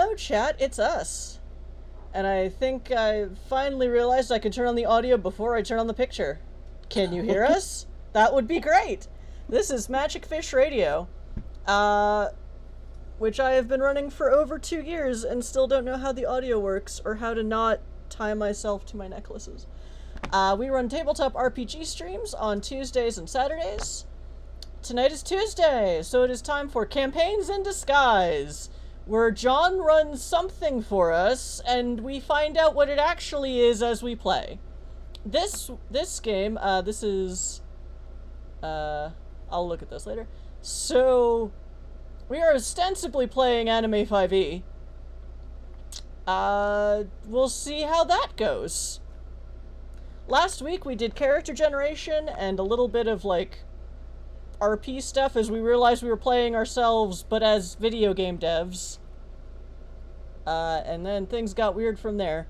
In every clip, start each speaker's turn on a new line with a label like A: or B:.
A: Hello, chat, it's us. And I think I finally realized I can turn on the audio before I turn on the picture. Can you hear us? That would be great. This is Magic Fish Radio, which I have been running for over 2 years and still don't know how the audio works or how to not tie myself to my necklaces. We run tabletop RPG streams on Tuesdays and Saturdays. Tonight is Tuesday, so it is time for Campaigns in Disguise, where John runs something for us, and we find out what it actually is as we play. This game, this is... I'll look at this later. So, we are ostensibly playing Anime 5e. We'll see how that goes. Last week we did character generation and a little bit of, like, RP stuff as we realized we were playing ourselves, but as video game devs. And then things got weird from there.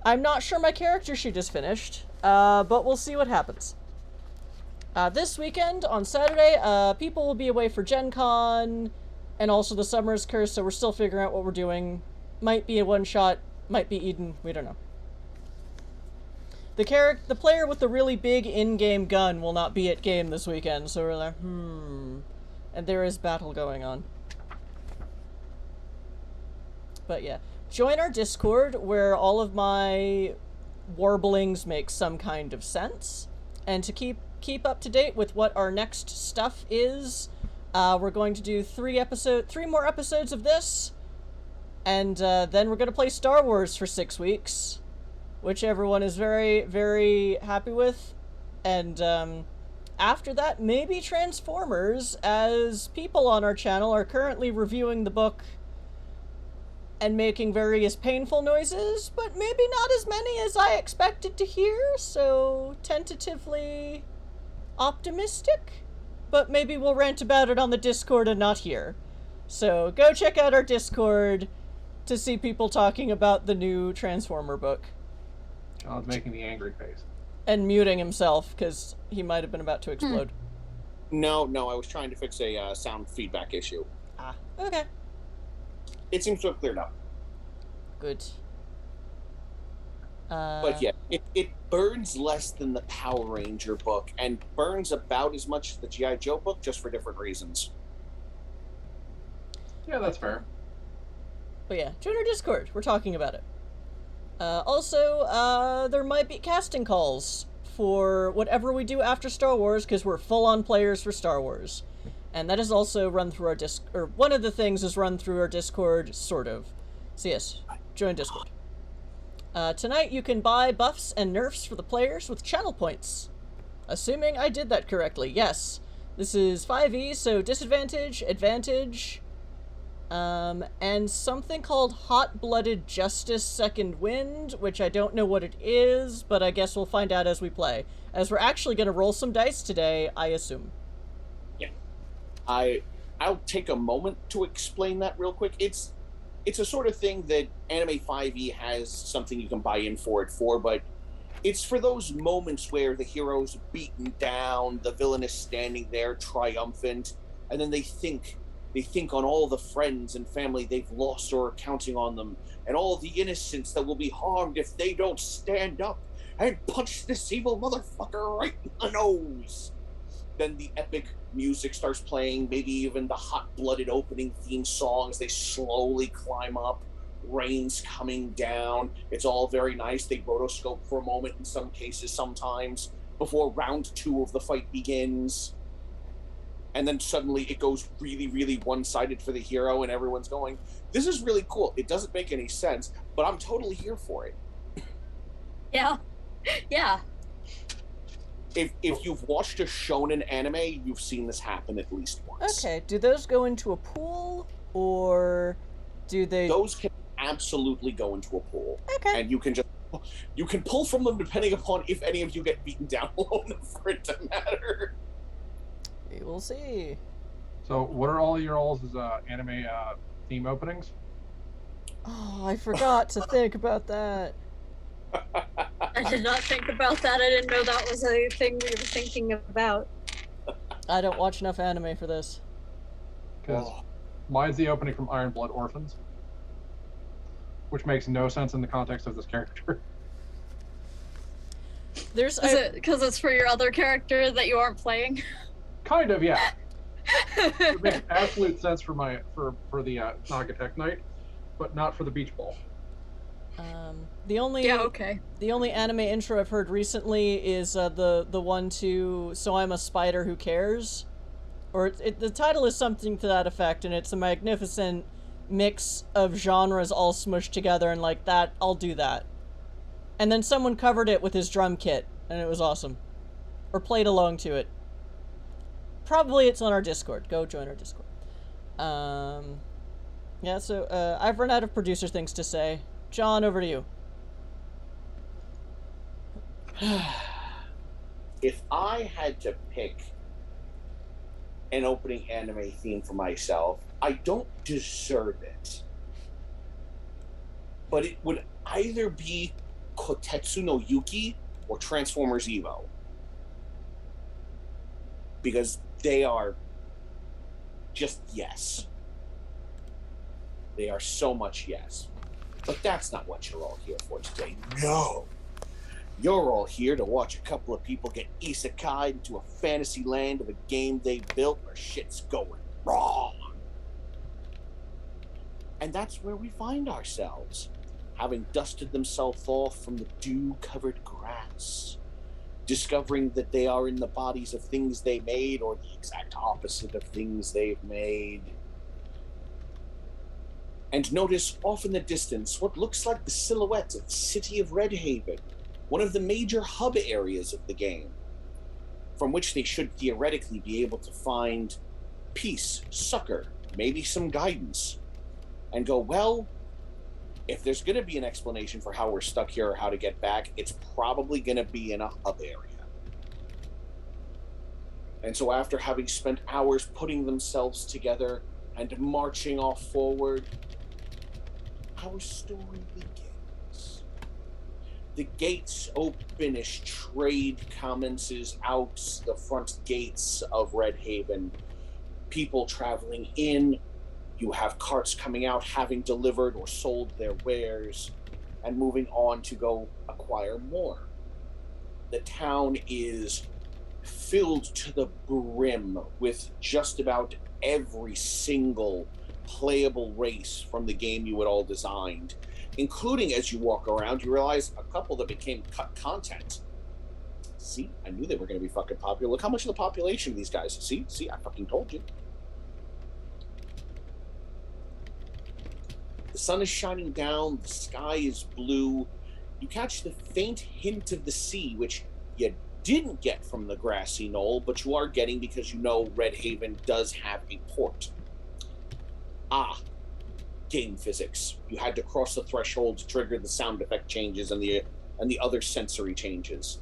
A: I'm not sure my character sheet is finished, but we'll see what happens. This weekend, on Saturday, people will be away for Gen Con, and also the Summer's Curse, so we're still figuring out what we're doing. Might be a one-shot, might be Eden, we don't know. The player with the really big in-game gun will not be at game this weekend, so we're like, And there is battle going on. But yeah. Join our Discord, where all of my warblings make some kind of sense. And to keep up to date with what our next stuff is, we're going to do 3 more episodes of this, and then we're going to play Star Wars for 6 weeks, which everyone is very, very happy with. And after that, maybe Transformers, as people on our channel are currently reviewing the book and making various painful noises, but maybe not as many as I expected to hear, so tentatively optimistic. But maybe we'll rant about it on the Discord and not here. So go check out our Discord to see people talking about the new Transformer book.
B: John's making the angry face.
A: And muting himself, because he might have been about to explode.
C: No, I was trying to fix a sound feedback issue.
A: Ah, okay.
C: It seems to have cleared up.
A: Good.
C: But yeah, it burns less than the Power Ranger book, and burns about as much as the G.I. Joe book, just for different reasons.
B: Yeah, that's fair.
A: But yeah, join our Discord. We're talking about it. Also, there might be casting calls for whatever we do after Star Wars, because we're full-on players for Star Wars. And that is also run through our or one of the things is run through our Discord, sort of. So yes, join Discord. Tonight you can buy buffs and nerfs for the players with channel points. Assuming I did that correctly, yes. This is 5e, so disadvantage, advantage, and something called Hot-Blooded Justice Second Wind, which I don't know what it is, but I guess we'll find out as we play. As we're actually going to roll some dice today, I assume.
C: Yeah. I'll take a moment to explain that real quick. It's a sort of thing that Anime 5e has something you can buy in for it for, but it's for those moments where the hero's beaten down, the villain is standing there triumphant, and then they think on all the friends and family they've lost or are counting on them, and all the innocents that will be harmed if they don't stand up and punch this evil motherfucker right in the nose. Then the epic music starts playing, maybe even the hot-blooded opening theme songs. They slowly climb up, rain's coming down. It's all very nice. They rotoscope for a moment in some cases sometimes before round 2 of the fight begins. And then suddenly it goes really, really one-sided for the hero, and everyone's going, this is really cool. It doesn't make any sense, but I'm totally here for it.
D: Yeah. Yeah.
C: If you've watched a shonen anime, you've seen this happen at least once.
A: Okay, do those go into a pool, or do they...
C: Those can absolutely go into a pool.
A: Okay.
C: And you can pull from them depending upon if any of you get beaten down low enough for it to matter.
A: We will see.
B: So, what are all your all's anime theme openings?
A: Oh, I forgot to think about that.
D: I did not think about that. I didn't know that was a thing we were thinking about.
A: I don't watch enough anime for this.
B: Because mine's the opening from Iron Blood Orphans. which makes no sense in the context of this character.
A: There's
D: Is it because it's for your other character that you aren't playing?
B: Kind of, yeah. It makes absolute sense for the Nagatech Knight, but not for the beach ball.
A: The only
D: okay.
A: The only anime intro I've heard recently is the one to "So I'm a Spider Who Cares," or the title is something to that effect, and it's a magnificent mix of genres all smushed together, and like that, I'll do that. And then someone covered it with his drum kit, and it was awesome, or played along to it. Probably it's on our Discord. Go join our Discord. Yeah. So I've run out of producer things to say. John, over to you.
C: If I had to pick an opening anime theme for myself, I don't deserve it. But it would either be Kotetsu no Yuki or Transformers Evo. Because they are just yes. They are so much yes. But that's not what you're all here for today. No. You're all here to watch a couple of people get isekai'd into a fantasy land of a game they built where shit's going wrong. And that's where we find ourselves, having dusted themselves off from the dew-covered grass, discovering that they are in the bodies of things they made or the exact opposite of things they've made. And notice off in the distance what looks like the silhouette of the city of Redhaven, one of the major hub areas of the game, from which they should theoretically be able to find peace, succor, maybe some guidance, and go, well, if there's going to be an explanation for how we're stuck here or how to get back, it's probably going to be in a hub area. And so after having spent hours putting themselves together and marching off forward, our story begins. The gates open as trade commences out the front gates of Redhaven. People traveling in. You have carts coming out having delivered or sold their wares and moving on to go acquire more. The town is filled to the brim with just about every single playable race from the game you had all designed, including, as you walk around, you realize a couple that became cut content. See, I knew they were going to be fucking popular. Look how much of the population of these guys. See, I fucking told you. The sun is shining down, the sky is blue. You catch the faint hint of the sea, which you didn't get from the grassy knoll, but you are getting because you know Redhaven does have a port. Game physics. You had to cross the threshold to trigger the sound effect changes and the other sensory changes.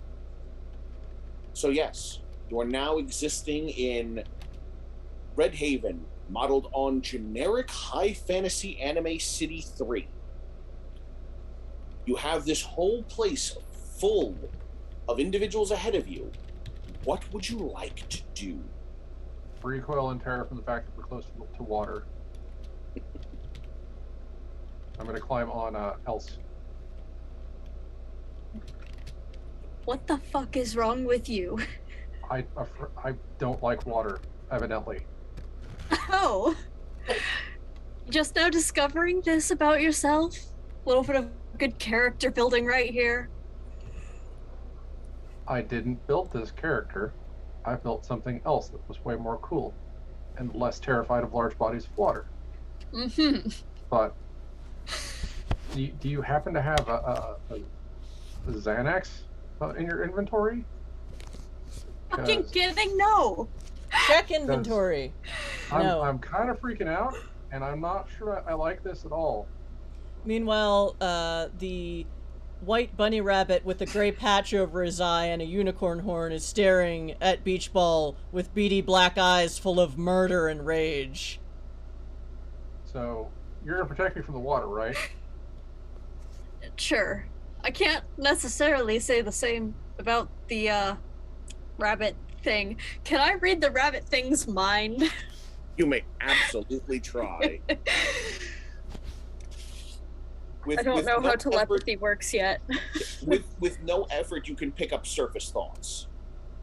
C: So yes, you are now existing in Redhaven, modeled on generic high fantasy anime City 3. You have this whole place full of individuals ahead of you. What would you like to do?
B: Recoil and terror from the fact that we're close to water. I'm going to climb on Else.
D: What the fuck is wrong with you?
B: I don't like water, evidently.
D: Oh. Just now discovering this about yourself? A little bit of good character building right here.
B: I didn't build this character. I built something else that was way more cool and less terrified of large bodies of water.
D: Mm-hmm.
B: But do you happen to have a Xanax in your inventory?
D: Fucking kidding? No.
A: Check inventory. No.
B: I'm kind of freaking out, and I'm not sure I like this at all.
A: Meanwhile, the white bunny rabbit with a gray patch over his eye and a unicorn horn is staring at Beach Ball with beady black eyes full of murder and rage.
B: So, you're going to protect me from the water, right?
D: Sure. I can't necessarily say the same about the rabbit thing. Can I read the rabbit thing's mind?
C: You may absolutely try.
D: I don't know
C: no
D: how telepathy works yet.
C: with no effort, you can pick up surface thoughts.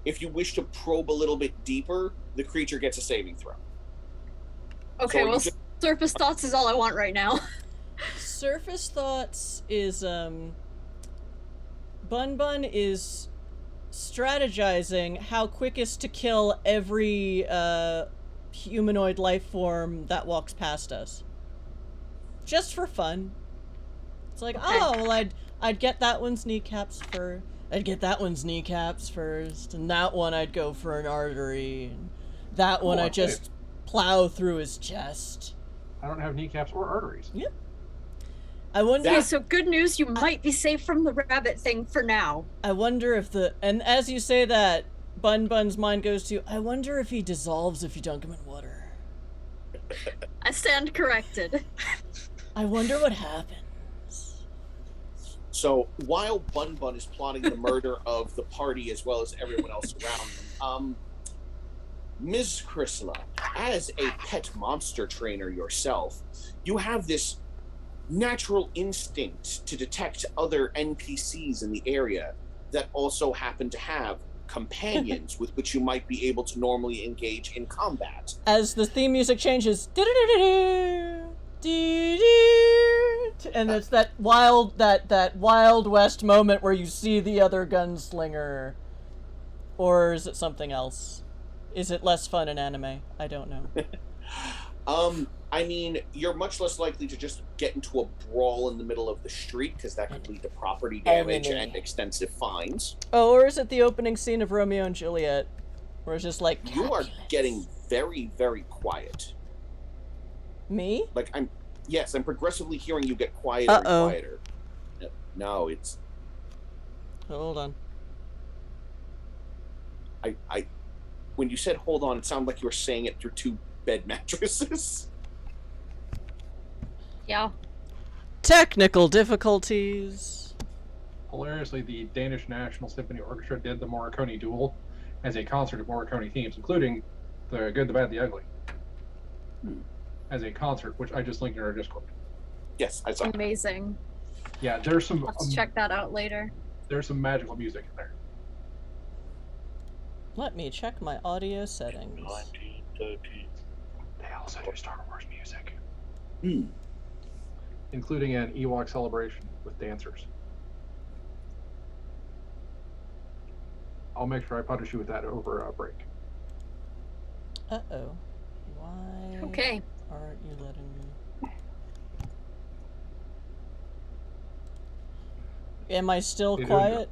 C: If you wish to probe a little bit deeper, the creature gets a saving throw.
D: Okay,
C: So
D: well, surface thoughts is all I want right now.
A: Surface thoughts is, Bun Bun is strategizing how quickest to kill every, humanoid life form that walks past us. Just for fun. It's like,
D: Okay.
A: oh, well, I'd get that one's kneecaps first. I'd get that one's kneecaps first, and that one I'd go for an artery, and that one I'd just plow through his chest.
B: I don't have kneecaps or arteries.
A: Yep. I wonder.
D: Okay, so good news, you might be safe from the rabbit thing for now.
A: I wonder if and as you say that, Bun Bun's mind goes to, I wonder if he dissolves if you dunk him in water.
D: I stand corrected.
A: I wonder what happens.
C: So while Bun Bun is plotting the murder of the party as well as everyone else around them, Ms. Chrysla, as a pet monster trainer yourself, you have this natural instinct to detect other NPCs in the area that also happen to have companions with which you might be able to normally engage in combat.
A: As the theme music changes, and it's that Wild West moment where you see the other gunslinger. Or is it something else? Is it less fun in anime? I don't know.
C: I mean, you're much less likely to just get into a brawl in the middle of the street, because that could lead to property damage and extensive fines.
A: Oh, or is it the opening scene of Romeo and Juliet? Where it's just like,
C: You are getting very, very quiet.
A: Me?
C: Like, I'm progressively hearing you get quieter and quieter. No, it's...
A: Hold on.
C: When you said hold on, it sounded like you were saying it through two bed mattresses.
D: Yeah.
A: Technical difficulties.
B: Hilariously, the Danish National Symphony Orchestra did the Morricone Duel as a concert of Morricone themes, including The Good, the Bad, the Ugly, as a concert, which I just linked in our Discord.
C: Yes, I saw.
D: Amazing.
B: Yeah, there's some...
D: Let's check that out later.
B: There's some magical music in there.
A: Let me check my audio settings.
B: 1913. They also do Star Wars music.
C: Hmm.
B: Including an Ewok celebration with dancers. I'll make sure I punish you with that over a break.
A: Uh-oh. Why
D: Okay.
A: aren't you letting me... Am I still quiet?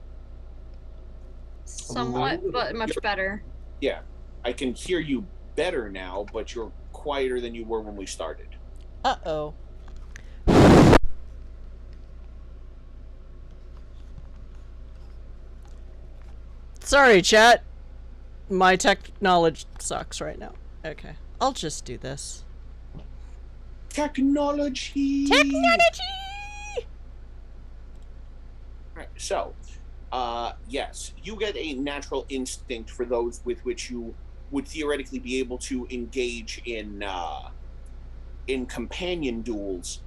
D: Somewhat, but much better.
C: Yeah, I can hear you better now, but you're quieter than you were when we started.
A: Uh-oh. Sorry, chat. My tech knowledge sucks right now. Okay. I'll just do this.
C: Technology!
A: Technology!
C: Right, so, yes, you get a natural instinct for those with which you would theoretically be able to engage in companion duels.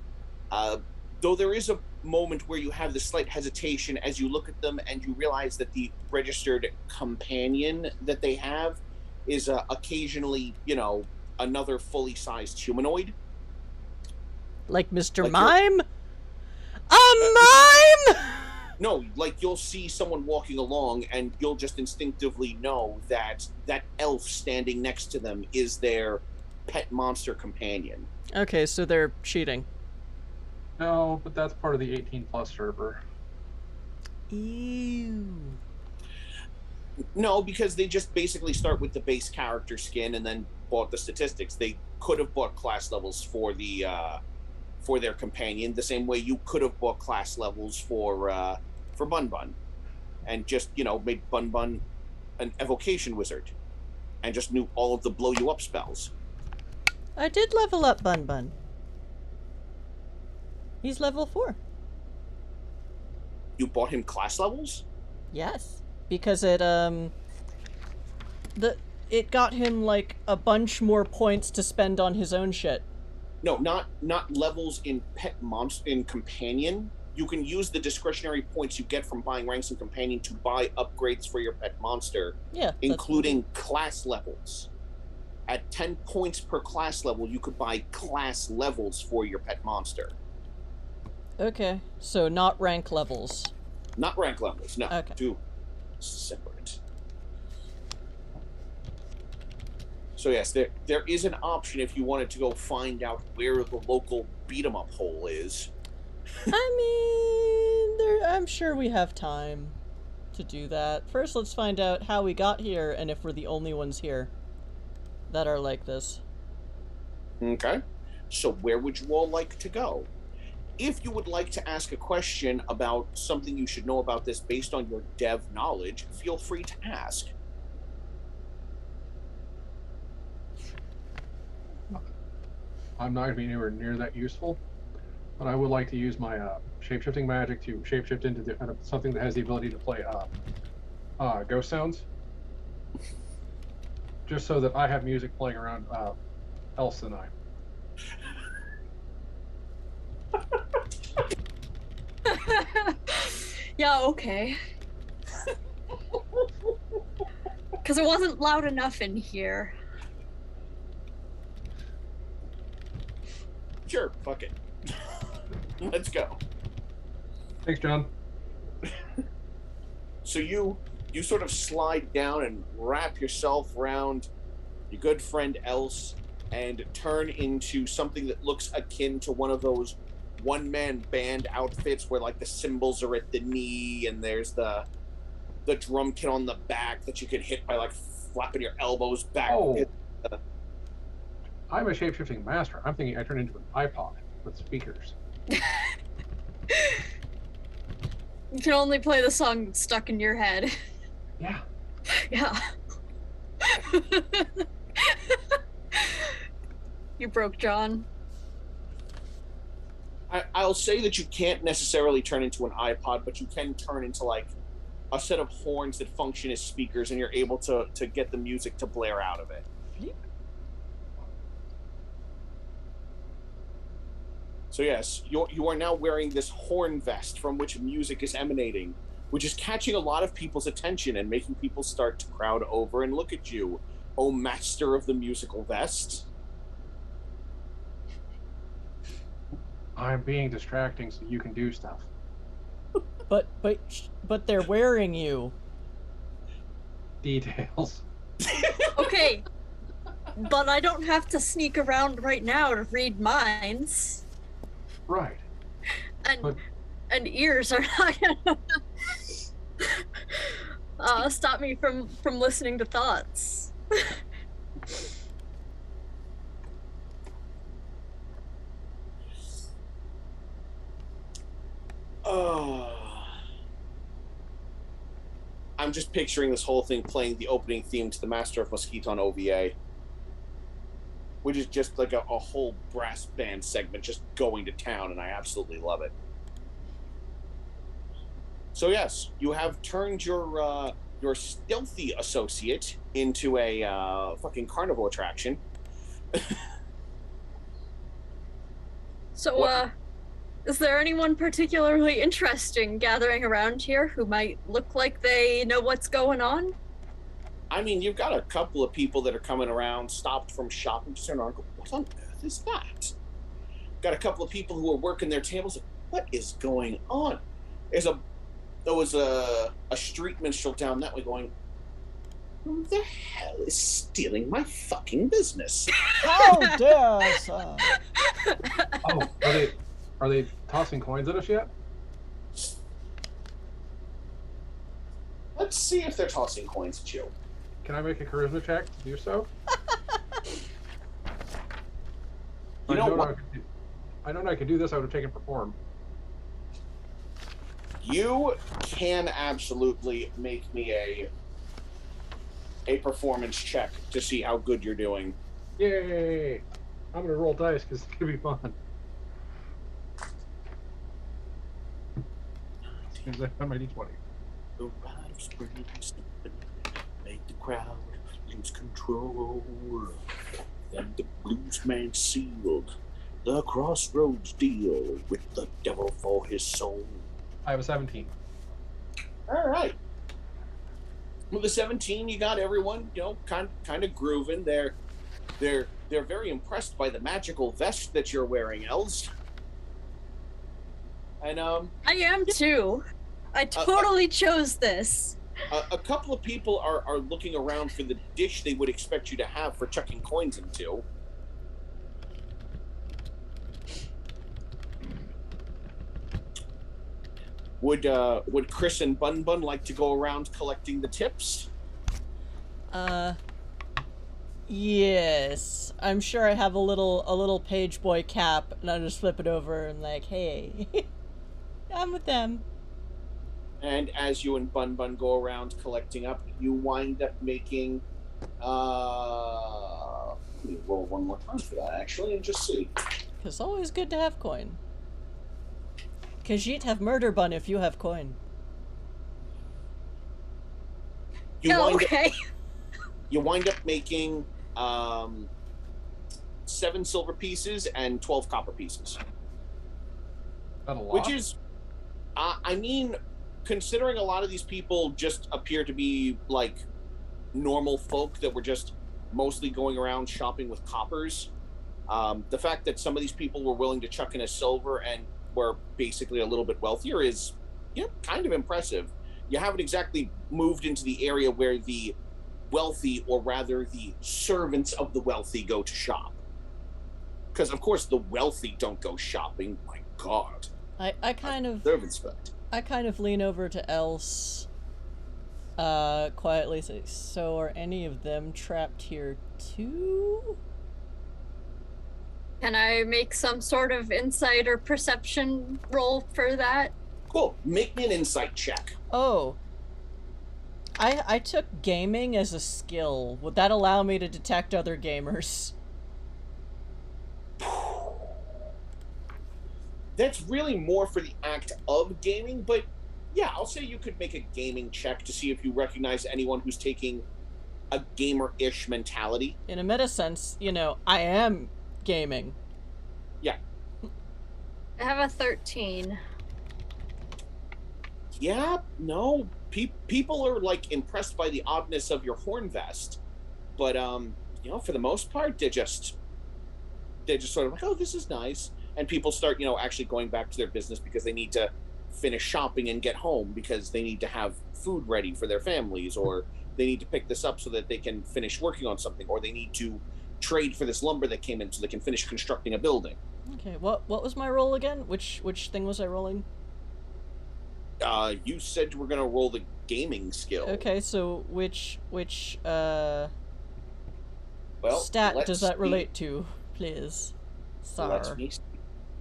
C: Though there is a moment where you have the slight hesitation as you look at them and you realize that the registered companion that they have is occasionally, another fully sized humanoid.
A: Like Mr.
C: Like
A: Mime? A mime?!
C: No, like you'll see someone walking along and you'll just instinctively know that that elf standing next to them is their pet monster companion.
A: Okay, so they're cheating.
B: No, but that's part of the 18+ server.
A: Ew.
C: No, because they just basically start with the base character skin and then bought the statistics. They could have bought class levels for the for their companion, the same way you could have bought class levels for Bun Bun, and just made Bun Bun an evocation wizard, and just knew all of the blow you up spells.
A: I did level up Bun Bun. He's level 4.
C: You bought him class levels?
A: Yes, because it got him like a bunch more points to spend on his own shit.
C: No, not levels in in companion. You can use the discretionary points you get from buying ranks in companion to buy upgrades for your pet monster,
A: Yeah,
C: including class levels. At 10 points per class level, you could buy class levels for your pet monster.
A: Okay, so not rank levels.
C: Not rank levels, no.
A: Okay.
C: Two separate. So yes, there is an option if you wanted to go find out where the local beat 'em up hole is.
A: I mean, I'm sure we have time to do that. First, let's find out how we got here and if we're the only ones here that are like this.
C: Okay. So where would you all like to go? If you would like to ask a question about something you should know about this based on your dev knowledge, feel free to ask.
B: I'm not going to be anywhere near that useful, but I would like to use my shape-shifting magic to shape-shift into something that has the ability to play ghost sounds. Just so that I have music playing around else than I.
D: Yeah, okay. Because it wasn't loud enough in here.
C: Sure, fuck it. Let's go.
B: Thanks, John.
C: So you sort of slide down and wrap yourself around your good friend Else and turn into something that looks akin to one of those one-man band outfits where like the cymbals are at the knee and there's the drum kit on the back that you can hit by like flapping your elbows back.
B: Oh. I'm a shape-shifting master. I'm thinking I turn into an iPod with speakers.
D: You can only play the song that's stuck in your head.
B: Yeah.
D: Yeah. You broke John.
C: I'll say that you can't necessarily turn into an iPod, but you can turn into like a set of horns that function as speakers, and you're able to get the music to blare out of it. So yes, you are now wearing this horn vest from which music is emanating, which is catching a lot of people's attention and making people start to crowd over and look at you, oh master of the musical vest.
B: I'm being distracting so you can do stuff.
A: But they're wearing you.
B: Details.
D: Okay. But I don't have to sneak around right now to read minds.
B: Right.
D: And ears are not gonna stop me from listening to thoughts.
C: I'm just picturing this whole thing playing the opening theme to the Master of Mosquiton OVA, which is just like a whole brass band segment just going to town, and I absolutely love it. So yes, you have turned your stealthy associate into a fucking carnival attraction.
D: So, is there anyone particularly interesting gathering around here who might look like they know what's going on?
C: I mean, you've got a couple of people that are coming around, stopped from shopping, just turn around and go, what on earth is that? Got a couple of people who are working their tables, like, what is going on? There was a street minstrel down that way going, who the hell is stealing my fucking business?
A: How dare, sir?
B: Oh, are they tossing coins at us yet?
C: Let's see if they're tossing coins at you.
B: Can I make a charisma check to do so?
C: You know what?
B: I know I could do this. I would have taken perform.
C: You can absolutely make me a performance check to see how good you're doing.
B: Yay! I'm gonna roll dice because it's gonna be fun. Is that on my d20?
C: The ride of spring make the crowd lose control. Then the blues man sealed the crossroads deal with the devil for his soul.
B: I have a 17.
C: All right. With the 17, you got everyone, kind of grooving. They're very impressed by the magical vest that you're wearing, Els. And
D: I am too. I totally chose this.
C: A couple of people are looking around for the dish they would expect you to have for chucking coins into. Would Cris and Bun Bun like to go around collecting the tips?
A: Yes. I'm sure I have a little page boy cap, and I'll just flip it over and like, hey, I'm with them.
C: And as you and Bun Bun go around collecting up, you wind up making. Let me roll one more time for that, actually, and just see.
A: It's always good to have coin. Cause you'd have murder bun if you have coin.
D: Okay.
C: You wind up making 7 silver pieces and 12 copper pieces.
B: That a lot?
C: Which is, I mean, considering a lot of these people just appear to be like normal folk that were just mostly going around shopping with coppers, the fact that some of these people were willing to chuck in a silver and were basically a little bit wealthier is, kind of impressive. You haven't exactly moved into the area where the wealthy, or rather the servants of the wealthy, go to shop. Because of course the wealthy don't go shopping. My God.
A: I kind of
C: Servants.
A: I kind of lean over to Else, quietly say, so are any of them trapped here too?
D: Can I make some sort of insight or perception roll for that?
C: Cool. Make me an insight check.
A: Oh. I took gaming as a skill. Would that allow me to detect other gamers?
C: That's really more for the act of gaming, but yeah, I'll say you could make a gaming check to see if you recognize anyone who's taking a gamer-ish mentality.
A: In a meta sense, I am gaming.
C: Yeah.
D: I have a 13.
C: Yeah, no, people are like impressed by the oddness of your horn vest, but for the most part, they're just sort of like, oh, this is nice, and people start actually going back to their business because they need to finish shopping and get home because they need to have food ready for their families, or they need to pick this up so that they can finish working on something, or they need to trade for this lumber that came in so they can finish constructing a building.
A: Okay, what was my roll again? Which thing was I rolling?
C: You said you were gonna roll the gaming skill.
A: Okay, so which
C: well,
A: stat does that relate to, please?
C: Let me see.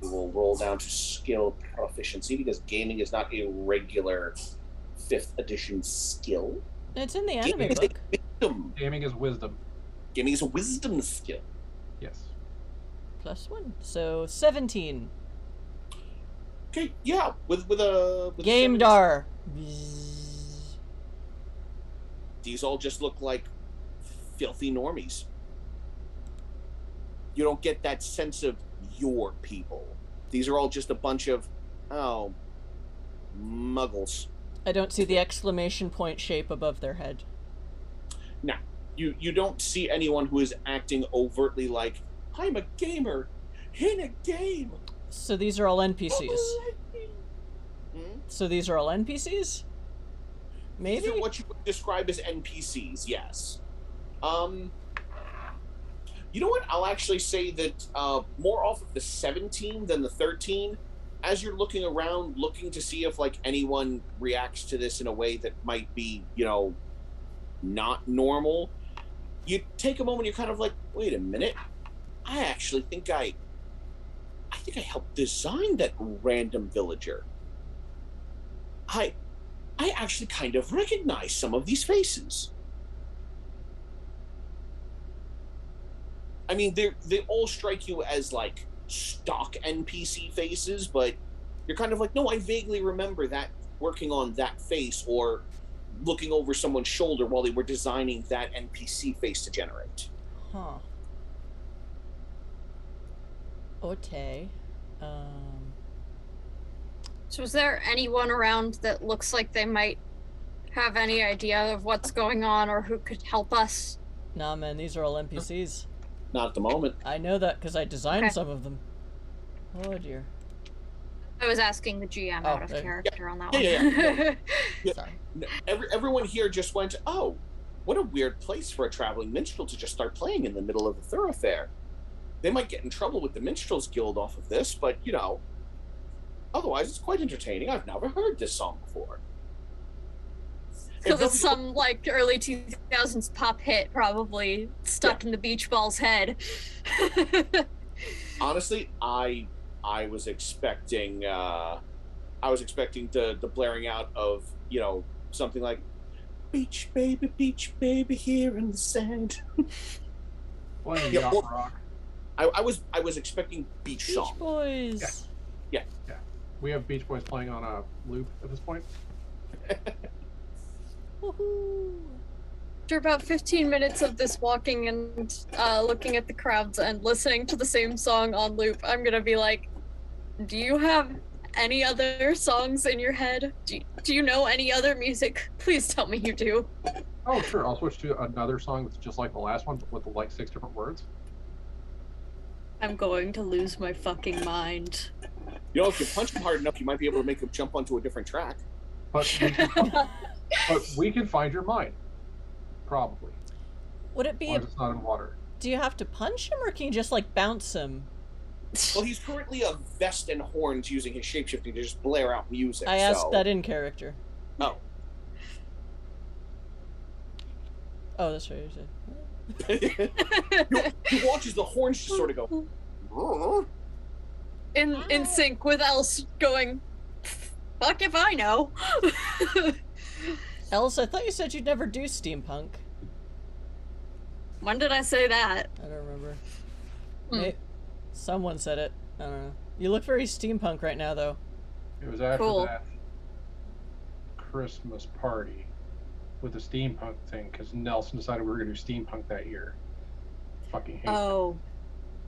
C: We will roll down to skill proficiency because gaming is not a regular 5th edition skill.
A: It's in the anime book.
B: Gaming is wisdom.
C: Gaming is a wisdom skill.
B: Yes.
A: +1, so 17.
C: Okay, yeah, with a
A: Game dar.
C: These all just look like filthy normies. You don't get that sense of your people. These are all just a bunch of muggles.
A: I don't see the exclamation point shape above their head.
C: No, you don't see anyone who is acting overtly like, I'm a gamer in a game.
A: So these are all NPCs. So these are all NPCs? Maybe?
C: These are what you would describe as NPCs, yes. You know what? I'll actually say that more off of the 17 than the 13. As you're looking around, looking to see if anyone reacts to this in a way that might be, not normal, you take a moment. You're kind of like, wait a minute. I actually think I helped design that random villager. I actually kind of recognize some of these faces. I mean, they all strike you as stock NPC faces, but you're kind of like, no, I vaguely remember that working on that face or looking over someone's shoulder while they were designing that NPC face to generate.
A: Huh. Ote.
D: So is there anyone around that looks like they might have any idea of what's going on or who could help us?
A: Nah, man, these are all NPCs.
C: Not at the moment.
A: I know that because I designed
D: Okay.
A: some of them. Oh dear.
D: I was asking the GM out of
A: okay.
D: character on that
C: Yeah,
D: one.
C: yeah, Yeah.
A: Sorry.
C: Everyone here just went, oh, what a weird place for a traveling minstrel to just start playing in the middle of the thoroughfare. They might get in trouble with the Minstrels Guild off of this, but, you know, otherwise it's quite entertaining. I've never heard this song before.
D: Because it's some, like, early 2000s pop hit, probably stuck in the beach ball's head.
C: Honestly, I was expecting the blaring out of, you know, something like beach baby here in the sand.
B: Playing
C: Yeah,
B: yacht
C: well-
B: rock.
C: I was expecting beach
A: Beach
C: song.
A: Boys.
B: Yeah. We have Beach Boys playing on a loop at this point.
A: Woohoo.
D: After about 15 minutes of this walking and looking at the crowds and listening to the same song on loop, I'm gonna be like, do you have any other songs in your head? Do you know any other music? Please tell me you do.
B: Oh, sure. I'll switch to another song that's just like the last one, but with like 6 different words.
D: I'm going to lose my fucking mind.
C: You know, if you punch him hard enough, you might be able to make him jump onto a different track.
B: But we can find your mind. Probably.
A: Would it
B: As
A: be?
B: long as it's not in water.
A: Do you have to punch him, or can you just like bounce him?
C: Well, he's currently a vest and horns using his shapeshifting to just blare out music.
A: I asked
C: so...
A: that in character.
C: Oh.
A: Oh, that's right. You said.
C: He watches the horns just sort of go.
D: In sync with Else going, fuck if I know.
A: Elsa, I thought you said you'd never do steampunk.
D: When did I say that?
A: I don't remember.
D: Hmm.
A: Someone said it. I don't know. You look very steampunk right now, though.
B: It was after
D: Cool.
B: that Christmas party with the steampunk thing, because Nelson decided we were going to do steampunk that year. Fucking hate it.
D: Oh.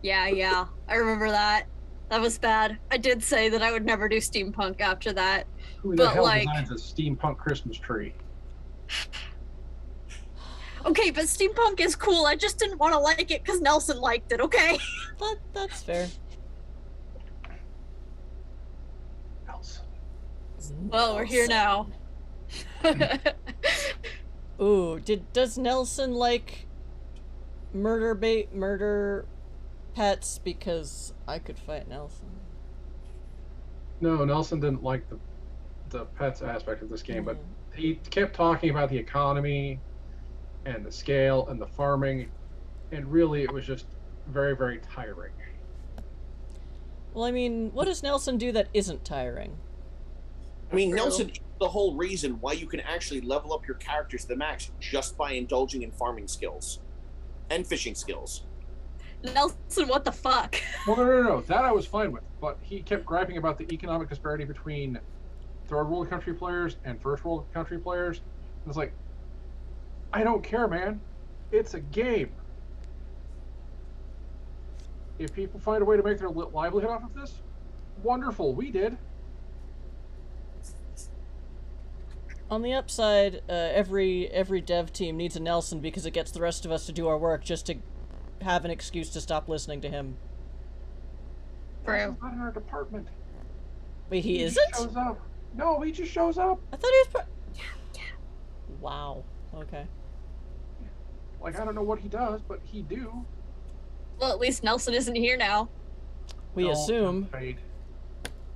D: Yeah. I remember that. That was bad. I did say that I would never do steampunk after that.
B: Who the
D: but,
B: hell
D: like-
B: designs a steampunk Christmas tree?
D: Okay, but steampunk is cool. I just didn't want to like it because Nelson liked it, okay?
A: That's fair.
B: Else.
D: Well, we're here now.
A: Ooh, does Nelson like murder pets? Because I could fight Nelson.
B: No, Nelson didn't like the pets aspect of this game, but
A: Mhm.
B: he kept talking about the economy and the scale and the farming, and really it was just very, very tiring.
A: Well, I mean, what does Nelson do that isn't tiring?
C: I mean,
D: True.
C: Nelson is the whole reason why you can actually level up your characters to the max just by indulging in farming skills and fishing skills.
D: Nelson, what the fuck?
B: Well, no, that I was fine with, but he kept griping about the economic disparity between third world country players and first world country players. And it's like, I don't care, man. It's a game. If people find a way to make their livelihood off of this, wonderful. We did.
A: On the upside, every dev team needs a Nelson because it gets the rest of us to do our work just to have an excuse to stop listening to him.
D: True.
B: He's not in our department.
A: Wait, he
B: just
A: isn't?
B: shows up. No, he just shows up.
A: I thought he was part. Wow. Okay.
B: Like, I don't know what he does, but he do.
D: Well, at least Nelson isn't here now.
A: We
B: No,
A: assume.
B: fade.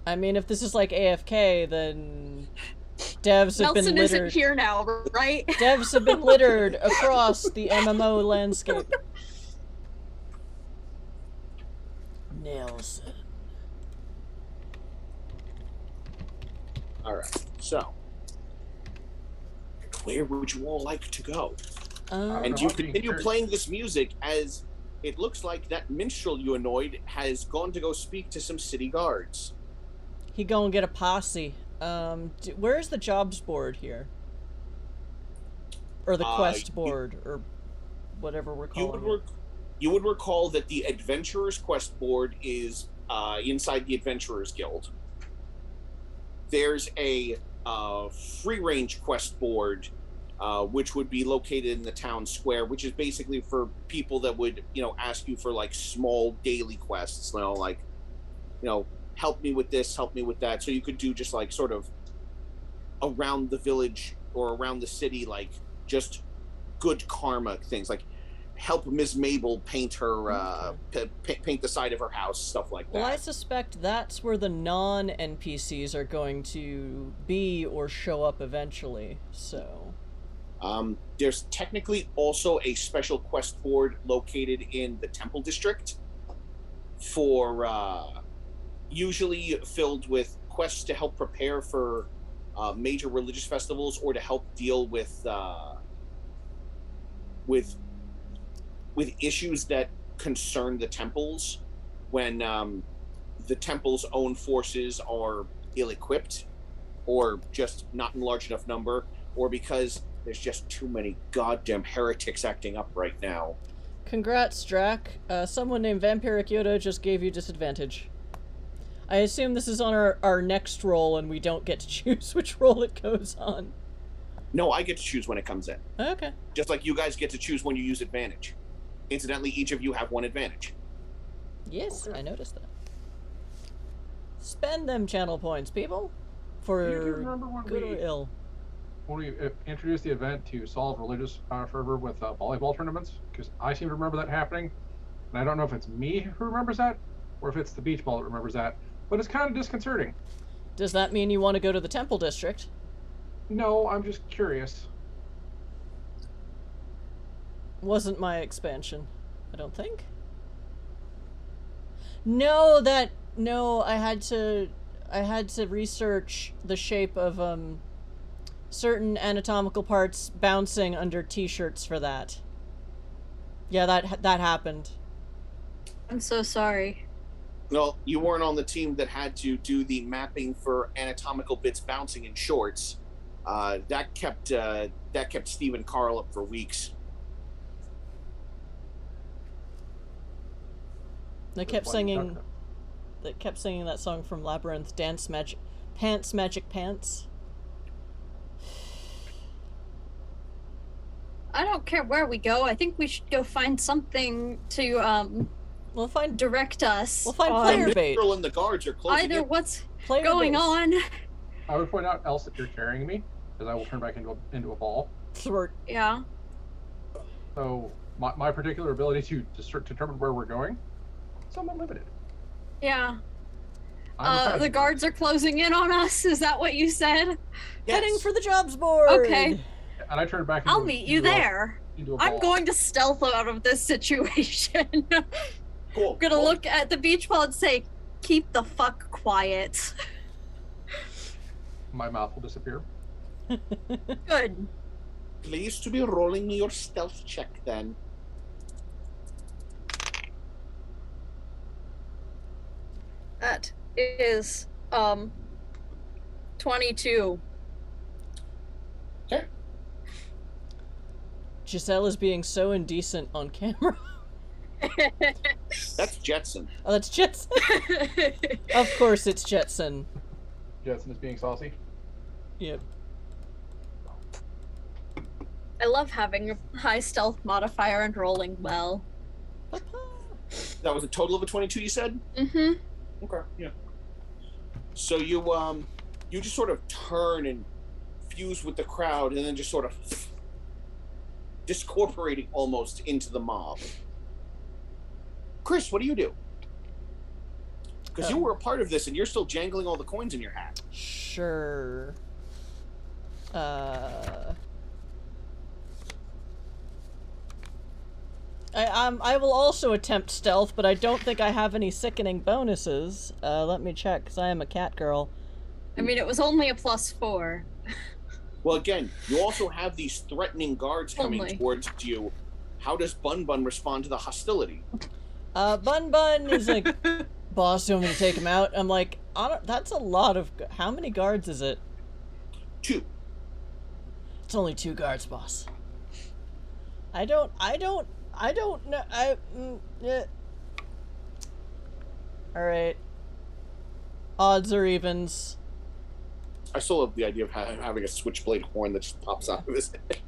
A: I mean, if this is like AFK, then devs have
D: Nelson
A: been
D: isn't
A: littered.
D: here now, right?
A: Devs have been littered across the MMO landscape. Nelson.
C: All right, so where would you all like to go?
B: don't
C: And
B: know,
C: you
B: I'm being
C: continue
B: curious.
C: playing this music as it looks like that minstrel you annoyed has gone to go speak to some city guards.
A: He go and get a posse. Where's the jobs board here? Or the quest
C: you-
A: board, or whatever we're
C: You
A: calling
C: would
A: it.
C: work. You would recall that the Adventurers Quest board is inside the Adventurers Guild. There's a free range quest board, which would be located in the town square, which is basically for people that would, ask you for like small daily quests, like, help me with this, help me with that. So you could do just like sort of around the village or around the city, like just good karma things, like help Ms. Mabel paint her paint the side of her house, stuff like that.
A: Well, I suspect that's where the non-NPCs are going to be or show up eventually, so...
C: There's technically also a special quest board located in the Temple District for usually filled with quests to help prepare for major religious festivals or to help deal with issues that concern the temples when the temple's own forces are ill-equipped or just not in large enough number, or because there's just too many goddamn heretics acting up right now.
A: Congrats, Drac. Someone named Vampiric Yoda just gave you disadvantage. I assume this is on our next roll and we don't get to choose which roll it goes on.
C: No, I get to choose when it comes in.
A: Okay.
C: Just like you guys get to choose when you use advantage. Incidentally, each of you have one advantage.
A: Yes, I noticed that. Spend them channel points, people. For good or ill.
B: When we introduced the event to solve religious fervor with volleyball tournaments, because I seem to remember that happening, and I don't know if it's me who remembers that, or if it's the beach ball that remembers that, but it's kind of disconcerting.
A: Does that mean you want to go to the Temple District?
B: No, I'm just curious.
A: Wasn't my expansion, I don't think. No, I had to research the shape of certain anatomical parts bouncing under t-shirts for that. Yeah, that happened.
D: I'm so sorry.
C: Well, you weren't on the team that had to do the mapping for anatomical bits bouncing in shorts. That kept Steve and Carl up for weeks.
A: They kept singing that song from Labyrinth, Dance Magic Pants, Magic Pants.
D: I don't care where we go. I think we should go find something to
A: We'll find
D: direct us.
A: We'll find
D: on
A: player bait.
C: Girl and the guards are closing
D: either
C: in.
D: what's
A: Player
D: going
A: base.
D: on.
B: I would point out, Else, that you're carrying me, because I will turn back into a ball.
A: Thwart.
D: Yeah.
B: So my particular ability to determine where we're going, somewhat limited.
D: Yeah.
B: I'm
D: The guards are closing in on us. Is that what you said?
C: Yes.
A: Heading for the jobs board.
D: Okay.
B: And I turned back.
D: I'll meet you there.
B: Into a
D: I'm
B: ball.
D: going to stealth out of this situation.
C: Cool.
D: I'm gonna look at the beach ball and say, keep the fuck quiet.
B: My mouth will disappear.
D: Good.
C: Please to be rolling your stealth check then.
D: That is 22.
C: Okay.
A: Giselle is being so indecent on camera.
C: That's Jetson.
A: Oh, that's Jetson. Of course it's Jetson.
B: Jetson is being saucy.
A: Yep.
D: I love having a high stealth modifier and rolling well.
C: That was a total of a 22, you said?
D: Mm-hmm.
C: Okay, yeah. So you just sort of turn and fuse with the crowd and then just sort of discorporating almost into the mob. Cris, what do you do? Because you were a part of this and you're still jangling all the coins in your hat.
A: Sure. I will also attempt stealth, but I don't think I have any sickening bonuses. Let me check, because I am a cat girl.
D: I mean, it was only a +4.
C: Well, again, you also have these threatening guards coming
D: Only.
C: towards you. How does Bun Bun respond to the hostility?
A: Bun Bun is like, boss, you want me to take him out? I'm like, that's a lot of... How many guards is it?
C: 2.
A: It's only 2 guards, boss. I I don't know. Alright. Odds or evens?
C: I still love the idea of having a switchblade horn that just pops out of his head.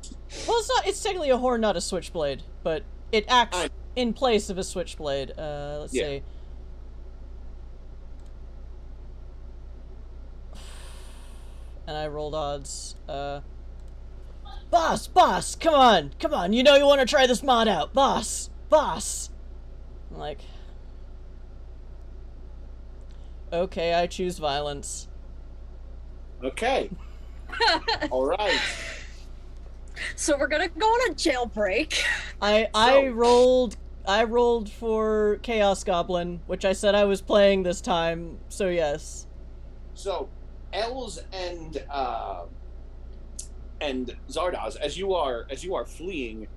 A: Well, it's technically a horn, not a switchblade, but it acts in place of a switchblade. Let's see. And I rolled odds. Boss, come on, you know you want to try this mod out, boss. I'm like, okay, I choose violence.
C: Okay. All right.
D: So we're gonna go on a jailbreak.
A: I rolled for Chaos Goblin, which I said I was playing this time, so yes.
C: So, Els and Zardoz, as you are fleeing,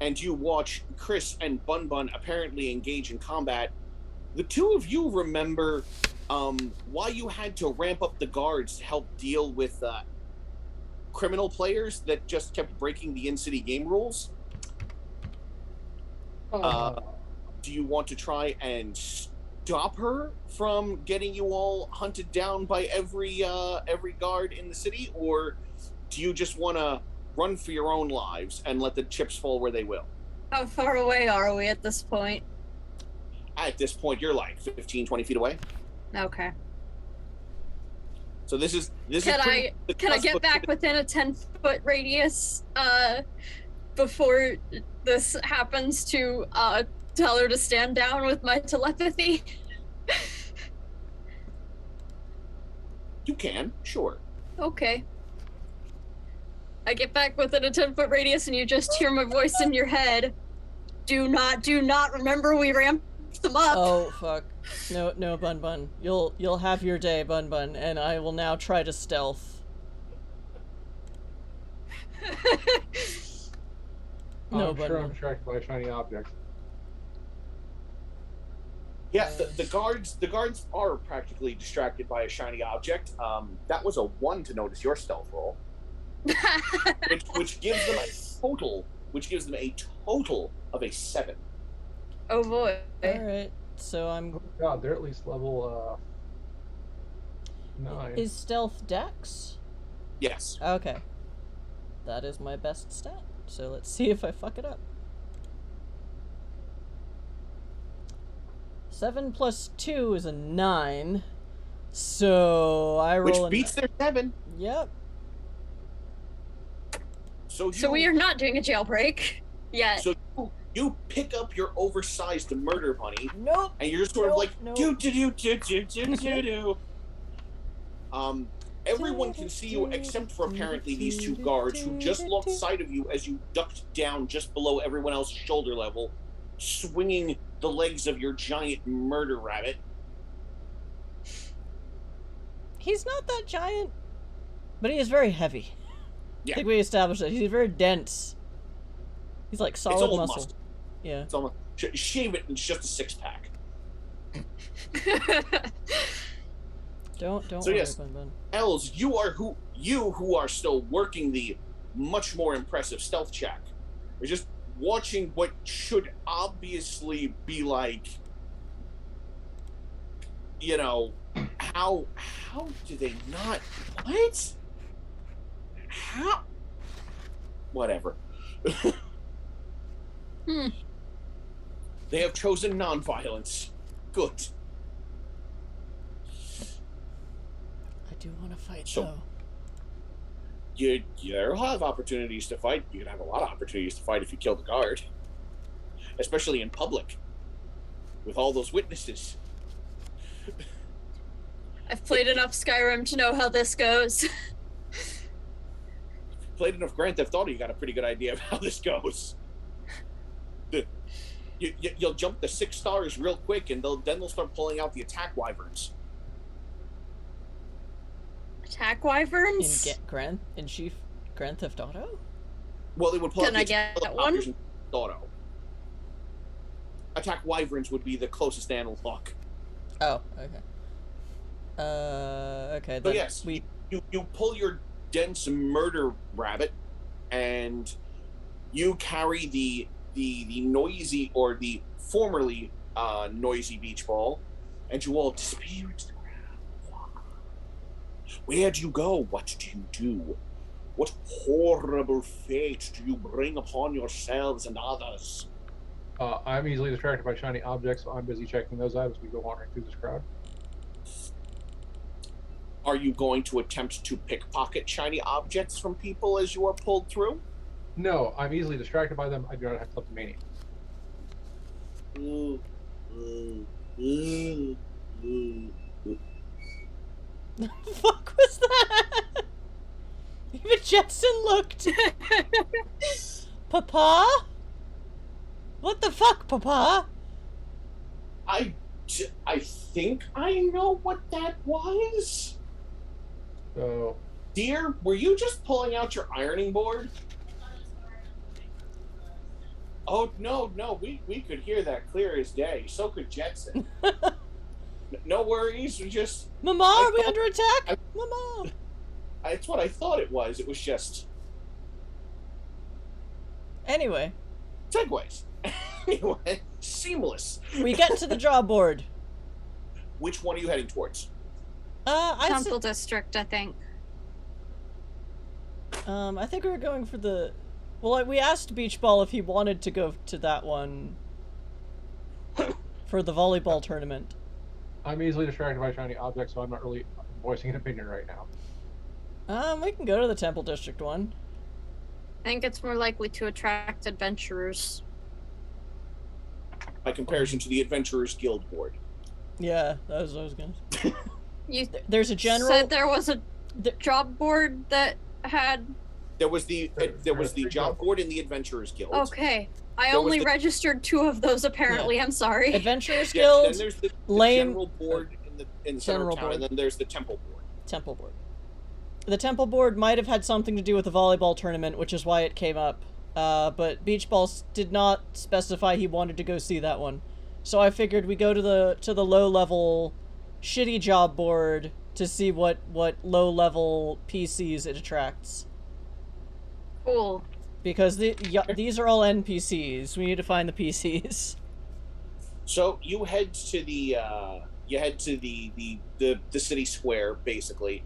C: and you watch Cris and Bun Bun apparently engage in combat, the two of you remember why you had to ramp up the guards to help deal with criminal players that just kept breaking the in-city game rules. Do you want to try and stop her from getting you all hunted down by every guard in the city, or do you just want to run for your own lives and let the chips fall where they will?
D: How far away are we at this point?
C: At this point, you're like 15, 20 feet away.
D: Okay.
C: So this is
D: Can I get back within a 10-foot radius before this happens to tell her to stand down with my telepathy?
C: You can, sure.
D: Okay. I get back within a 10-foot radius and you just hear my voice in your head. Do not remember we ramped them up.
A: Oh fuck. No, Bun Bun. You'll have your day, Bun Bun, and I will now try to stealth. No,
B: I'm
A: Bun
B: sure
A: Bun.
B: I'm distracted by shiny objects.
C: Yeah, the guards are practically distracted by a shiny object. That was a 1 to notice your stealth roll, which gives them a total of a 7.
D: Oh boy.
A: Alright, so I'm...
B: Oh god, they're at least level 9.
A: Is stealth dex?
C: Yes.
A: Okay. That is my best stat, so let's see if I fuck it up. 7 plus 2 is a 9, so I roll
C: Which beats their 7.
A: Yep.
C: So
D: we are not doing a jailbreak yet.
C: So you pick up your oversized murder bunny,
A: Nope.
C: and you're just sort of like
A: Nope.
C: do. Everyone can see you except for apparently these two guards who just lost sight of you as you ducked down just below everyone else's shoulder level, swinging the legs of your giant murder rabbit.
A: He's not that giant, but he is very heavy.
C: Yeah.
A: I think we established that. He's very dense. He's like solid
C: all
A: muscle.
C: muscle.
A: Yeah.
C: It's almost shave it and it's just a 6-pack.
A: Don't
C: So
A: worry,
C: yes,
A: Bun Bun.
C: Els, you who are still working the much more impressive stealth check. You're just watching what should obviously be like, you know, how do they not, what? How? Whatever. They have chosen non-violence. Good.
A: I do want to fight,
C: So-
A: though.
C: You'll have opportunities to fight. You can have a lot of opportunities to fight if you kill the guard. Especially in public. With all those witnesses.
D: I've played enough Skyrim to know how this goes.
C: Played enough Grand Theft Auto, you got a pretty good idea of how this goes. You'll jump the 6 stars real quick, and they'll start pulling out the attack wyverns.
D: Attack wyverns?
A: Grand Theft Auto?
C: Well, they would pull
D: Can
C: out
D: I
C: the
D: get
C: attack
D: one?
C: helicopters in Auto. Attack wyverns would be the closest analog.
A: Oh, okay. Okay.
C: So
A: Then
C: yes, you pull your dense murder rabbit, and you carry the the noisy, or the formerly noisy beach ball, and you all disappear into the crowd. Where do you go? What do you do? What horrible fate do you bring upon yourselves and others?
B: I'm easily distracted by shiny objects, so I'm busy checking those out as we go wandering through this crowd.
C: Are you going to attempt to pickpocket shiny objects from people as you are pulled through?
B: No, I'm easily distracted by them. I do not have kleptomania.
A: The fuck was that? Even Jetson looked. Papa? What the fuck, Papa?
C: I think I know what that was.
B: So,
C: Dear, were you just pulling out your ironing board? Oh, no, we could hear that clear as day. So could Jetson. No worries, we just...
A: Mama, are we under attack? Mama!
C: That's what I thought it was. It was just...
A: Anyway.
C: Segways. Anyway, seamless.
A: We get to the draw board.
C: Which one are you heading towards?
D: Temple District, I think.
A: I think we were going for the... Well, we asked Beach Ball if he wanted to go to that one for the volleyball tournament.
B: I'm easily distracted by shiny objects, so I'm not really voicing an opinion right now.
A: We can go to the Temple District one.
D: I think it's more likely to attract adventurers.
C: By comparison to the Adventurers Guild board.
A: Yeah, that was what I was gonna say.
D: You
A: There's a general...
D: said there was a job board that had...
C: There was the job board in the Adventurers Guild.
D: Okay. I
C: There was
D: only
C: the-
D: registered 2 of those, apparently. I'm sorry.
A: Adventurers
C: Yeah,
A: Guild,
C: then there's the
A: lame...
C: general board in the center
A: General
C: of town,
A: board.
C: and then there's the temple board.
A: Temple board. The Temple board might have had something to do with the volleyball tournament, which is why it came up. But Beach Balls did not specify he wanted to go see that one. So I figured we go to the low-level shitty job board to see what low-level PCs it attracts.
D: Cool.
A: Because these are all NPCs. We need to find the PCs.
C: So you head to the city square, basically,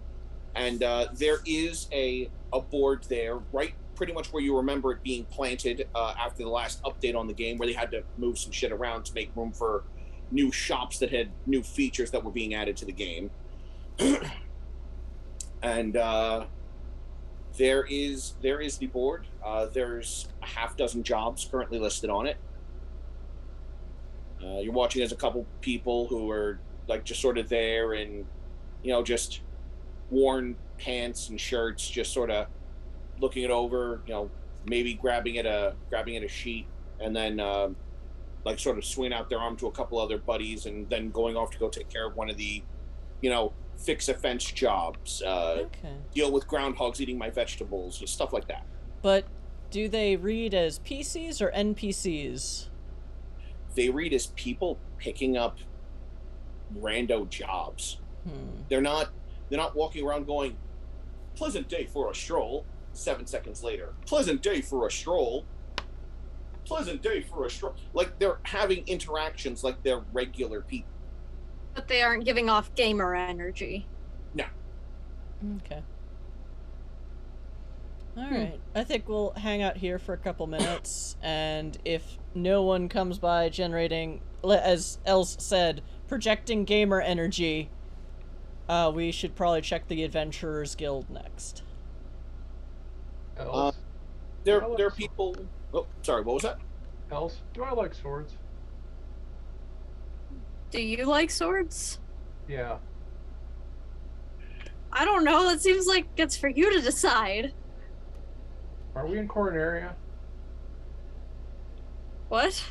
C: and there is a board there, right, pretty much where you remember it being planted after the last update on the game, where they had to move some shit around to make room for new shops that had new features that were being added to the game. And there is the board. There's a half dozen jobs currently listed on it. You're watching as a couple people who are like just sort of there in, just worn pants and shirts, just sort of looking it over, maybe grabbing at a sheet, and then like sort of swinging out their arm to a couple other buddies, and then going off to go take care of one of the, fix a fence jobs,
A: Okay.
C: deal with groundhogs eating my vegetables, stuff like that.
A: But do they read as PCs or NPCs?
C: They read as people picking up rando jobs. They're not walking around going, "Pleasant day for a stroll." 7 seconds later, "Pleasant day for a stroll." Pleasant day for a stroll. Like, they're having interactions like they're regular people.
D: But they aren't giving off gamer energy.
C: No.
A: Okay. Alright. I think we'll hang out here for a couple minutes, and if no one comes by generating, as Els said, projecting gamer energy, we should probably check the Adventurers Guild next.
B: Else?
C: There are people... Oh, sorry, what was that?
B: Else? Do I like swords?
D: Do you like swords?
B: Yeah.
D: I don't know. That seems like it's for you to decide.
B: Are we in Corneria?
D: What?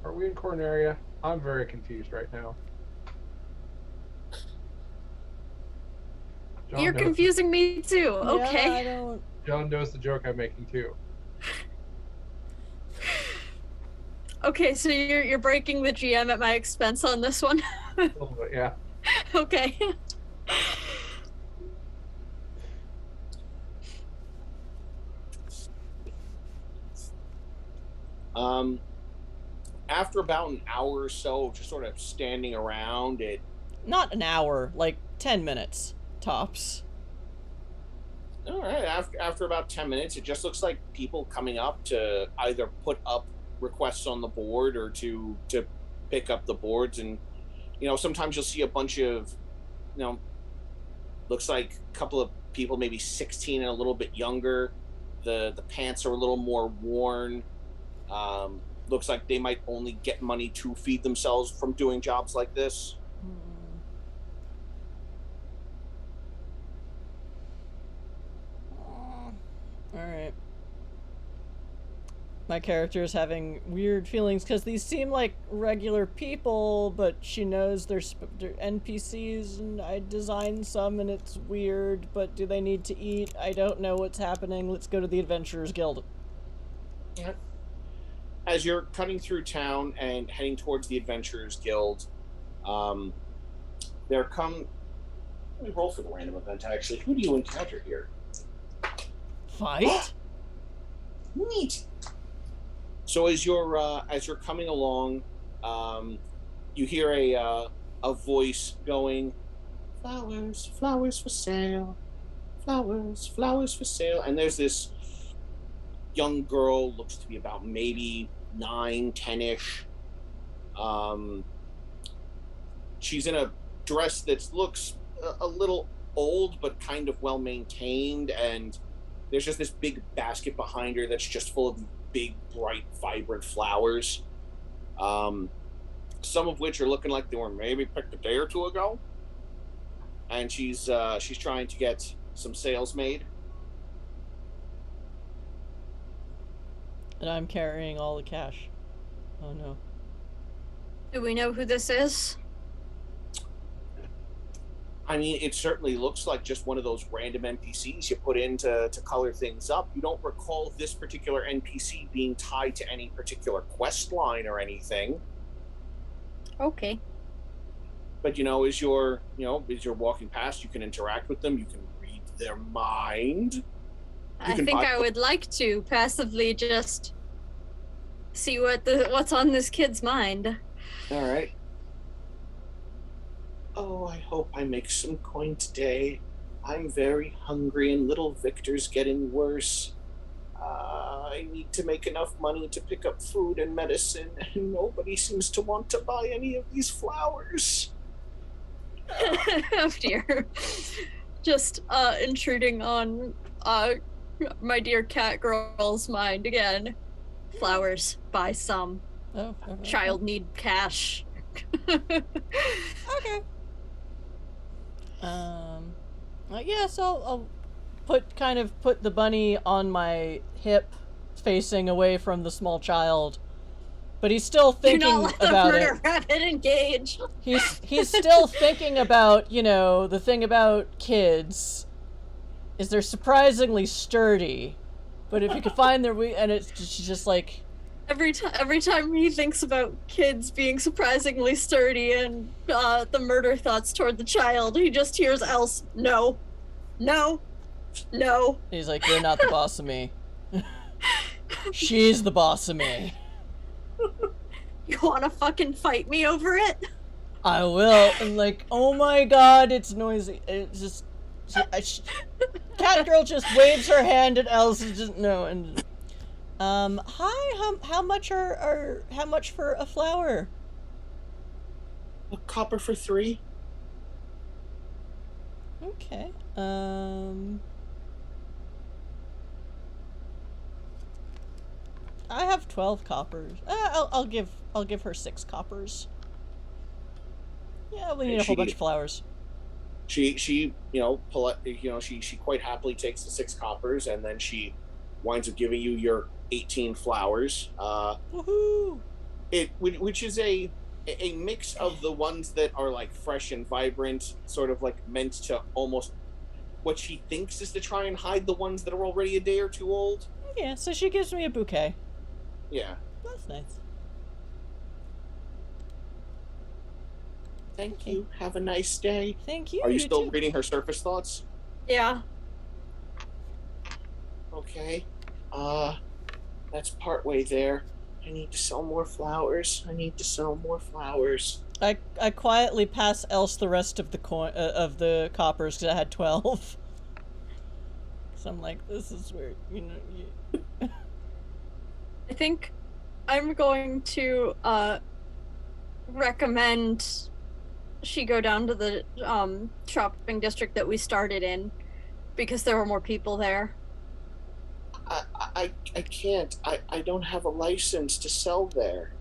B: Are we in Corneria? I'm very confused right now. John
D: You're
B: knows-
D: confusing me too.
A: Yeah,
D: Okay.
A: I don't...
B: John knows the joke I'm making too.
D: Okay, so you're breaking the GM at my expense on this one.
B: A little bit, yeah.
D: Okay.
C: After about an hour or so of just sort of standing around,
A: Not an hour, like 10 minutes, tops.
C: all right, after about 10 minutes, it just looks like people coming up to either put up requests on the board or to pick up the boards. And sometimes you'll see a bunch of looks like a couple of people, maybe 16 and a little bit younger. The pants are a little more worn. Looks like they might only get money to feed themselves from doing jobs like this.
A: Alright. My character is having weird feelings because these seem like regular people, but she knows they're NPCs, and I designed some and it's weird, but do they need to eat? I don't know what's happening. Let's go to the Adventurers Guild.
C: Yeah. As you're cutting through town and heading towards the Adventurers Guild, there come... Let me roll for the random event, actually. Who do you encounter here?
A: Fight?
C: Neat. So as you're coming along, you hear a voice going, "Flowers, flowers for sale, flowers, flowers for sale." And there's this young girl, looks to be about maybe 9, 10-ish. She's in a dress that looks a little old, but kind of well maintained, and there's just this big basket behind her that's just full of big, bright, vibrant flowers. Some of which are looking like they were maybe picked a day or two ago. And she's trying to get some sales made.
A: And I'm carrying all the cash. Oh no.
D: Do we know who this is?
C: I mean, it certainly looks like just one of those random NPCs you put in to color things up. You don't recall this particular NPC being tied to any particular quest line or anything.
D: Okay.
C: But as you're walking past, you can interact with them. You can read their mind.
D: I think I would like to passively just see what's on this kid's mind.
C: All right. Oh, I hope I make some coin today. I'm very hungry and little Victor's getting worse. I need to make enough money to pick up food and medicine, and nobody seems to want to buy any of these flowers.
D: Oh dear. Just intruding on my dear cat girl's mind again. Flowers, buy some.
A: Oh, okay.
D: Child need cash.
A: Okay. Yeah, so I'll put the bunny on my hip, facing away from the small child. But he's still thinking
D: Do not let the
A: about
D: murder
A: it.
D: rabbit engage.
A: He's still thinking about, the thing about kids is they're surprisingly sturdy. But if you could find their and it's just like
D: Every time he thinks about kids being surprisingly sturdy and the murder thoughts toward the child, he just hears else, no, no, no.
A: he's like, "You're not the boss of me. She's the boss of me.
D: You wanna fucking fight me over it?
A: I will." And like, oh my god, it's noisy. It's just cat girl just waves her hand at Else and just no. And hi, how much how much for a flower?
C: A copper for 3.
A: Okay. I have 12 coppers. I'll give her 6 coppers. Yeah, we need a whole bunch of flowers.
C: She she quite happily takes the 6 coppers, and then she winds up giving you your 18 flowers.
A: Woohoo!
C: Which is a mix of the ones that are like fresh and vibrant, sort of like meant to almost what she thinks is to try and hide the ones that are already a day or two old.
A: Yeah, so she gives me a bouquet.
C: Yeah.
A: That's nice.
C: Thank you. Have a nice day.
A: Thank you.
C: Are you still
A: too.
C: reading her surface thoughts?
D: Yeah.
C: Okay. That's partway there. I need to sell more flowers. I need to sell more flowers.
A: I quietly pass Else the rest of the of the coppers because I had 12. So I'm like, this is weird, you know.
D: I think I'm going to recommend she go down to the shopping district that we started in because there were more people there.
C: I can't. I don't have a license to sell there.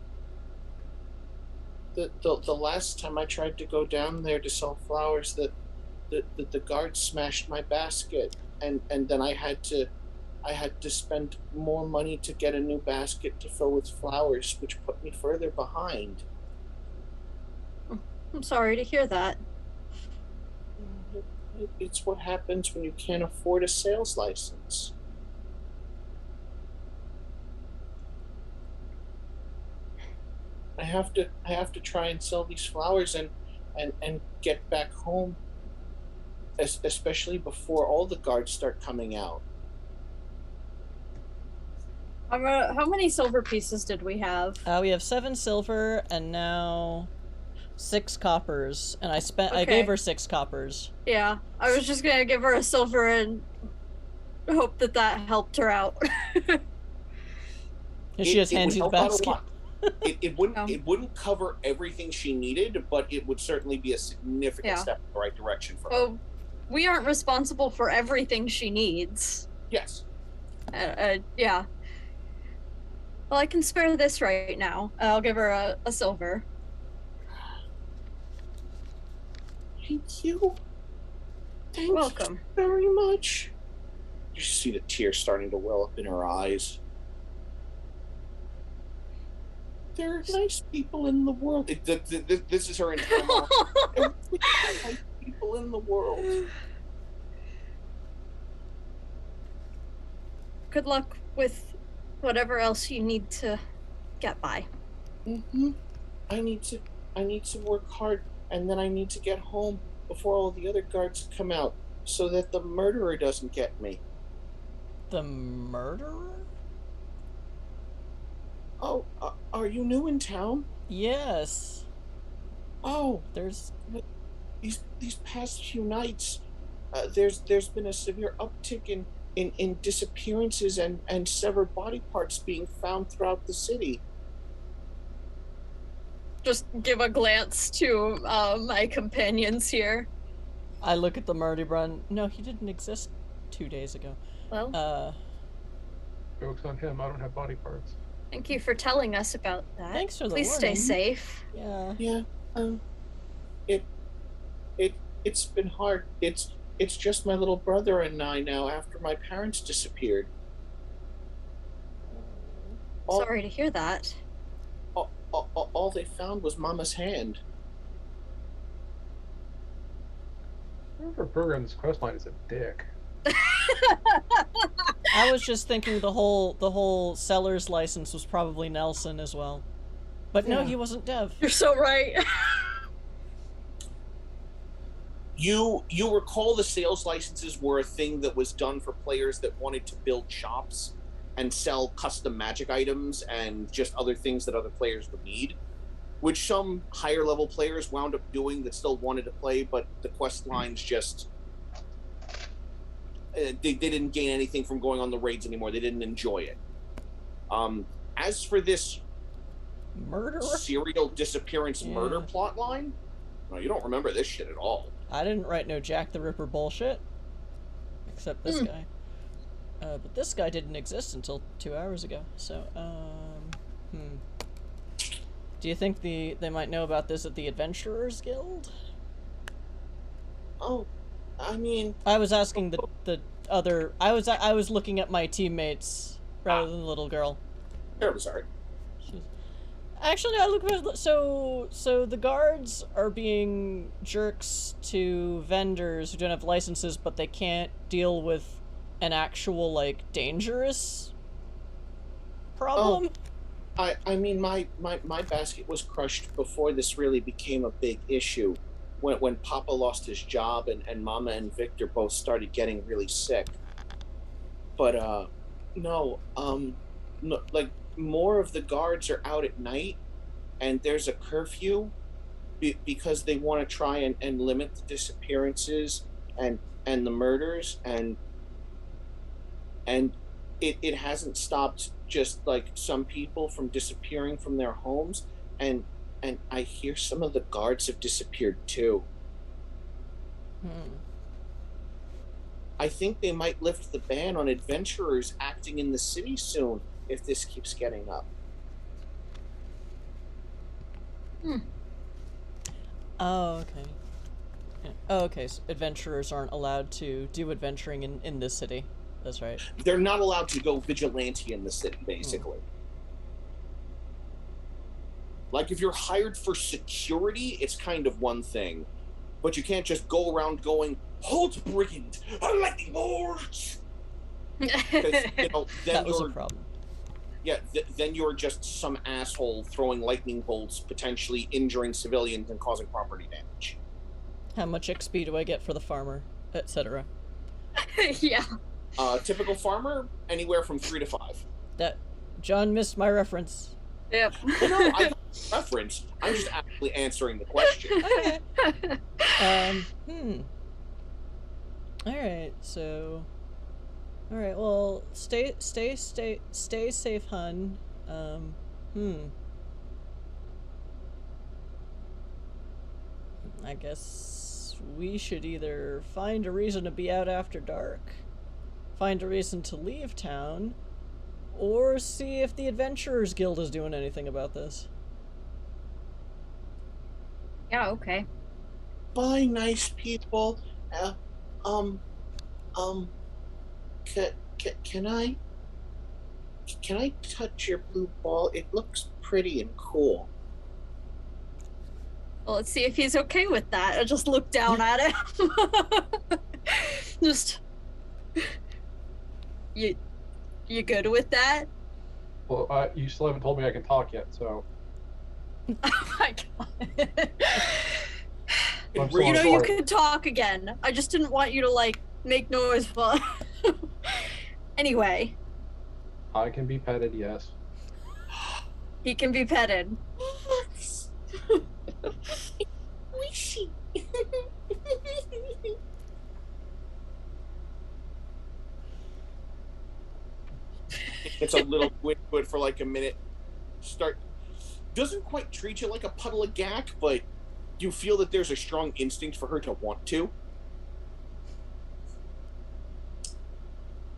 C: The last time I tried to go down there to sell flowers, the guard smashed my basket, and then I had to spend more money to get a new basket to fill with flowers, which put me further behind.
D: I'm sorry to hear that.
C: It's what happens when you can't afford a sales license. I have to try and sell these flowers and get back home, especially before all the guards start coming out.
D: How many silver pieces did we have?
A: We have 7 silver and now 6 coppers, and I
D: Okay.
A: gave her 6 coppers.
D: Yeah, I was just gonna give her a silver and hope that helped her out.
A: And she just hands you the
C: would help out a
A: basket.
C: lot. It wouldn't cover everything she needed, but it would certainly be a significant step in the right direction for her.
D: Well, we aren't responsible for everything she needs.
C: Yes.
D: Yeah. Well, I can spare this right now. I'll give her a silver.
C: Thank you. Thank
D: Welcome.
C: you very much. You see the tears starting to well up in her eyes. There are nice people in the world. This is her entire mom. There are nice people in the world.
D: Good luck with whatever else you need to get by.
C: Mm-hmm. I need to work hard, and then I need to get home before all the other guards come out, so that the murderer doesn't get me.
A: The murderer?
C: Oh, are you new in town?
A: Yes.
C: Oh,
A: There's
C: these past few nights, there's been a severe uptick in disappearances and severed body parts being found throughout the city.
D: Just give a glance to my companions here.
A: I look at the murder run. No, he didn't exist 2 days ago.
D: Well,
B: Joke's on him. I don't have body parts.
D: thank you for telling us about that.
A: Thanks for the
D: Please stay
A: warning.
D: safe.
A: Yeah.
C: Yeah, it's been hard. It's just my little brother and I now after my parents disappeared. All,
D: Sorry to hear that.
C: all they found was Mama's hand.
B: Whoever programmed this quest line is a dick.
A: I was just thinking the whole seller's license was probably Nelson as well. But no,
C: Yeah.
A: he wasn't Dev.
D: You're so right.
C: You recall the sales licenses were a thing that was done for players that wanted to build shops and sell custom magic items and just other things that other players would need, which some higher level players wound up doing that still wanted to play, but the quest lines just they didn't gain anything from going on the raids anymore. They didn't enjoy it. As for this
A: Murderer?
C: serial disappearance
A: Yeah.
C: murder plot line, no, you don't remember this shit at all.
A: I didn't write no Jack the Ripper bullshit. Except this guy. But this guy didn't exist until 2 hours ago. So, Do you think they might know about this at the Adventurers Guild?
C: Oh, I mean,
A: I was asking the other. I was looking at my teammates rather than the little girl.
C: terribly sorry.
A: Actually, I look at so the guards are being jerks to vendors who don't have licenses, but they can't deal with an actual like dangerous problem.
C: I mean, my basket was crushed before this really became a big issue. When Papa lost his job and Mama and Victor both started getting really sick. But no, like more of the guards are out at night, and there's a curfew because they want to try and limit the disappearances and the murders, and it hasn't stopped just like some people from disappearing from their homes, and I hear some of the guards have disappeared too. I think they might lift the ban on adventurers acting in the city soon if this keeps getting up.
A: Oh, okay. Yeah. Oh, okay. So adventurers aren't allowed to do adventuring in this city. That's right.
C: They're not allowed to go vigilante in the city, basically. Like, if you're hired for security, it's kind of one thing. But you can't just go around going, "Halt, brigand! A lightning bolt!" Because, then
A: That was a problem.
C: Yeah, then you're just some asshole throwing lightning bolts, potentially injuring civilians and causing property damage.
A: How much XP do I get for the farmer, etc.?
D: Yeah.
C: Typical farmer, anywhere from 3 to 5.
A: That John missed my reference.
D: Yep.
C: Well, no, I don't reference. I'm just actually answering the question.
A: Okay. Alright, so... Alright, well, stay safe, hun. I guess we should either find a reason to be out after dark, find a reason to leave town, or see if the Adventurers Guild is doing anything about this.
D: Yeah, okay.
C: Bye, nice people. Can I touch your blue ball? It looks pretty and cool.
D: Well, let's see if he's okay with that. I just look down at him. Just... You good with that?
B: Well, you still haven't told me I can talk yet, so...
D: Oh my god.
B: I'm so
D: You know,
B: sorry.
D: you can talk again. I just didn't want you to, like, make noise while... Anyway.
B: I can be petted, yes.
D: He can be petted.
C: Wishy. It's a little good for like a minute. Doesn't quite treat you like a puddle of gack, but you feel that there's a strong instinct for her to want to.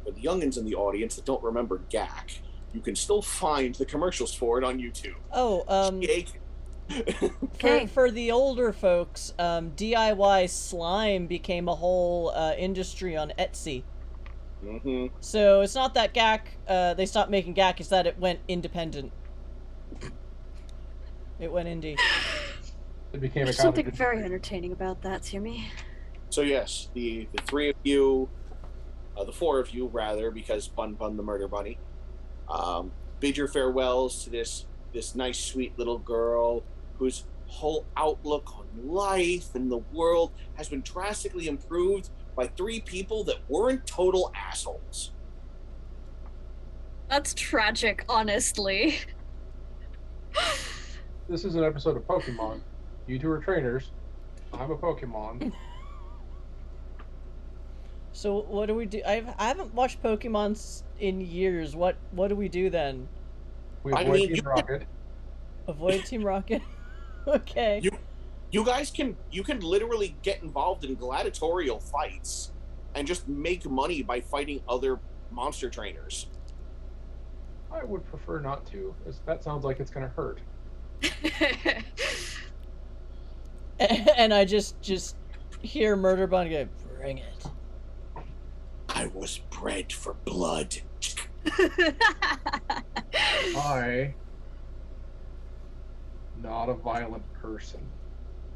C: For the youngins in the audience that don't remember gack, you can still find the commercials for it on YouTube.
A: Oh,
D: Okay.
A: for the older folks, DIY slime became a whole industry on Etsy.
C: Mm-hmm.
A: So it's not that GAC, they stopped making GAC, it's that it went independent. It went indie.
B: It became a
D: There's
B: kind
D: something
B: of...
D: very entertaining about that, Sumi.
C: So yes, the three of you, the four of you rather, because Bun Bun the Murder Bunny, bid your farewells to this nice, sweet little girl whose whole outlook on life and the world has been drastically improved by three people that weren't total assholes.
D: That's tragic, honestly.
B: This is an episode of Pokemon. You two are trainers. I'm a Pokemon.
A: So what do we do? I haven't watched Pokemon in years. What do we do then?
B: We
C: I
B: avoid
C: mean,
B: Team Rocket.
A: Avoid Team Rocket? Okay.
C: You guys can literally get involved in gladiatorial fights and just make money by fighting other monster trainers.
B: I would prefer not to, as that sounds like it's gonna hurt.
A: And I just hear Murder Bunny go, bring it.
C: I was bred for blood.
B: I... not a violent person.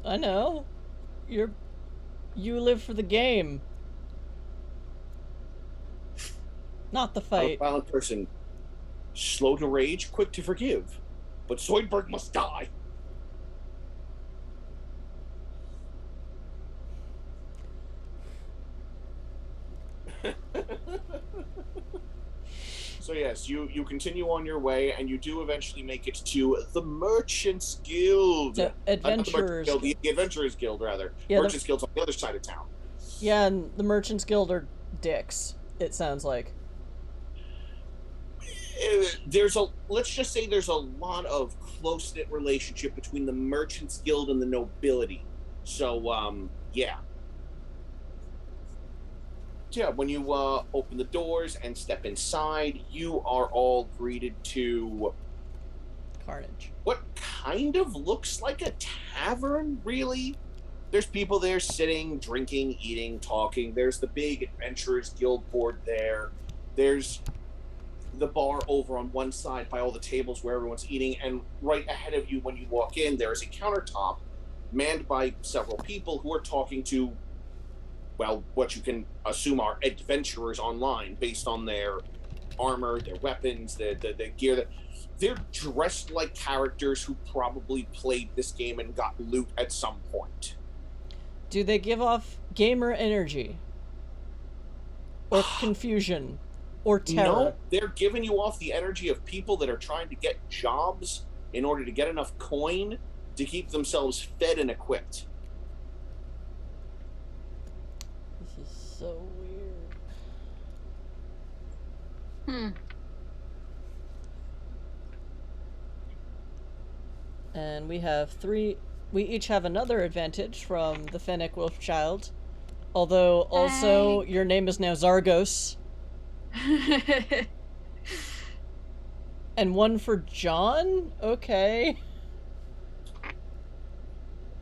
A: I know. You live for the game. Not the
C: I'm a
A: fight.
C: violent person. Slow to rage, quick to forgive. But Zoidberg must die. So yes, you continue on your way, and you do eventually make it to the Merchants Guild.
A: The
C: Not the Merchants
A: Adventurers
C: Guild,
A: Guild.
C: the Adventurers Guild, rather.
A: Yeah,
C: Merchants Guild's on the other side of town.
A: Yeah, and the Merchants Guild are dicks, it sounds like.
C: Let's just say there's a lot of close-knit relationship between the Merchants Guild and the nobility. So, yeah. So yeah, when you open the doors and step inside, you are all greeted to
A: Carnage.
C: what kind of looks like a tavern, really. There's people there sitting, drinking, eating, talking. There's the big Adventurers Guild board there. There's the bar over on one side by all the tables where everyone's eating, and right ahead of you when you walk in, there is a countertop manned by several people who are talking to, well, what you can assume are adventurers online based on their armor, their weapons, the gear. They're dressed like characters who probably played this game and got loot at some point.
A: Do they give off gamer energy? Or confusion? Or terror?
C: No, they're giving you off the energy of people that are trying to get jobs in order to get enough coin to keep themselves fed and equipped.
A: This is so weird. And we have we each have another advantage from the Fennec Wolfchild. Although, also, your name is now Zargos. And one for John? Okay.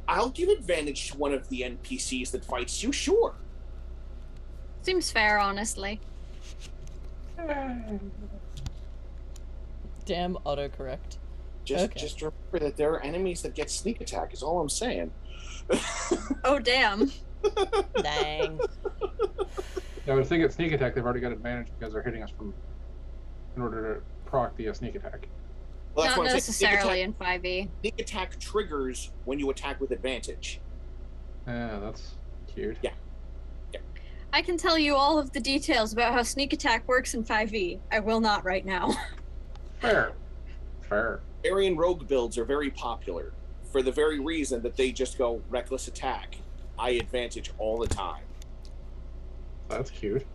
C: I'll give advantage to one of the NPCs that fights you, sure.
D: Seems fair, honestly.
A: Damn autocorrect.
C: Just remember that there are enemies that get sneak attack, is all I'm saying.
D: Oh, damn.
A: Dang.
B: Yeah, but if they get sneak attack, they've already got advantage because they're hitting us in order to proc the sneak attack.
C: Well, that's
D: Not
C: what I'm saying.
D: necessarily in 5e.
C: Sneak attack triggers when you attack with advantage.
B: Yeah, that's cute.
C: Yeah.
D: I can tell you all of the details about how sneak attack works in 5e. I will not right now.
B: Fair.
C: Aryan rogue builds are very popular for the very reason that they just go reckless attack. I advantage all the time.
B: That's cute.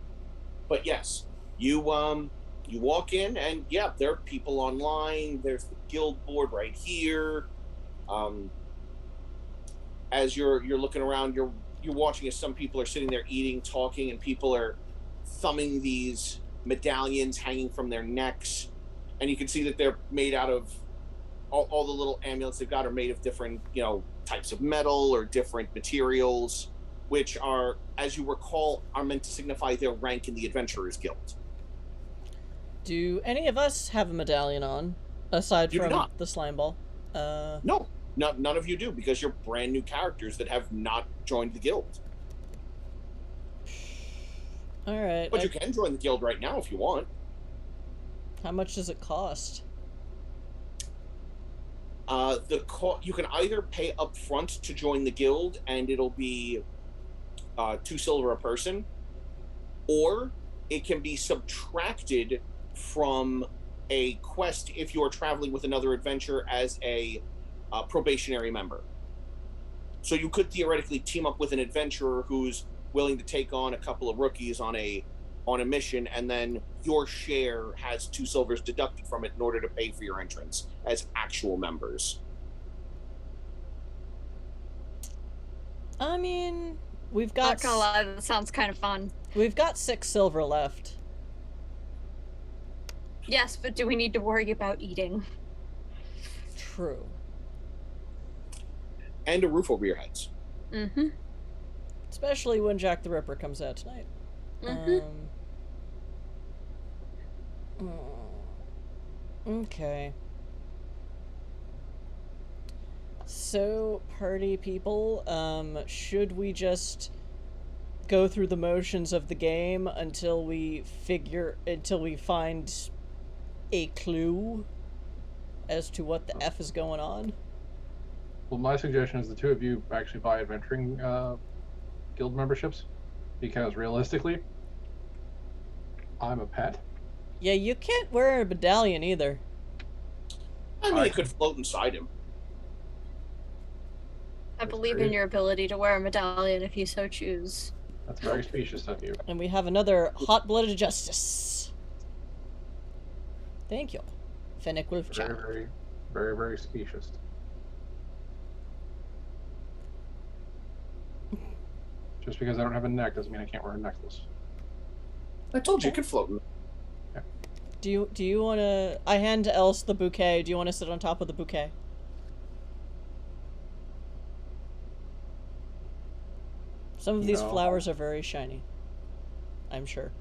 C: But yes, you walk in and yeah, there are people online. There's the guild board right here. As you're looking around, you're watching as some people are sitting there eating, talking, and people are thumbing these medallions hanging from their necks. And you can see that they're made out of all the little amulets they've got are made of different, types of metal or different materials, which are, as you recall, are meant to signify their rank in the Adventurers Guild.
A: Do any of us have a medallion on, aside
C: You do
A: from
C: not.
A: the slime ball?
C: No, none of you do, because you're brand new characters that have not joined the guild.
A: Alright.
C: But you can join the guild right now if you want.
A: How much does it cost?
C: You can either pay up front to join the guild, and it'll be 2 silver a person, or it can be subtracted from a quest if you are traveling with another adventurer as a probationary member. So you could theoretically team up with an adventurer who's willing to take on a couple of rookies on a mission, and then your share has 2 silvers deducted from it in order to pay for your entrance as actual members.
A: I mean, we've
D: Not
A: got
D: gonna lie, that sounds kind of fun.
A: we've got 6 silver left.
D: Yes, but do we need to worry about eating?
A: True.
C: And a roof over your heads.
D: Mm-hmm.
A: Especially when Jack the Ripper comes out tonight. Okay. So, party people, should we just go through the motions of the game until we find a clue as to what the F is going on?
B: Well, my suggestion is the two of you actually buy adventuring guild memberships, because realistically, I'm a pet,
A: Yeah, you can't wear a medallion either.
C: I mean, it could float inside him.
D: I believe in your ability to wear a medallion if you so choose.
B: That's very specious of you.
A: And we have another hot-blooded justice. Thank you, Fennec
B: Very,
A: Wolfchild.
B: very, very, very specious. Just because I don't have a neck doesn't mean I can't wear a necklace.
C: I told you it could float in.
A: Do you want to... I hand Else the bouquet. Do you want to sit on top of the bouquet? Some of these
B: No.
A: flowers are very shiny. I'm sure.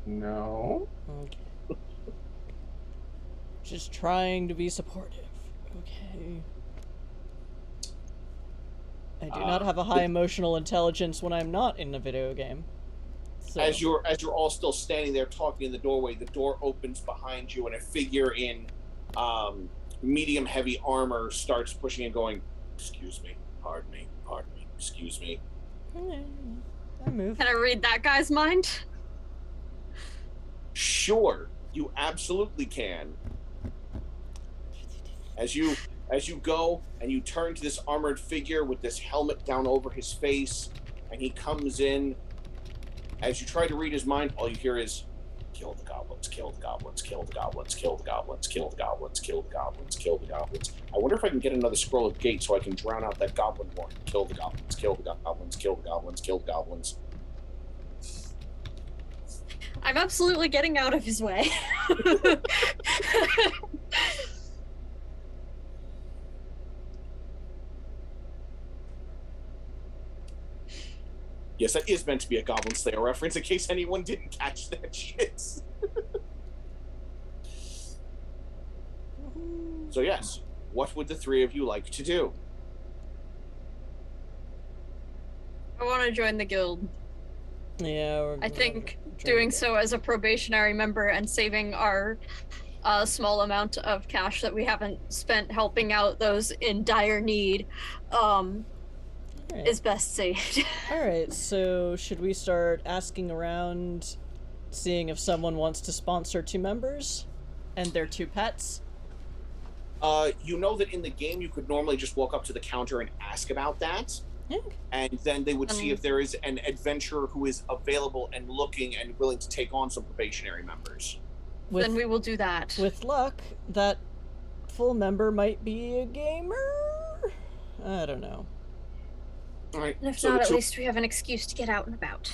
B: No.
A: Okay. Just trying to be supportive. Okay. I do not have a high emotional intelligence when I'm not in a video game. So.
C: As you're all still standing there talking in the doorway, the door opens behind you, and a figure in medium heavy armor starts pushing and going, "Excuse me, pardon me, excuse me."
A: I move.
D: Can I read that guy's mind?
C: Sure, you absolutely can. As you go and you turn to this armored figure with this helmet down over his face, and he comes in. As you try to read his mind, all you hear is, "Kill the goblins, kill the goblins, kill the goblins, kill the goblins, kill the goblins, kill the goblins, kill the goblins." I wonder if I can get another scroll of gate so I can drown out that goblin warning. Kill the goblins, kill the goblins, kill the goblins, kill the goblins.
D: I'm absolutely getting out of his way.
C: Yes, that is meant to be a Goblin Slayer reference, in case anyone didn't catch that shit. So yes, what would the three of you like to do?
D: I want to join the guild.
A: Yeah.
D: I think doing so as a probationary member and saving our small amount of cash that we haven't spent helping out those in dire need is best saved.
A: Alright, so should we start asking around, seeing if someone wants to sponsor 2 members and their 2 pets?
C: You know that in the game you could normally just walk up to the counter and ask about that.
A: Yeah.
C: And then they would see if there is an adventurer who is available and looking and willing to take on some probationary members.
D: Then we will do that.
A: With luck, that full member might be a gamer? I don't know.
C: All right.
D: And if
C: so
D: not, at least we have an excuse to get out and about.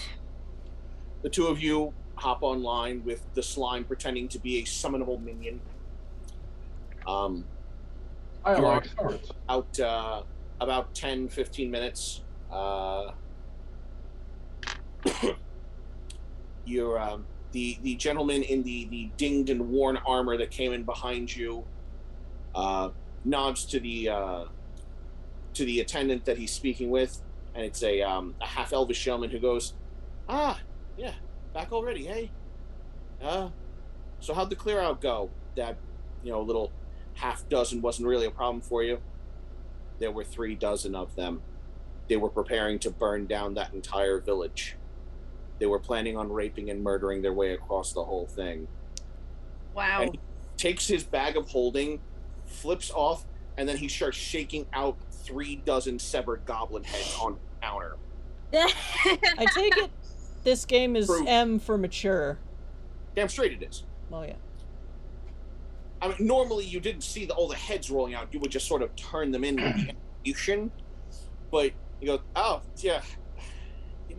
C: the two of you hop online with the slime pretending to be a summonable minion.
B: I
C: You're
B: like swords.
C: About 10, 15 minutes. You're the gentleman in the dinged and worn armor that came in behind you nods to the attendant that he's speaking with, and it's a half elvish gentleman who goes, "Ah, yeah, back already, hey? So how'd the clear out go? That little half dozen wasn't really a problem for you?" There were 3 dozen of them. They were preparing to burn down that entire village. They were planning on raping and murdering their way across the whole thing.
D: Wow.
C: And he takes his bag of holding, flips off, and then he starts shaking out 3 dozen severed goblin heads on the counter.
A: I take it this game is
C: Proof.
A: M for mature.
C: Damn straight it is.
A: Oh yeah.
C: I mean, normally you didn't see all the heads rolling out. You would just sort of turn them in with the execution. But you go, "Oh, yeah, we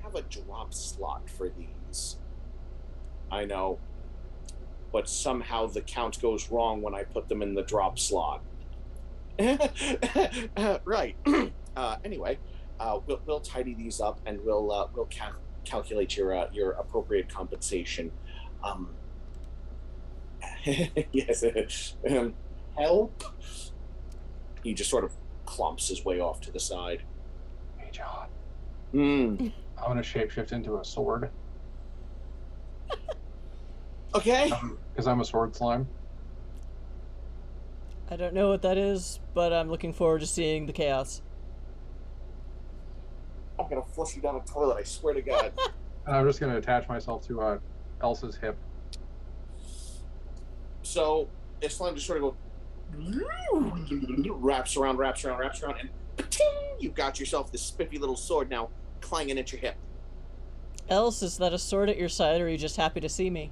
C: have a drop slot for these." I know. But somehow the count goes wrong when I put them in the drop slot. Right. Anyway, we'll tidy these up and we'll calculate your appropriate compensation. Yes. Help. He just sort of clumps his way off to the side.
B: Hey, John.
C: I'm
B: gonna shapeshift into a sword.
C: Okay.
B: Because I'm a sword slime.
A: I don't know what that is, but I'm looking forward to seeing the chaos.
C: I'm gonna flush you down a toilet, I swear to God.
B: And I'm just gonna attach myself to Elsa's hip
C: So Islam just sort of goes, wraps around, and pa-ting, you've got yourself this spiffy little sword now clanging at your hip.
A: Else, is that a sword at your side, or are you just happy to see me?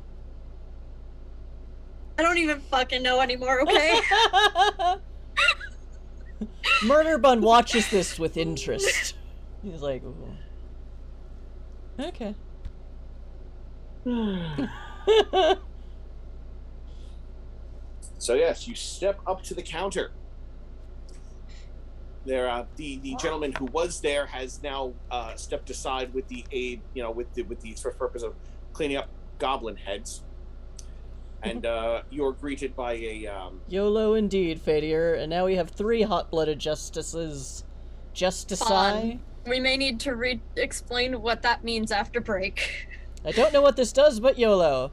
D: I don't even fucking know anymore, okay?
A: Murder Bun watches this with interest. He's like, ooh. Okay.
C: So yes, you step up to the counter. There, the gentleman who was there has now stepped aside with the aid, with the express purpose of cleaning up goblin heads. And you're greeted by a
A: YOLO indeed, Fadier. And now we have 3 hot-blooded justices. Justici.
D: We may need to explain what that means after break.
A: I don't know what this does, but YOLO.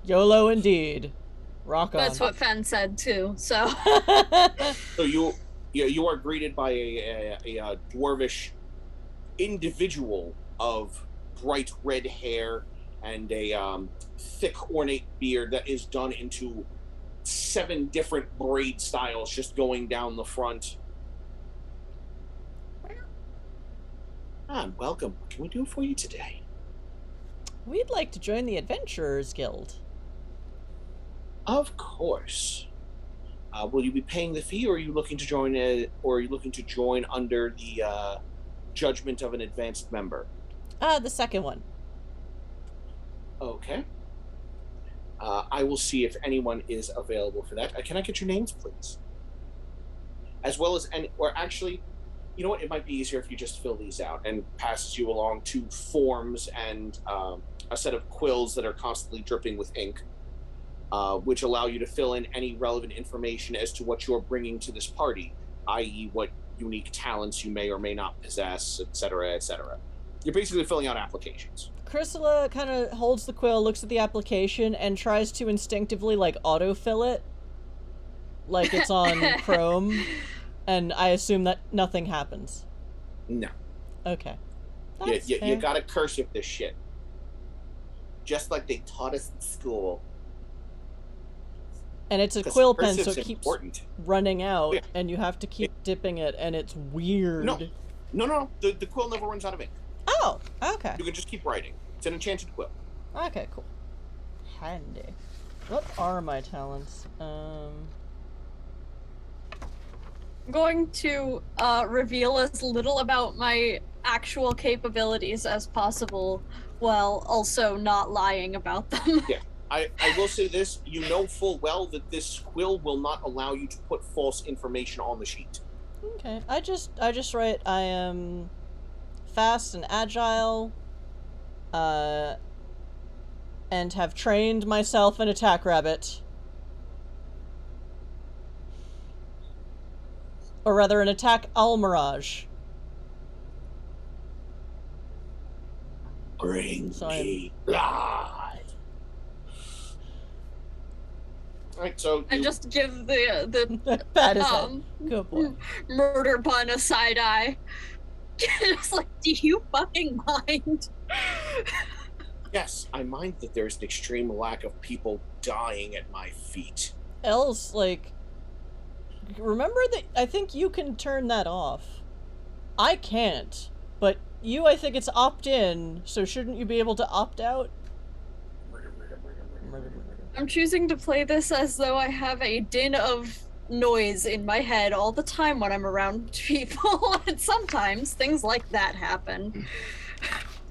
A: YOLO indeed. Rock on.
D: That's what Fen said too. So.
C: So you are greeted by a dwarvish individual of bright red hair and a thick ornate beard that is done into 7 different braid styles just going down the front. Welcome. What can we do for you today?
A: We'd like to join the Adventurers Guild.
C: Of course. Will you be paying the fee, or are you looking to join under the judgment of an advanced member?
A: The second one.
C: Okay. I will see if anyone is available for that. Can I get your names, please? As well as actually, you know what? It might be easier if you just fill these out, and passes you along 2 forms and a set of quills that are constantly dripping with ink, which allow you to fill in any relevant information as to what you're bringing to this party, i.e. what unique talents you may or may not possess, etc., etc. You're basically filling out applications.
A: Chrysilla kind of holds the quill, looks at the application, and tries to instinctively, autofill it. Like it's on Chrome. And I assume that nothing happens.
C: No.
A: Okay.
C: You gotta cursive this shit. Just like they taught us in school.
A: And it's a quill pen, so it keeps
C: important.
A: Running out, and you have to keep dipping it, and it's weird.
C: No. The quill never runs out of ink.
A: Oh, okay.
C: You can just keep writing. It's an enchanted quill.
A: Okay, cool. Handy. What are my talents?
D: I'm going to reveal as little about my actual capabilities as possible, while also not lying about them.
C: Yeah. I will say this, you know full well that this quill will not allow you to put false information on the sheet.
A: Okay. I just write I am fast and agile, and have trained myself an attack rabbit. Or rather, an attack almirage.
C: Bring me blood. Alright, so
D: I just give the
A: Pat his head. Good boy.
D: murder bun a side eye. It's like, do you fucking mind?
C: Yes, I mind that there's an extreme lack of people dying at my feet.
A: Else, remember that I think you can turn that off. I can't, but you, I think it's opt-in, so shouldn't you be able to opt out?
C: Murder.
D: I'm choosing to play this as though I have a din of noise in my head all the time when I'm around people, and sometimes things like that happen.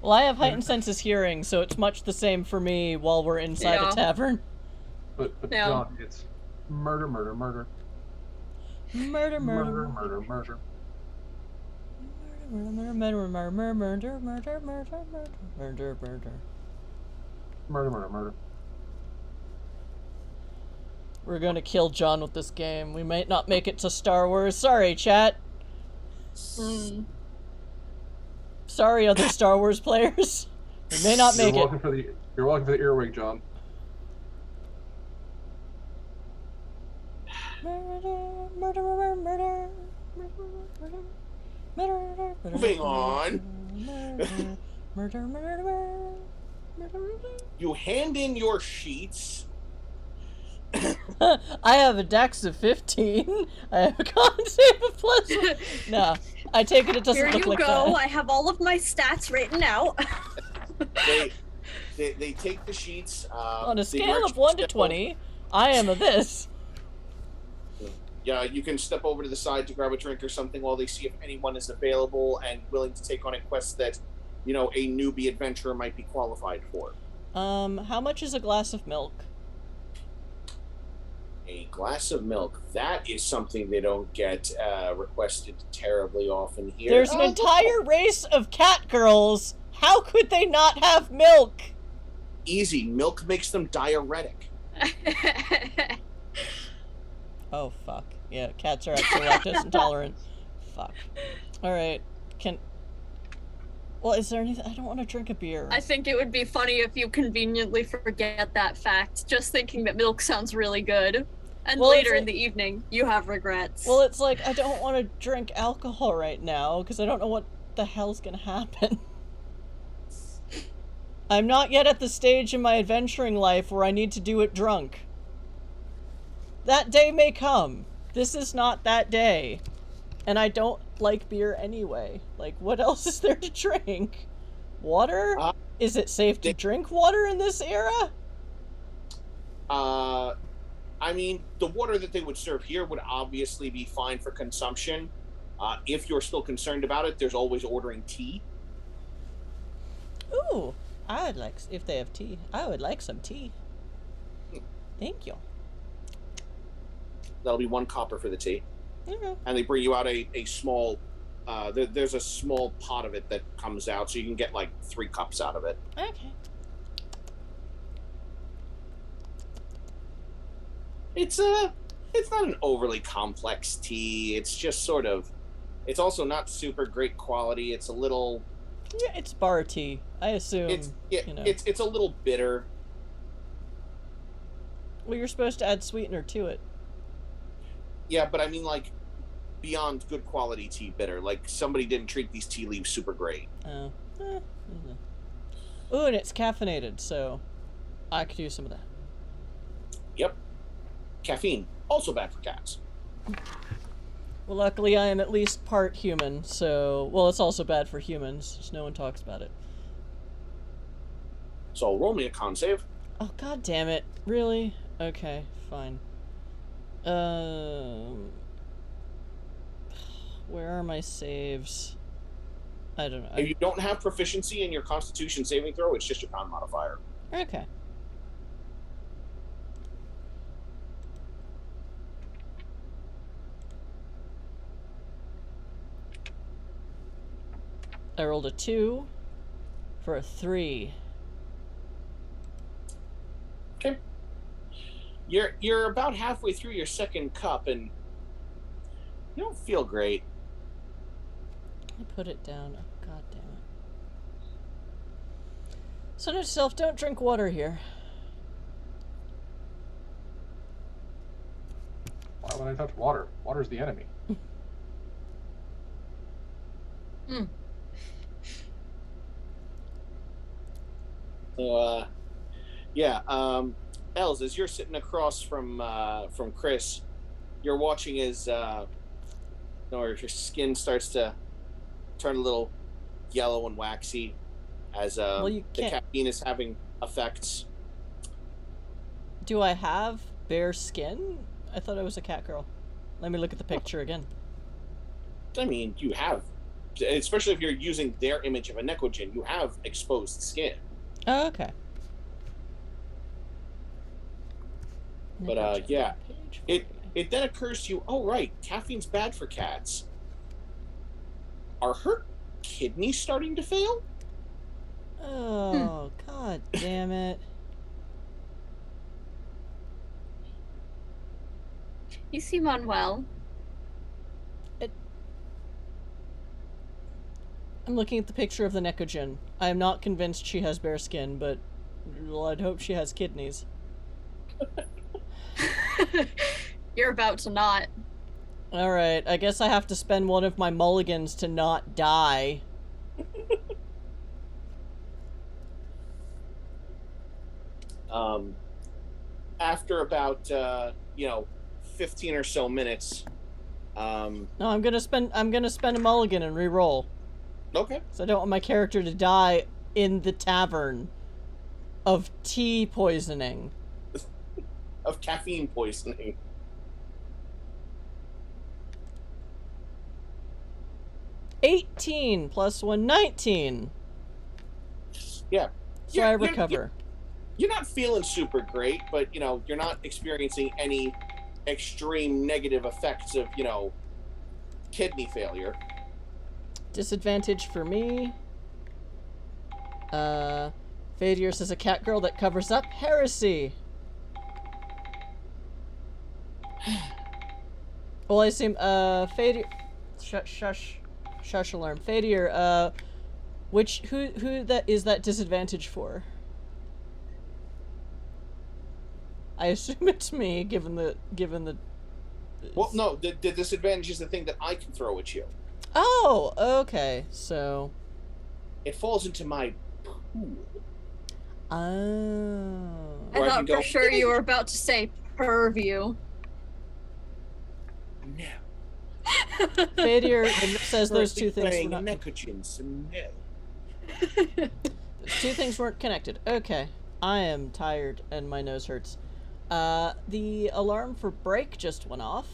A: Well, I have heightened senses hearing, so it's much the same for me while we're inside a tavern.
B: But
D: Yeah.
B: John, it's murder.
A: Murder.
B: Murder.
A: We're gonna kill John with this game. We might not make it to Star Wars. Sorry, chat. Sorry, other Star Wars players. We may not make it.
B: You're welcome for the earwig, John.
C: Moving on. You hand in your sheets,
A: I have a dex of 15. I have a con save of +1. No, I take it doesn't
D: Here
A: look
D: you
A: like
D: go.
A: that.
D: I have all of my stats written out.
C: They take the sheets.
A: On a
C: they
A: scale
C: direct
A: of
C: you
A: 1 to
C: step
A: 20, I am a this.
C: Yeah, you can step over to the side to grab a drink or something while they see if anyone is available and willing to take on a quest that, a newbie adventurer might be qualified for.
A: How much is a glass of milk?
C: A glass of milk. That is something they don't get requested terribly often here.
A: There's an entire race of cat girls. How could they not have milk?
C: Easy. Milk makes them diuretic.
A: Oh, fuck. Yeah, cats are actually lactose intolerant. Fuck. Alright. Well, is there anything? I don't want to drink a beer.
D: I think it would be funny if you conveniently forget that fact, just thinking that milk sounds really good. And
A: Well,
D: later
A: it's
D: in the evening, you have regrets.
A: Well, it's like, I don't want to drink alcohol right now, because I don't know what the hell's gonna happen. I'm not yet at the stage in my adventuring life where I need to do it drunk. That day may come. This is not that day. And I don't like beer anyway. Like, what else is there to drink? Water? Is it safe to drink water in this era?
C: I mean, the water that they would serve here would obviously be fine for consumption. If you're still concerned about it, there's always ordering tea.
A: Ooh, I would like, if they have tea, I would like some tea. Thank you.
C: That'll be 1 copper for the tea.
A: Okay.
C: And they bring you out a small, there's a small pot of it that comes out, so you can get like 3 cups out of it.
A: Okay.
C: It's not an overly complex tea. It's just sort of, it's also not super great quality. It's a little,
A: yeah, it's bar tea. I assume.
C: It's a little bitter.
A: Well, you're supposed to add sweetener to it.
C: Yeah, but I mean, like, beyond good quality tea bitter. Like, somebody didn't treat these tea leaves super great.
A: Oh. Ooh, and it's caffeinated, so I could use some of that.
C: Yep. Caffeine, also bad for cats.
A: Well, luckily I am at least part human, so... Well, it's also bad for humans, just no one talks about it.
C: So, roll me a con save.
A: Oh, god damn it. Really? Okay, fine. Where are my saves? I don't know.
C: If you don't have proficiency in your Constitution saving throw, it's just your con modifier.
A: Okay. I rolled a 2 for a 3.
C: Okay. You're about halfway through your second cup and you don't feel great.
A: I put it down. Oh, god damn it. So note to self, don't drink water here.
B: Why would I touch water? Water's the enemy.
C: So, Els, as you're sitting across from Cris, you're watching as your skin starts to turn a little yellow and waxy as the caffeine is having effects.
A: Do I have bare skin? I thought I was a cat girl. Let me look at the picture again.
C: I mean, you have, especially if you're using their image of a Necojin, you have exposed skin.
A: Oh, okay.
C: But yeah, it then occurs to you, oh right, caffeine's bad for cats. Are her kidneys starting to fail?
A: Oh, god damn it.
D: You seem unwell.
A: I'm looking at the picture of the Necojin. I am not convinced she has bare skin, but well, I'd hope she has kidneys.
D: You're about to not.
A: Alright, I guess I have to spend one of my mulligans to not die.
C: after about 15 or so minutes.
A: No, I'm gonna spend a mulligan and re-roll.
C: Okay.
A: So I don't want my character to die in the tavern of tea poisoning.
C: Of caffeine poisoning.
A: $18 plus 1, 19.
C: Yeah.
A: So I recover.
C: You're not feeling super great, but you're not experiencing any extreme negative effects of kidney failure.
A: Disadvantage for me. Fadir says a cat girl that covers up heresy. Well, I assume, Fadir... Shush alarm. Fadir, who that is that disadvantage for? I assume it's me, given the...
C: Well, no, the disadvantage is the thing that I can throw at you.
A: Oh, okay, so...
C: It falls into my pool.
A: Oh.
D: I thought for sure you were about to say purview.
C: No.
A: Fadir says those two things were not...
C: No.
A: Those two things weren't connected. Okay. I am tired and my nose hurts. The alarm for break just went off.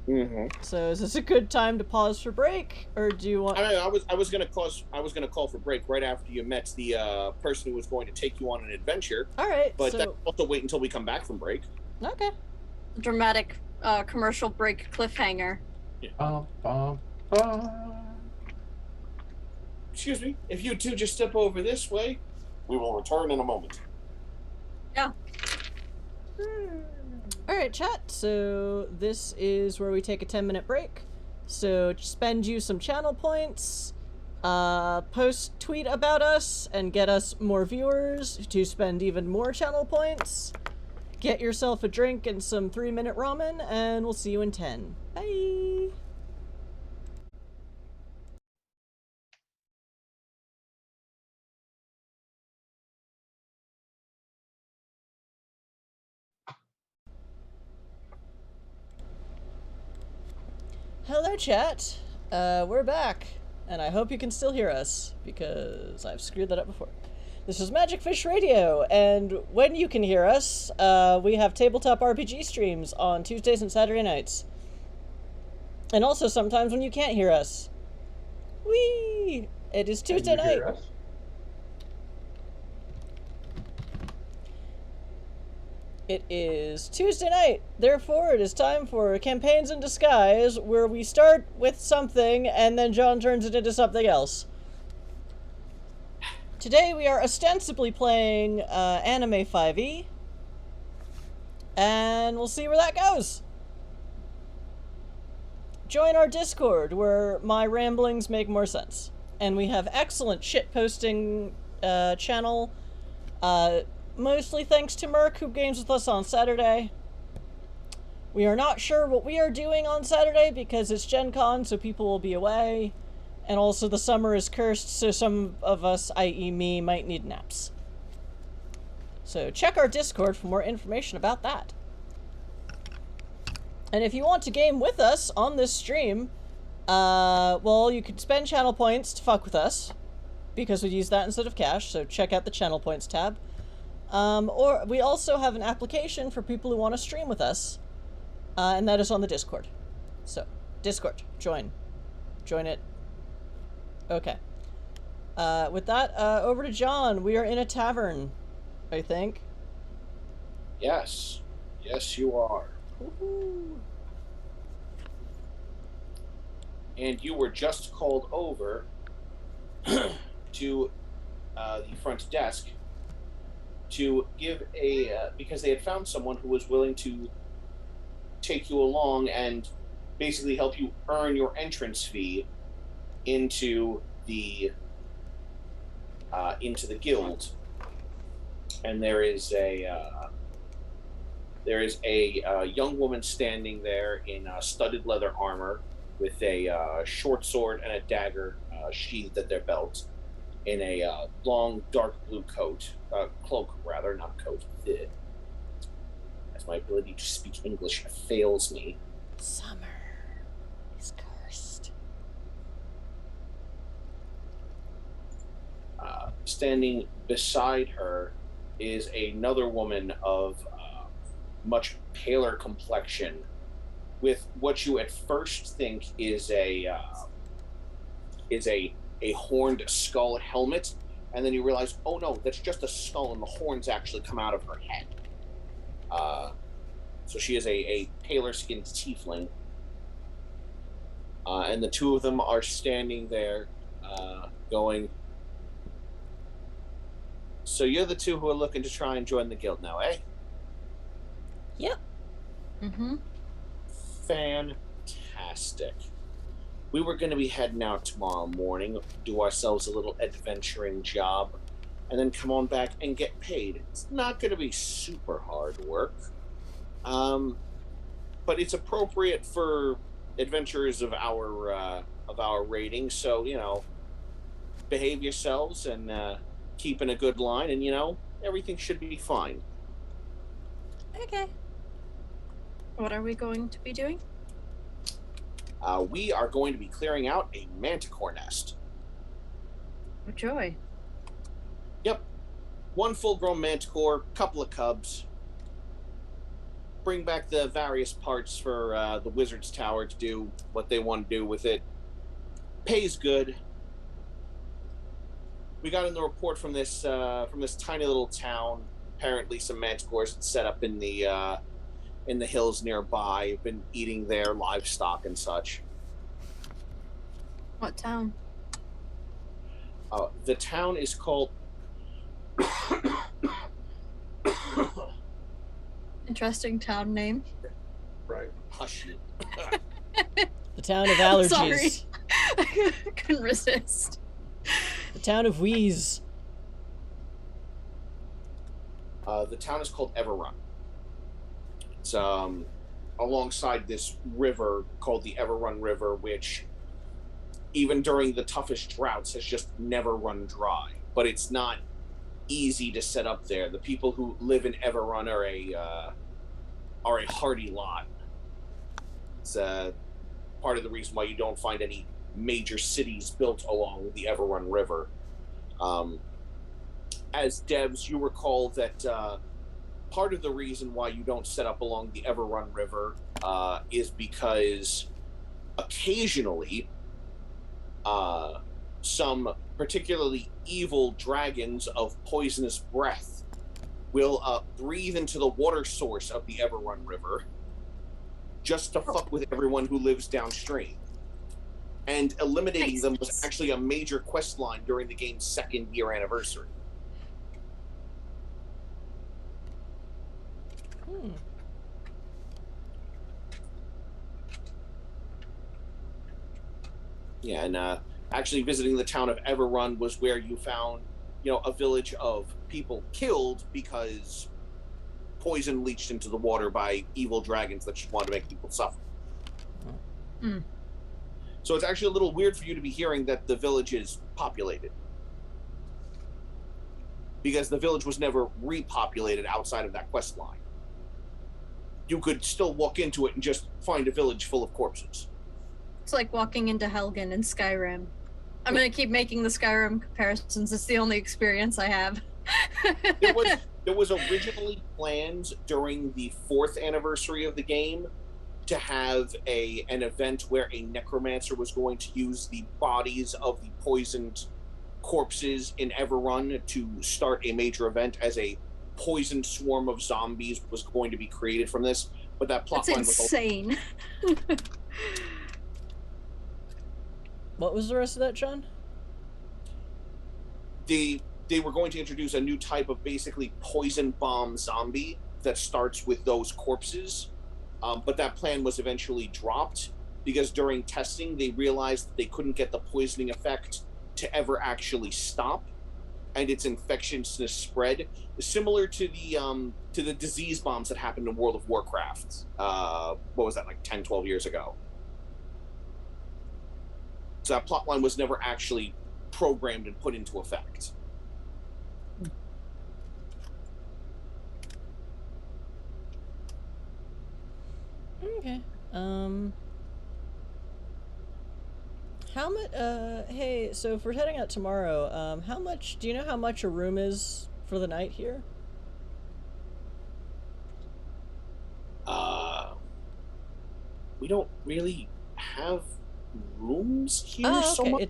C: Mm-hmm.
A: So is this a good time to pause for break, or do you want?
C: I was gonna call for break right after you met the person who was going to take you on an adventure.
A: All right,
C: but
A: so...
C: that also wait until we come back from break.
A: Okay.
D: Dramatic commercial break cliffhanger.
B: Yeah.
C: Excuse me, if you two just step over this way, we will return in a moment.
D: Yeah.
A: Alright, chat, so this is where we take a 10-minute break. So spend you some channel points, tweet about us, and get us more viewers to spend even more channel points. Get yourself a drink and some 3-minute ramen, and we'll see you in 10. Bye! Hello, chat. We're back, and I hope you can still hear us, because I've screwed that up before. This is Magic Fish Radio, and when you can hear us, we have tabletop RPG streams on Tuesdays and Saturday nights. And also sometimes when you can't hear us. Whee! It is Tuesday night. It is Tuesday night, therefore it is time for Campaigns in Disguise, where we start with something and then John turns it into something else. Today we are ostensibly playing Anime 5e, and we'll see where that goes. Join our Discord, where my ramblings make more sense. And we have excellent shitposting channel, mostly thanks to Merc, who games with us on Saturday. We are not sure what we are doing on Saturday because it's Gen Con, so people will be away. And also the summer is cursed, so some of us, i.e. me, might need naps. So check our Discord for more information about that. And if you want to game with us on this stream, well, you could spend channel points to fuck with us, because we use that instead of cash, so check out the channel points tab. Or we also have an application for people who want to stream with us, and that is on the Discord. So, Discord, join it. Okay. With that, over to John. We are in a tavern, I think.
C: Yes, you are.
A: Woohoo.
C: And you were just called over to the front desk to give because they had found someone who was willing to take you along and basically help you earn your entrance fee into the guild. And there is a young woman standing there in studded leather armor with a short sword and a dagger sheathed at their belt, in a long dark blue cloak rather, not coat. as my ability to speak English fails me.
A: Summer is cursed.
C: Standing beside her is another woman of much paler complexion, with what you at first think is a horned skull helmet, and then you realize, oh no, that's just a skull, and the horns actually come out of her head. So she is a paler-skinned tiefling, and the two of them are standing there, going. So you're the two who are looking to try and join the guild now, eh?
A: Yep.
D: Mm-hmm.
C: Fantastic. We were going to be heading out tomorrow morning, do ourselves a little adventuring job, and then come on back and get paid. It's not going to be super hard work, but it's appropriate for adventurers of our rating. So behave yourselves and keep in a good line, and everything should be fine.
A: Okay.
D: What are we going to be doing?
C: We are going to be clearing out a manticore nest.
D: Oh, joy.
C: Yep. One full-grown manticore, couple of cubs. Bring back the various parts for the wizard's tower to do what they want to do with it. Pays good. We got in the report from this tiny little town. Apparently, some manticores had set up in the hills nearby. Have been eating their livestock and such.
D: What town?
C: The town is called.
D: Interesting town name.
B: Right.
C: Hush you.
A: The town of allergies.
D: Sorry. I couldn't resist.
A: The town of wheeze.
C: The town is called Everrun. It's alongside this river called the Everrun River, which even during the toughest droughts has just never run dry. But it's not easy to set up there. The people who live in Everrun are a hardy lot. It's part of the reason why you don't find any major cities built along the Everrun River. As devs, you recall that part of the reason why you don't set up along the Everrun River is because occasionally some particularly evil dragons of poisonous breath will breathe into the water source of the Everrun River just to fuck with everyone who lives downstream. And eliminating them was actually a major quest line during the game's 2nd year anniversary. Yeah, and actually visiting the town of Everrun was where you found, a village of people killed because poison leached into the water by evil dragons that just wanted to make people suffer.
D: Mm.
C: So it's actually a little weird for you to be hearing that the village is populated, because the village was never repopulated outside of that quest line. You could still walk into it and just find a village full of corpses.
D: It's like walking into Helgen in Skyrim. I'm gonna keep making the Skyrim comparisons. It's the only experience I have.
C: There was originally plans during the 4th anniversary of the game to have an event where a necromancer was going to use the bodies of the poisoned corpses in Everrun to start a major event, as a poisoned swarm of zombies was going to be created from this. But that plot line was
D: insane.
A: What was the rest of that, John?
C: They were going to introduce a new type of basically poison bomb zombie that starts with those corpses. But that plan was eventually dropped because during testing they realized that they couldn't get the poisoning effect to ever actually stop, and its infectiousness spread, similar to the disease bombs that happened in World of Warcraft. What was that, like 10, 12 years ago? So that plotline was never actually programmed and put into effect.
A: Okay. How much? Hey, so if we're heading out tomorrow, how much? Do you know how much a room is for the night here?
C: We don't really have rooms here
A: Oh,
C: so
A: okay.
C: much.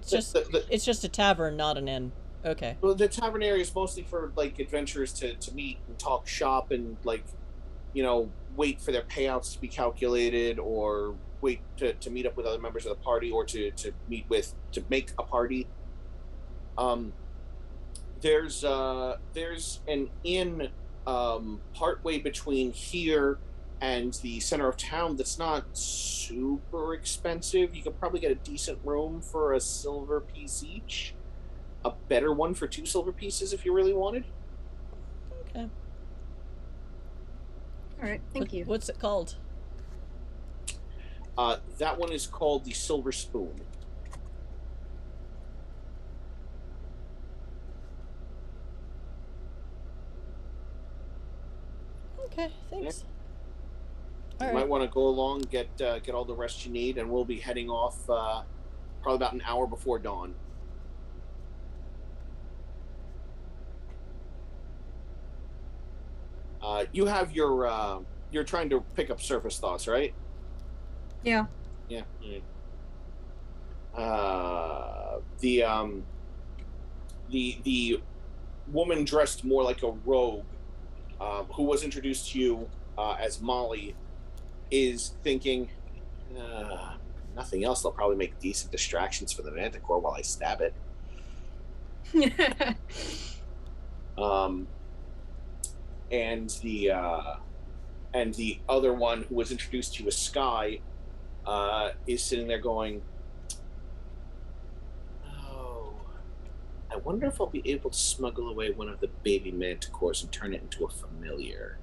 A: It's just a tavern, not an inn. Okay.
C: Well, the tavern area is mostly for like adventurers to meet and talk shop and like, wait for their payouts to be calculated or wait to meet up with other members of the party or to make a party. There's an inn partway between here and the center of town that's not super expensive. You could probably get a decent room for a silver piece each. A better one for 2 silver pieces if you really wanted.
A: Okay.
D: All right, thank you.
A: What's it called?
C: That one is called the Silver Spoon.
A: Okay, thanks.
C: You might want to go along, get all the rest you need, and we'll be heading off probably about an hour before dawn. You have your you're trying to pick up surface thoughts, right?
D: Yeah.
C: Yeah. The woman dressed more like a rogue, who was introduced to you as Molly, is thinking, nothing else. They'll probably make decent distractions for the Manticore while I stab it. And the other one who was introduced to you as Sky is sitting there going, "Oh, I wonder if I'll be able to smuggle away one of the baby manticores and turn it into a familiar.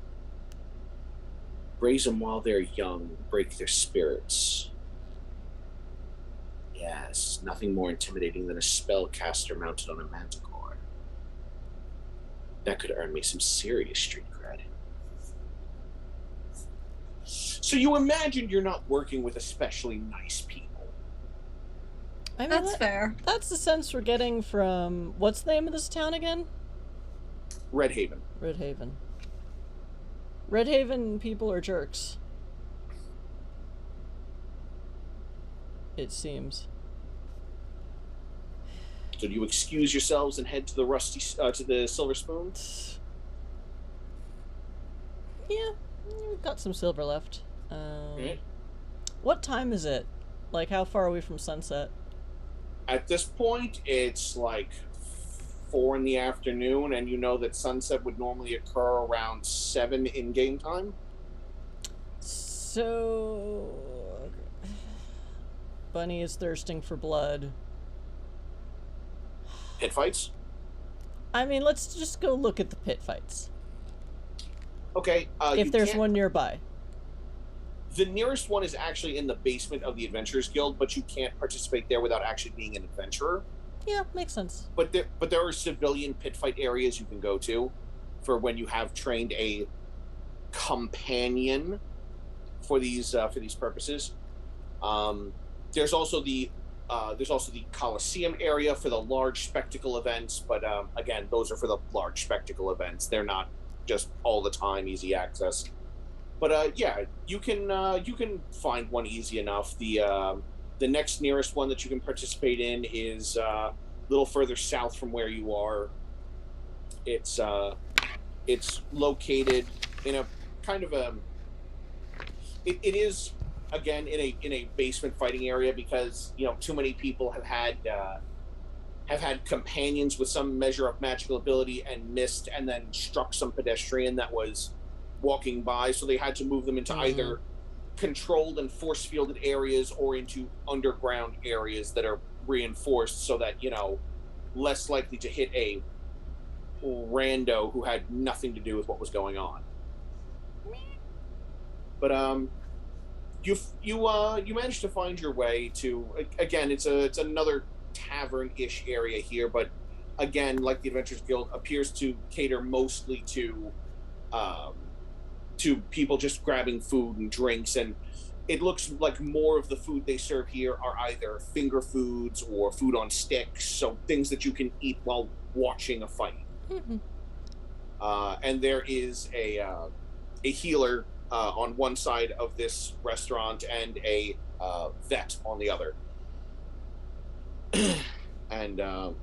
C: Raise them while they're young, break their spirits. Yes, nothing more intimidating than a spellcaster mounted on a manticore. That could earn me some serious street cred." So you imagine you're not working with especially nice people.
A: I mean,
D: That's fair.
A: That's the sense we're getting from... What's the name of this town again?
C: Redhaven.
A: Redhaven. Redhaven people are jerks. It seems.
C: So do you excuse yourselves and head to the to the Silver Spoon?
A: Yeah, we've got some silver left.
C: Okay.
A: What time is it? Like, how far are we from sunset?
C: At this point, it's like 4 in the afternoon, and you know that sunset would normally occur around 7 in game time.
A: So... Bunny is thirsting for blood.
C: Pit fights?
A: I mean, let's just go look at the pit fights.
C: Okay.
A: If there's one nearby.
C: The nearest one is actually in the basement of the Adventurers Guild, but you can't participate there without actually being an adventurer.
A: Yeah, makes sense.
C: But there are civilian pit fight areas you can go to for when you have trained a companion for these purposes. There's also the Coliseum area for the large spectacle events, but again, those are for the large spectacle events. They're not just all the time easy access. But yeah, you can find one easy enough. The next nearest one that you can participate in is a little further south from where you are. It's located in a kind of a. It is again in a basement fighting area because too many people have had companions with some measure of magical ability and missed and then struck some pedestrian that was walking by, so they had to move them into either controlled and force fielded areas or into underground areas that are reinforced so that less likely to hit a rando who had nothing to do with what was going on. But you managed to find your way to, again, it's another tavern-ish area here, but again, like the Adventurers Guild, appears to cater mostly to people just grabbing food and drinks, and it looks like more of the food they serve here are either finger foods or food on sticks, so things that you can eat while watching a fight. And there is a healer on one side of this restaurant and a vet on the other. And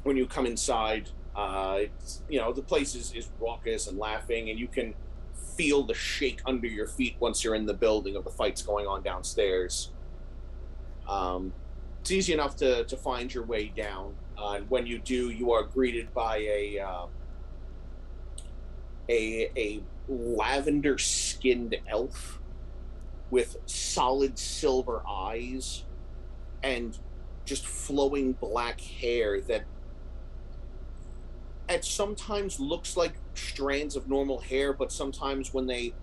C: when you come inside, it's, the place is raucous and laughing, and you can feel the shake under your feet once you're in the building of the fights going on downstairs. It's easy enough to find your way down, and when you do, you are greeted by a lavender-skinned elf with solid silver eyes and just flowing black hair that at sometimes looks like strands of normal hair, but sometimes when they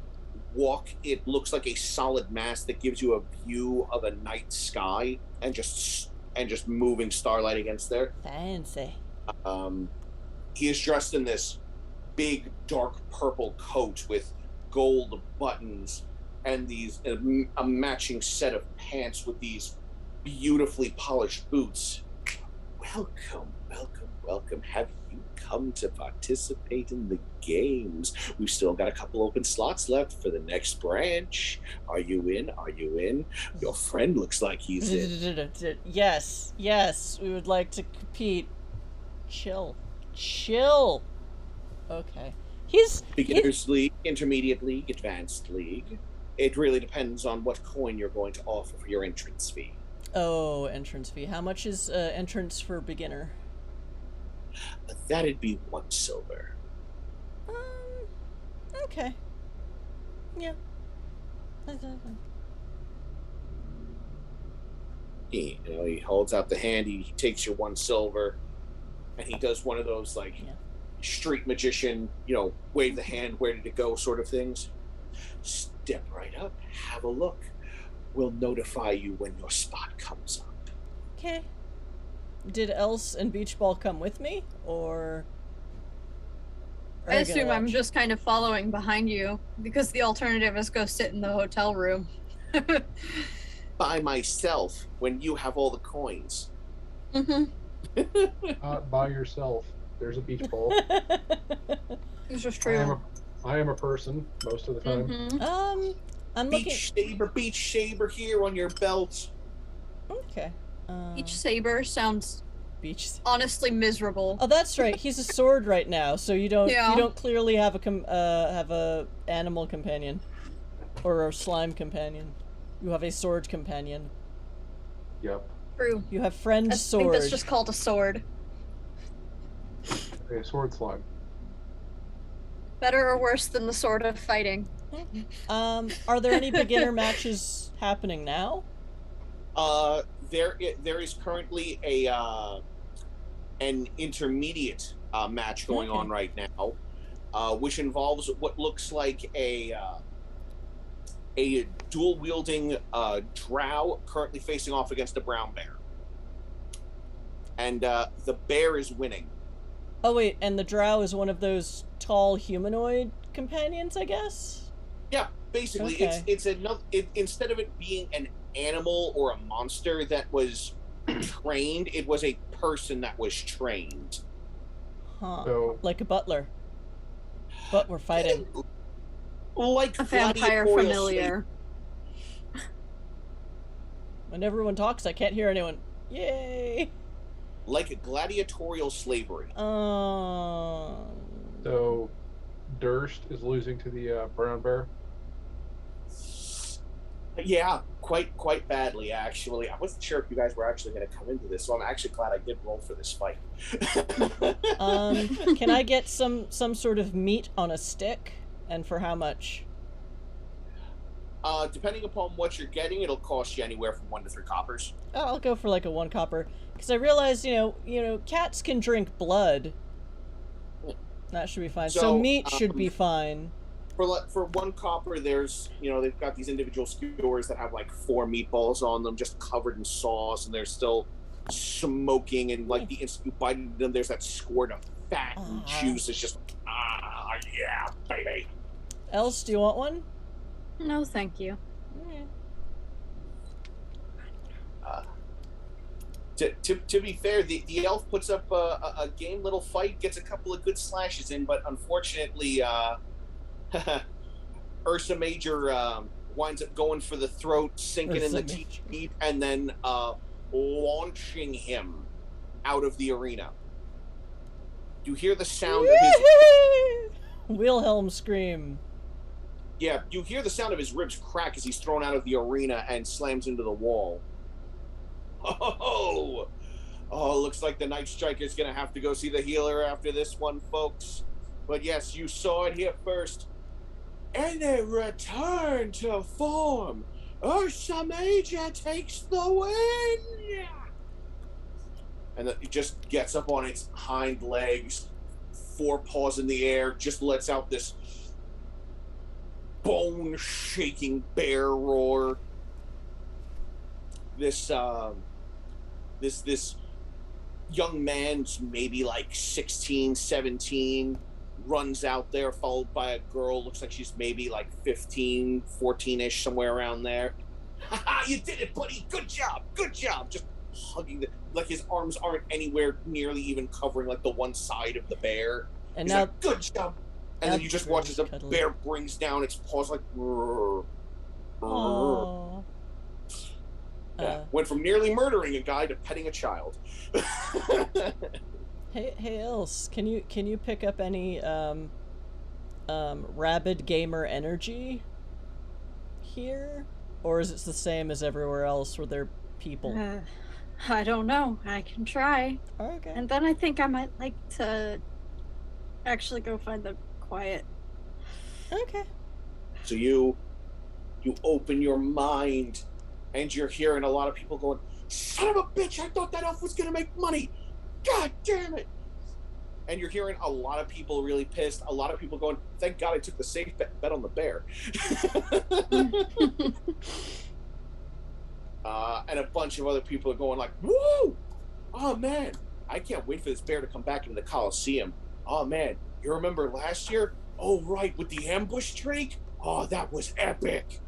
C: walk, it looks like a solid mass that gives you a view of a night sky and just moving starlight against there.
A: Fancy.
C: He is dressed in this big dark purple coat with gold buttons and these a matching set of pants with these beautifully polished boots. Welcome. Have you come to participate in the games? We've still got a couple open slots left for the next branch. Are you in? Your friend looks like he's in.
A: Yes, we would like to compete. Chill. Okay.
C: Beginner's League, Intermediate League, Advanced League. It really depends on what coin you're going to offer for your entrance fee.
A: Oh, entrance fee. How much is entrance for beginner?
C: That'd be 1 silver.
A: Okay. Yeah.
C: He holds out the hand, he takes your 1 silver, and he does one of those, street magician, wave the hand, where did it go sort of things. Step right up, have a look. We'll notify you when your spot comes up.
A: Okay. Did Else and Beach Ball come with me, or
D: I assume I'm just kind of following behind you, because the alternative is go sit in the hotel room.
C: By myself, when you have all the coins.
B: By yourself. There's a beach ball.
D: This is true.
B: I am a person most of the time.
A: I'm
C: Beach saber here on your belt.
A: Okay.
D: Beach saber sounds
A: beach.
D: Honestly miserable.
A: Oh, that's right. He's a sword right now, so you don't clearly have a animal companion or a slime companion. You have a sword companion.
B: Yep.
D: True.
A: You have friend sword.
D: I think that's just called a sword.
B: A sword slime.
D: Better or worse than the sword of fighting?
A: Are there any beginner matches happening now?
C: There is currently an intermediate match going on right now, which involves what looks like a dual-wielding drow currently facing off against a brown bear. And the bear is winning.
A: Oh wait, and the drow is one of those tall humanoid companions, I guess?
C: Yeah, basically,
A: okay.
C: it's another. Instead of it being an animal or a monster that was trained, it was a person that was trained.
A: Huh.
B: So,
A: like a butler. But we're fighting.
C: Like
D: a vampire familiar.
A: When everyone talks, I can't hear anyone. Yay!
C: Like a gladiatorial slavery.
B: So, Durst is losing to the brown bear.
C: Yeah, quite badly, actually. I wasn't sure if you guys were actually going to come into this, so I'm actually glad I did roll for this fight.
A: Can I get some sort of meat on a stick, and for how much?
C: Depending upon what you're getting, it'll cost you anywhere from 1 to 3 coppers.
A: Oh, I'll go for like a 1 copper, because I realize cats can drink blood. That should be fine. So meat should be fine.
C: For 1 copper, there's they've got these individual skewers that have like 4 meatballs on them, just covered in sauce, and they're still smoking. And like the instant you bite into them, there's that squirt of fat and juice. It's just yeah, baby.
A: Else, do you want one?
D: No, thank you.
A: Yeah.
C: To be fair, the elf puts up a game little fight, gets a couple of good slashes in, but unfortunately, Ursa Major winds up going for the throat, sinking in the teeth, and then launching him out of the arena. You hear the sound of his
A: Wilhelm scream.
C: Yeah, you hear the sound of his ribs crack as he's thrown out of the arena and slams into the wall. Oh, looks like the Night Striker's gonna have to go see the healer after this one, folks. But yes, you saw it here first. And they return to form. Ursa Major takes the win! And it just gets up on its hind legs, 4 paws in the air, just lets out this bone-shaking bear roar. This young man's maybe like 16, 17, runs out there, followed by a girl, looks like she's maybe like 15, 14-ish, somewhere around there. Haha, you did it, buddy! Good job! Good job! Just hugging like his arms aren't anywhere nearly even covering like the one side of the bear.
A: And
C: he's
A: now,
C: like, good job! And then you just watch as the bear brings down its paws like, yeah, went from nearly murdering a guy to petting a child.
A: Hey, Else, can you pick up any rabid gamer energy here, or is it the same as everywhere else where they're people?
D: I don't know. I can try.
A: Okay.
D: And then I think I might like to actually go find the quiet.
A: Okay.
C: So you open your mind, and you're hearing a lot of people going, "Son of a bitch! I thought that elf was gonna make money. God damn it!" And you're hearing a lot of people really pissed. A lot of people going, "Thank God I took the safe bet on the bear." And a bunch of other people are going like, "Woo! Oh man, I can't wait for this bear to come back into the Coliseum. Oh man, you remember last year? Oh right, with the ambush streak? Oh, that was epic."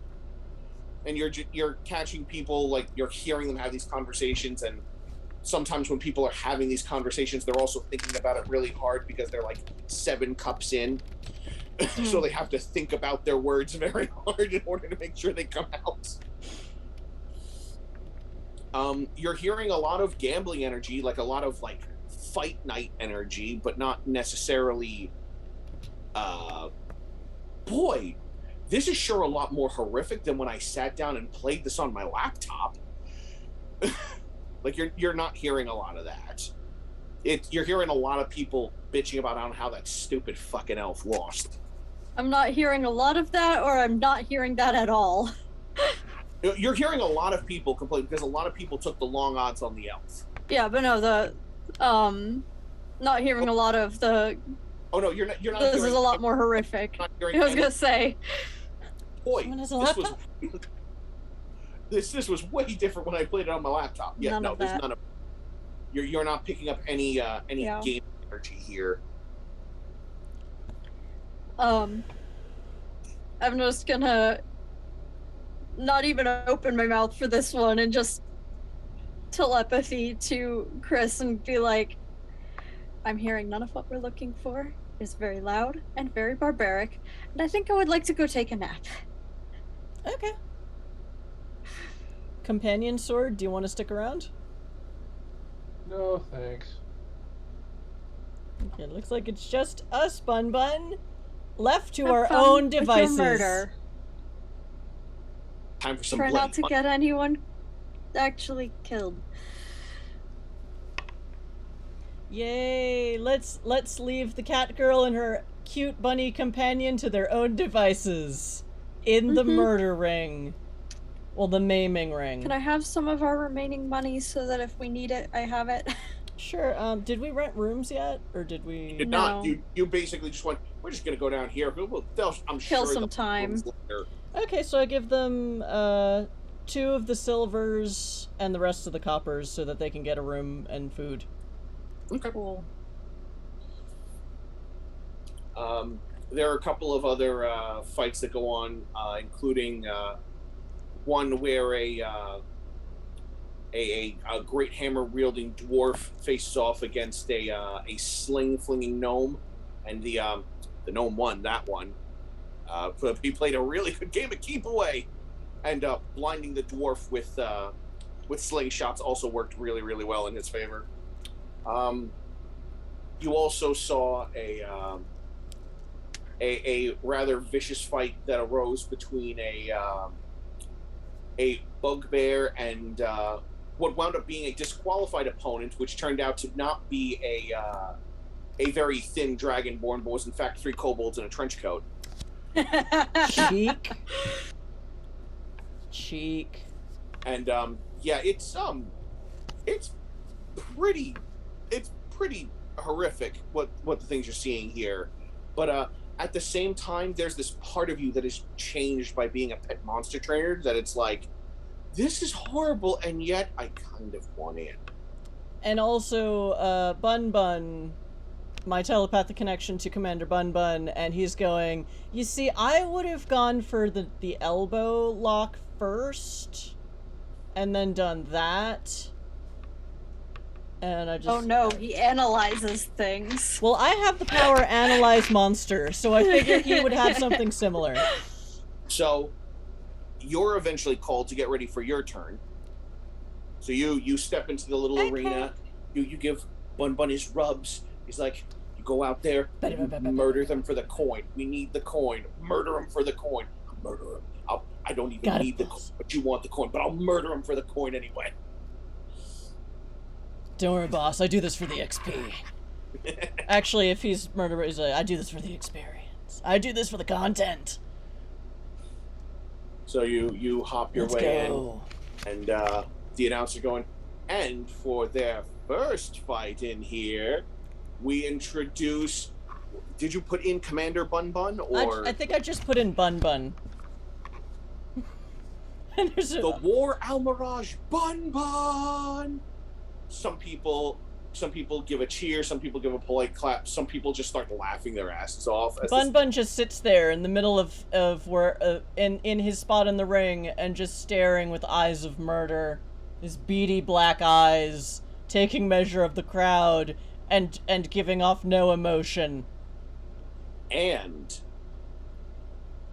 C: And you're catching people, like you're hearing them have these conversations, and sometimes when people are having these conversations, they're also thinking about it really hard because they're like 7 cups in. So they have to think about their words very hard in order to make sure they come out. You're hearing a lot of gambling energy, like a lot of like fight night energy, but not necessarily, boy, this is sure a lot more horrific than when I sat down and played this on my laptop. Like you're not hearing a lot of that. You're hearing a lot of people bitching about how that stupid fucking elf lost.
D: I'm not hearing a lot of that, or I'm not hearing that at all.
C: You're hearing a lot of people complain because a lot of people took the long odds on the elf.
D: Yeah, but no, not hearing a lot of the.
C: Oh no, you're not.
D: This is a lot more horrific. I was gonna say.
C: Boy, this was way different when I played it on my laptop. Yeah, no, there's none of. You're not picking up any game energy here.
D: I'm just gonna not even open my mouth for this one and just telepathy to Cris and be like, I'm hearing none of what we're looking for. It's very loud and very barbaric, and I think I would like to go take a nap.
A: Okay. Companion sword, do you want to stick around?
B: No, thanks.
A: Okay, it looks like it's just us, Bun Bun, left to our own devices.
D: Murder.
C: Time for some
D: Try not to get anyone actually killed.
A: Yay! Let's leave the cat girl and her cute bunny companion to their own devices in the murder ring. Well, the maiming ring.
D: Can I have some of our remaining money so that if we need it, I have it?
A: Sure. Did we rent rooms yet, or did we?
C: You did not. You basically just went, we're just gonna go down here. I'm sure
D: kill some time.
A: Okay, so I give them 2 of the silvers and the rest of the coppers so that they can get a room and food.
C: Okay.
D: Cool.
C: There are a couple of other fights that go on, including one where a great hammer wielding dwarf faces off against a sling flinging gnome, and the gnome won that one. He played a really good game of keep away, and blinding the dwarf with slingshots also worked really, really well in his favor. You also saw a rather vicious fight that arose between a bugbear and what wound up being a disqualified opponent, which turned out to not be a very thin dragonborn, but was in fact 3 kobolds in a trench coat.
A: Cheek. Cheek.
C: And yeah, it's pretty horrific what the things you're seeing here. But at the same time, there's this part of you that is changed by being a pet monster trainer, that it's like, this is horrible, and yet I kind of want in.
A: And also, Bun Bun, my telepathic connection to Commander Bun Bun, and he's going, you see, I would have gone for the elbow lock first, and then done that. And I just...
D: Oh no, he analyzes things.
A: Well, I have the power to analyze monsters, so I figured he would have something similar.
C: So, you're eventually called to get ready for your turn. So you step into the little arena, you give Bun Bun his rubs. He's like, you go out there, murder them for the coin. We need the coin. Murder him for the coin. Murder him. I don't even need the coin, but you want the coin, but I'll murder him for the coin anyway.
A: Don't worry, boss. I do this for the XP. Actually, if he's murderer, he's like, I do this for the experience. I do this for the content.
C: So you hop your way in, and the announcer going, and for their first fight in here, we introduce... Did you put in Commander Bun Bun, or...
A: I think I just put in Bun Bun. And there's
C: the War Almirage Bun Bun! Some people give a cheer, some people give a polite clap, some people just start laughing their asses off.
A: Bun Bun just sits there in the middle of where in his spot in the ring and just staring with eyes of murder, his beady black eyes, taking measure of the crowd and giving off no emotion.
C: And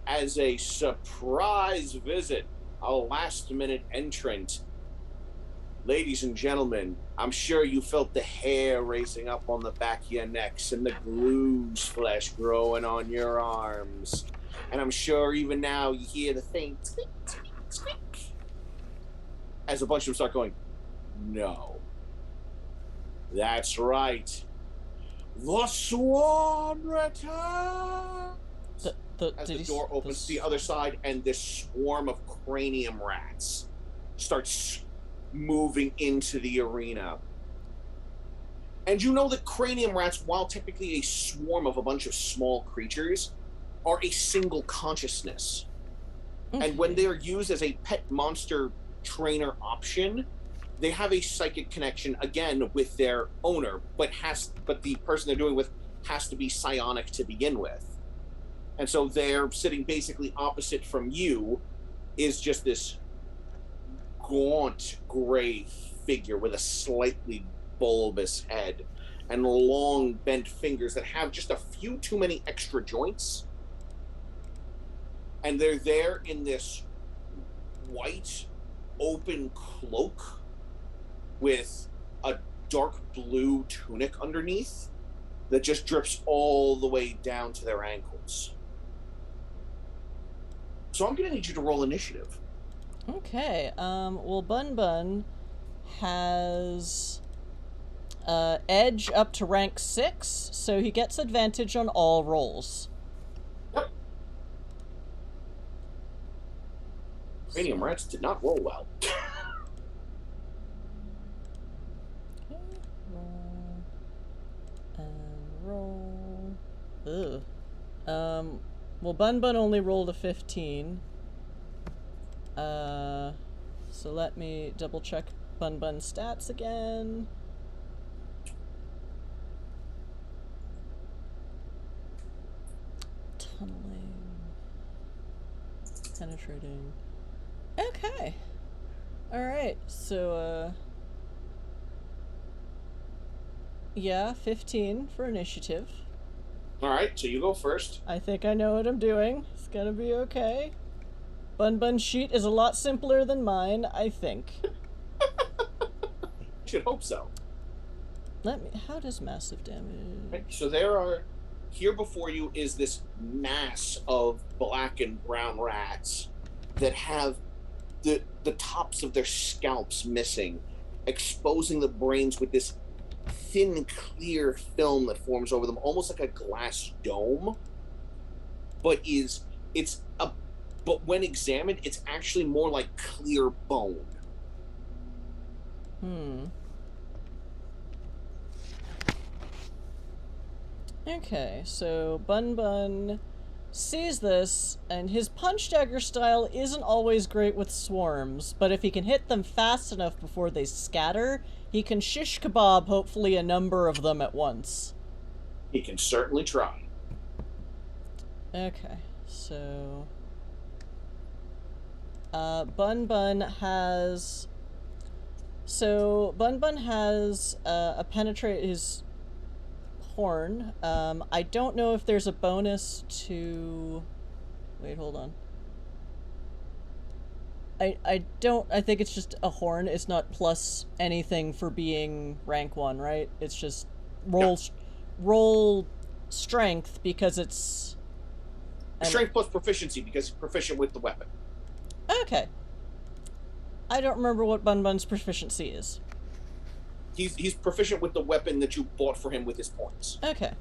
C: as a surprise visit, a last-minute entrant, ladies and gentlemen, I'm sure you felt the hair racing up on the back of your necks and the goose flesh growing on your arms. And I'm sure even now you hear the faint squeak, squeak, squeak, as a bunch of them start going, no. That's right. The Swan returns! As the door opens to the other side, and this swarm of cranium rats starts moving into the arena. And you know that cranium rats, while technically a swarm of a bunch of small creatures, are a single consciousness. And when they're used as a pet monster trainer option, they have a psychic connection again with their owner, but the person they're doing with has to be psionic to begin with. And so they're sitting basically opposite from you is just this gaunt gray figure with a slightly bulbous head and long bent fingers that have just a few too many extra joints. And they're there in this white open cloak with a dark blue tunic underneath that just drips all the way down to their ankles. So I'm going to need you to roll initiative.
A: Okay, well, Bun Bun has edge up to rank 6, so he gets advantage on all rolls.
C: Yep. Cranium rats did not roll well.
A: Roll. Ugh. Well, Bun Bun only rolled a 15. So let me double check Bun Bun's stats again. Tunneling. Penetrating. Okay. Alright, so, yeah, 15 for initiative.
C: Alright, so you go first.
A: I think I know what I'm doing. It's gonna be okay. Bun Bun's sheet is a lot simpler than mine, I think.
C: Should hope so.
A: How does massive damage...
C: Right, so there are... Here before you is this mass of black and brown rats that have the tops of their scalps missing, exposing the brains with this thin, clear film that forms over them, almost like a glass dome. But when examined, it's actually more like clear bone.
A: Okay, so Bun Bun sees this, and his punch dagger style isn't always great with swarms, but if he can hit them fast enough before they scatter, he can shish kebab hopefully a number of them at once.
C: He can certainly try.
A: Okay, so... Bun Bun has... So, Bun Bun has his horn. I don't know if there's a bonus to... Wait, hold on. I think it's just a horn. It's not plus anything for being rank 1, right? It's just roll strength because it's...
C: Strength plus proficiency because he's proficient with the weapon.
A: Okay. I don't remember what Bun Bun's proficiency is.
C: He's proficient with the weapon that you bought for him with his points.
A: Okay.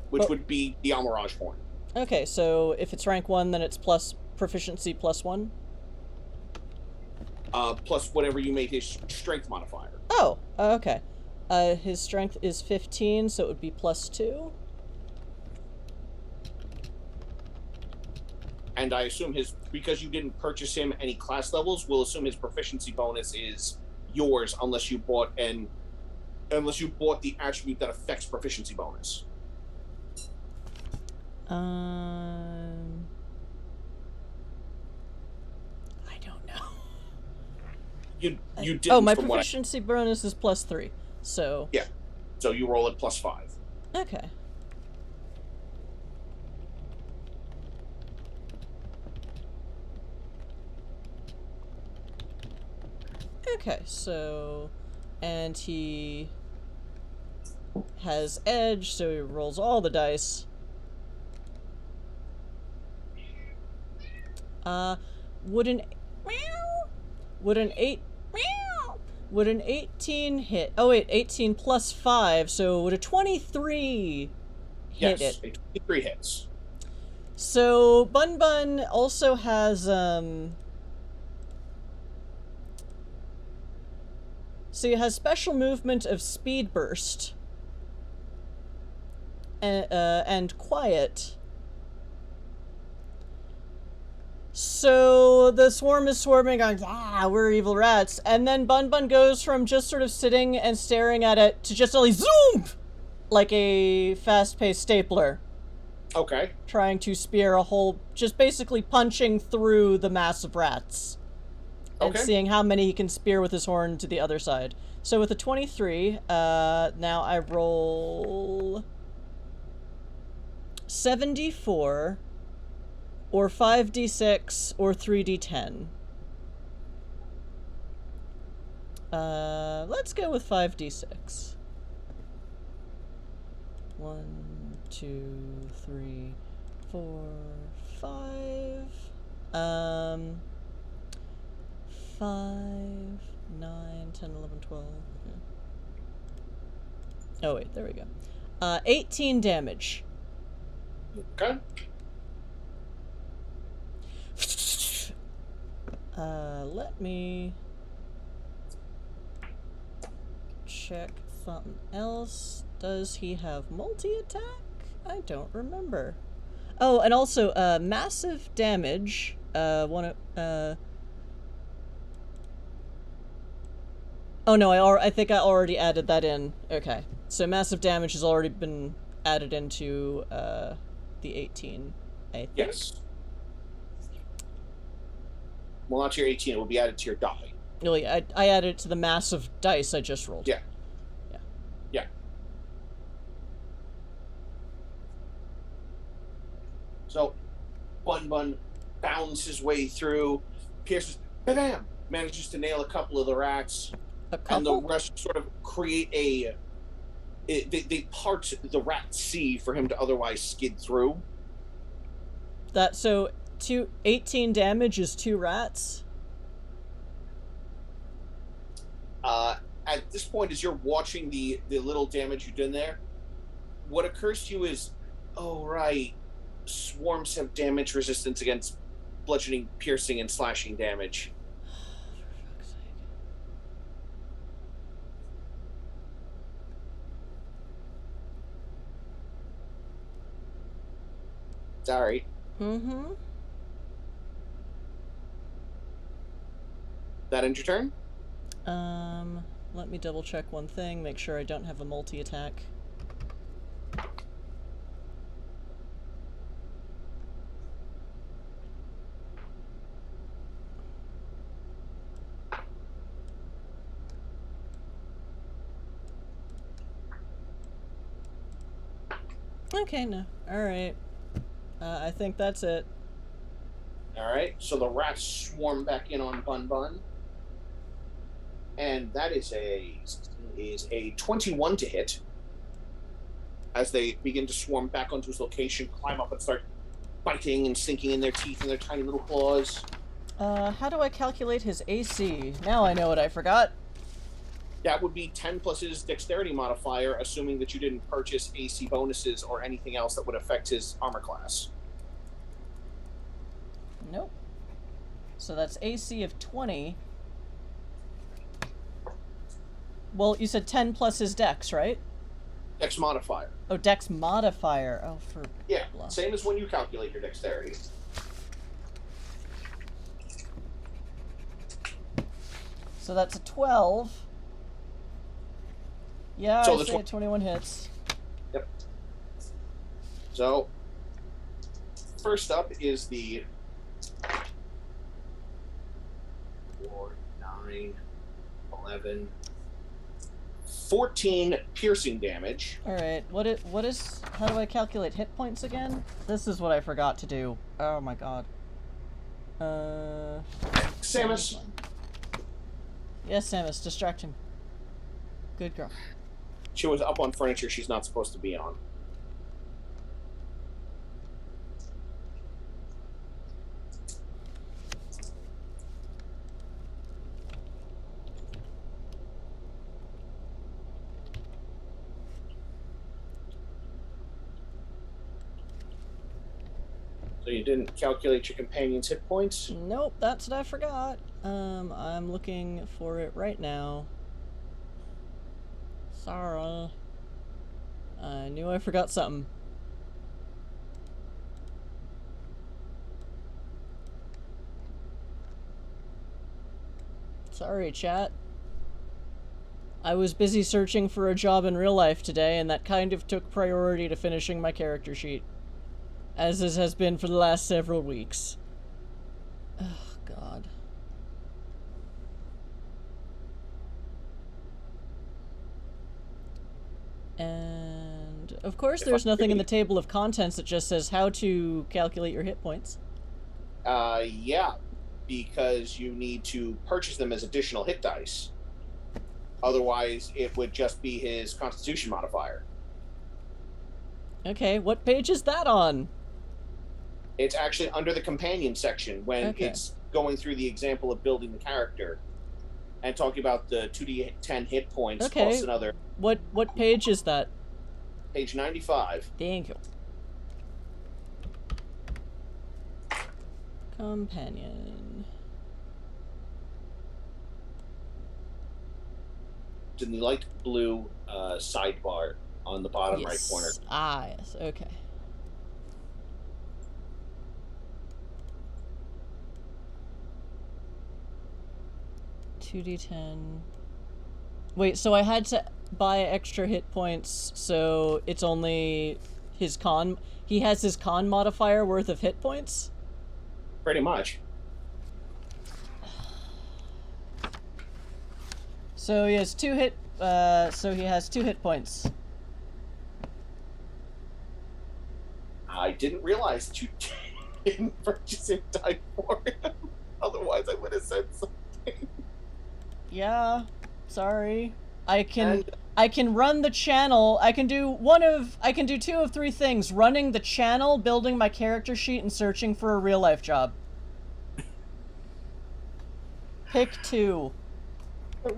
C: Which would be the Amarage horn.
A: Okay, so if it's rank 1, then it's plus proficiency plus 1?
C: Plus whatever you made his strength modifier.
A: Oh, okay. His strength is 15, so it would be plus 2.
C: And I assume because you didn't purchase him any class levels, we'll assume his proficiency bonus is yours unless you bought the attribute that affects proficiency bonus.
A: I don't know.
C: You didn't.
A: Oh, my proficiency bonus is plus 3, so...
C: Yeah, so you roll at plus 5.
A: Okay. Okay, so... And he has edge, so he rolls all the dice. Would an 18 hit? Oh wait, 18 plus 5, so would a 23 hit it?
C: Yes, 23 hits.
A: So Bun Bun also has so he has special movement of speed burst and quiet. So the swarm is swarming, going, we're evil rats. And then Bun Bun goes from just sort of sitting and staring at it to just only zoom! Like a fast-paced stapler.
C: Okay.
A: Trying to spear a hole, just basically punching through the mass of rats. And seeing how many he can spear with his horn to the other side. So with a 23, now I roll 74... or 5d6, or 3d10. Let's go with 5d6. 1, 2, 3, 4, 5. 5, 9, 10, 11, 12. Okay. Oh wait, there we go. 18 damage.
C: Okay.
A: Let me check something else. Does he have multi-attack? I don't remember. Oh, and also, massive damage, oh no, I think I already added that in. Okay. So massive damage has already been added into, the 18, I think.
C: Yes. Well, not to your 18, it will be added to your die.
A: Really, I added it to the mass of dice I just rolled.
C: Yeah.
A: Yeah.
C: Yeah. So, Bun Bun bounds his way through, pierces, bam, manages to nail a couple of the rats,
A: A couple?
C: and the rest sort of create they part the rat sea for him to otherwise skid through.
A: So 18 damage is 2 rats?
C: At this point, as you're watching the little damage you did there, what occurs to you is, oh right, swarms have damage resistance against bludgeoning, piercing, and slashing damage.
A: For fuck's sake.
C: Sorry.
A: Mm-hmm.
C: That end your turn?
A: Let me double check one thing, make sure I don't have a multi-attack. Okay, no. Alright. I think that's it.
C: Alright, so the rats swarm back in on Bun Bun. And that is a 21 to hit. As they begin to swarm back onto his location, climb up and start biting and sinking in their teeth and their tiny little claws.
A: How do I calculate his AC? Now I know what I forgot.
C: That would be 10 plus his dexterity modifier, assuming that you didn't purchase AC bonuses or anything else that would affect his armor class.
A: Nope. So that's AC of 20. Well, you said 10 plus his dex, right?
C: Dex modifier.
A: Oh, dex modifier. Oh, for...
C: Yeah,
A: blah.
C: same as when you calculate your dexterity.
A: So that's a 12. Yeah,
C: So
A: I
C: the
A: say 21 hits.
C: Yep. So, first up is the 4, 9, 11, 14 piercing damage.
A: Alright, what is... How do I calculate hit points again? This is what I forgot to do. Oh my god.
C: Samus.
A: Yes, Samus, distract him. Good girl.
C: She was up on furniture she's not supposed to be on. So you didn't calculate your companion's hit points?
A: Nope, that's what I forgot. I'm looking for it right now. Sorry. I knew I forgot something. Sorry, chat. I was busy searching for a job in real life today, and that kind of took priority to finishing my character sheet. As this has been for the last several weeks. Oh, God. And, of course, there's nothing in the table of contents that just says how to calculate your hit points.
C: Yeah, because you need to purchase them as additional hit dice. Otherwise, it would just be his Constitution modifier.
A: Okay, what page is that on?
C: It's actually under the companion section when
A: Okay.
C: it's going through the example of building the character and talking about the 2d10 hit points
A: Okay.
C: plus another.
A: What page is that?
C: Page 95.
A: Thank you. Companion.
C: It's in the light blue sidebar on the bottom right corner.
A: Ah, yes, okay. $2d10. Wait, so I had to buy extra hit points, so it's only his con... He has his con modifier worth of hit points?
C: Pretty much.
A: So he has 2 hit. So he has 2 hit points.
C: I didn't realize you didn't purchase him die for him. Otherwise, I would have said something.
A: Yeah, sorry. I can run the channel. I can do 2 of 3 things: running the channel, building my character sheet, and searching for a real life job. Pick 2.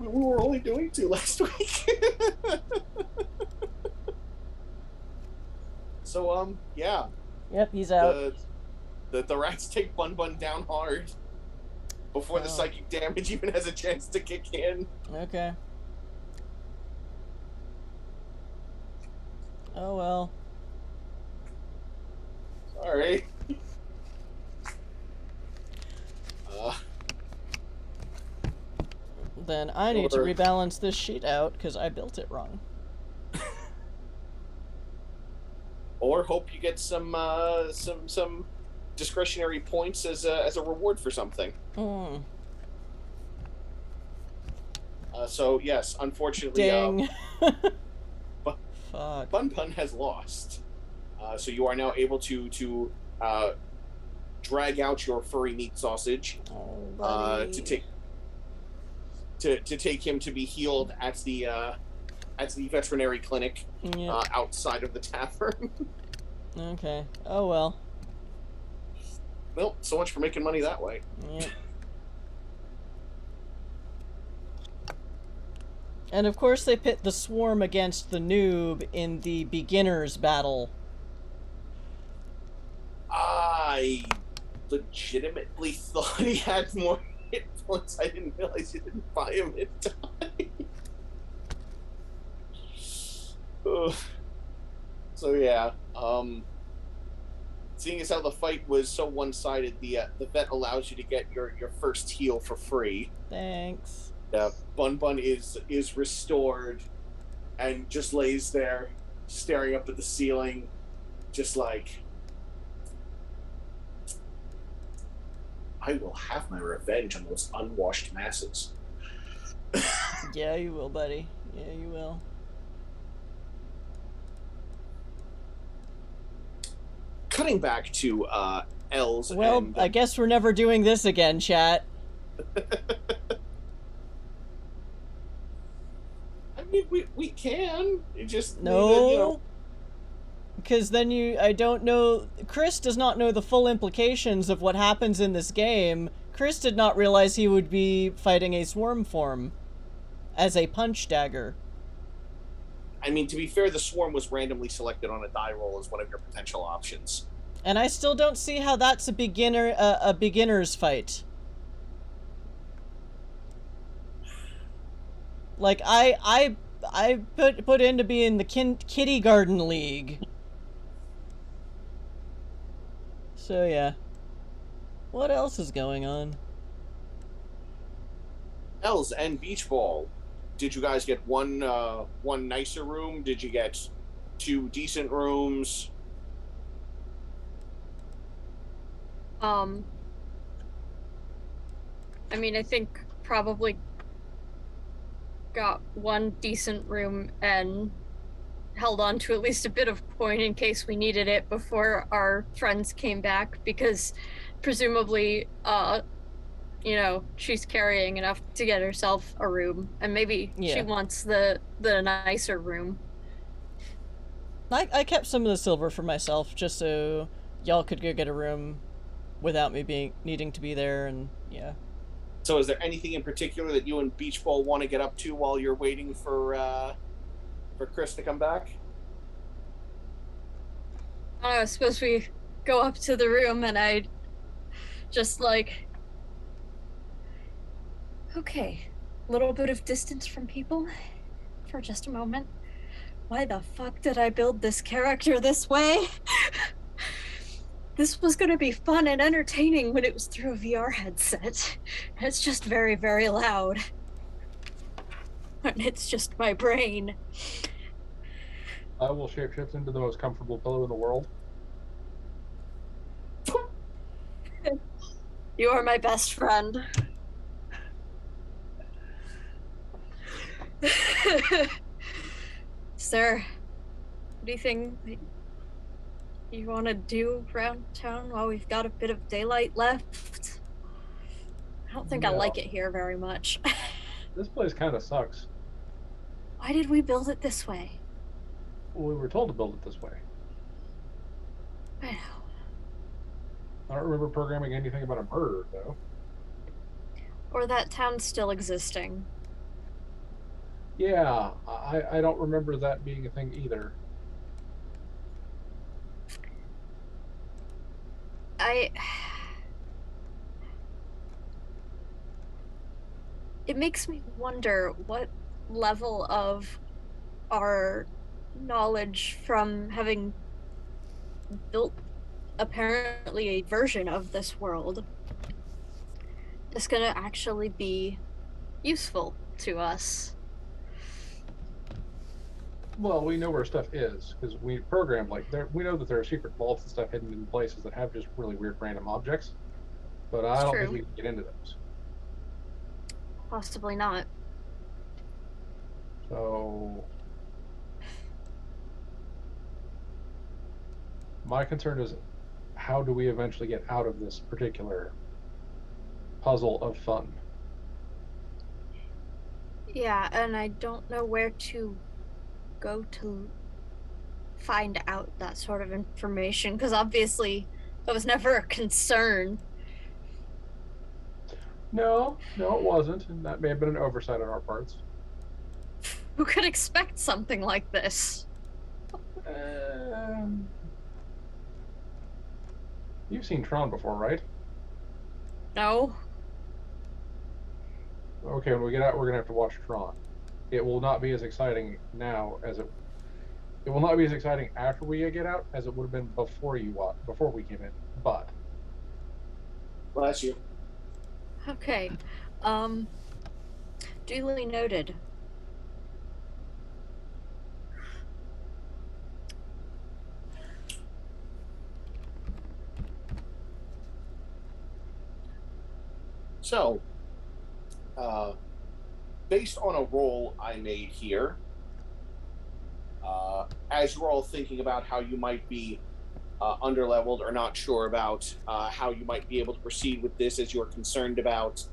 C: We were only doing 2 last week. So, yeah.
A: Yep, he's out.
C: The rats take Bun Bun down hard before the psychic damage even has a chance to kick in.
A: Okay. Oh well.
C: Sorry.
A: Then I need to rebalance this sheet out because I built it wrong.
C: Or hope you get some discretionary points as a reward for something. So yes, unfortunately,
A: Dang.
C: Fuck. Bun Bun has lost. So you are now able to drag out your furry meat sausage to take him to be healed at the veterinary clinic outside of the tavern.
A: Okay. Oh well.
C: Well, so much for making money that way.
A: Yep. And of course they pit the swarm against the noob in the beginner's battle.
C: I legitimately thought he had more hit points. I didn't realize you didn't buy him in time. So yeah, seeing as how the fight was so one-sided, the vet allows you to get your first heal for free.
A: Thanks.
C: Bun Bun is restored and just lays there staring up at the ceiling, just like, I will have my revenge on those unwashed masses.
A: Yeah, you will, buddy. Yeah, you will.
C: Cutting back to Els.
A: Well,
C: and,
A: I guess we're never doing this again, chat.
C: I mean, we can. You just
A: no. Because then I don't know. Cris does not know the full implications of what happens in this game. Cris did not realize he would be fighting a swarm form as a punch dagger.
C: I mean, to be fair, the swarm was randomly selected on a die roll as one of your potential options.
A: And I still don't see how that's a beginner's fight. Like I put in to be in the kitty garden league. So yeah. What else is going on?
C: Els and Beach Ball. Did you guys get one nicer room? Did you get 2 decent rooms?
D: I mean, I think probably got 1 decent room and held on to at least a bit of point in case we needed it before our friends came back, because presumably she's carrying enough to get herself a room, and maybe she wants the nicer room.
A: I kept some of the silver for myself just so y'all could go get a room without me needing to be there, and yeah.
C: So is there anything in particular that you and Beach Ball want to get up to while you're waiting for Cris to come back?
D: I suppose we go up to the room and I just like, okay, little bit of distance from people for just a moment. Why the fuck did I build this character this way? This was going to be fun and entertaining when it was through a VR headset. It's just very, very loud. And it's just my brain.
B: I will shapeshift into the most comfortable pillow in the world.
D: You are my best friend. Sir, anything that you want to do around town while we've got a bit of daylight left? I don't think I
B: No.
D: like it here very much.
B: This place kind of sucks.
D: Why did we build it this way?
B: We were told to build it this way.
D: I know.
B: I don't remember programming anything about a murder, though.
D: Or that town still existing.
B: Yeah, I don't remember that being a thing either.
D: It makes me wonder what level of our knowledge from having built apparently a version of this world is going to actually be useful to us.
B: Well, we know where stuff is because we programmed we know that there are secret vaults and stuff hidden in places that have just really weird random objects, but I don't think we can get into those.
D: Possibly not.
B: So my concern is, how do we eventually get out of this particular puzzle of fun?
D: Yeah, and I don't know where to go to find out that sort of information, because obviously that was never a concern.
B: No, it wasn't, and that may have been an oversight on our parts.
D: Who could expect something like this?
B: You've seen Tron before, right?
D: No.
B: Okay, when we get out, we're gonna have to watch Tron. It will not be as exciting now as it will not be as exciting after we get out as it would have been before we came in. But
C: Bless you.
D: Okay. Duly noted.
C: So, based on a roll I made here, as you're all thinking about how you might be underleveled or not sure about how you might be able to proceed with this, as you're concerned about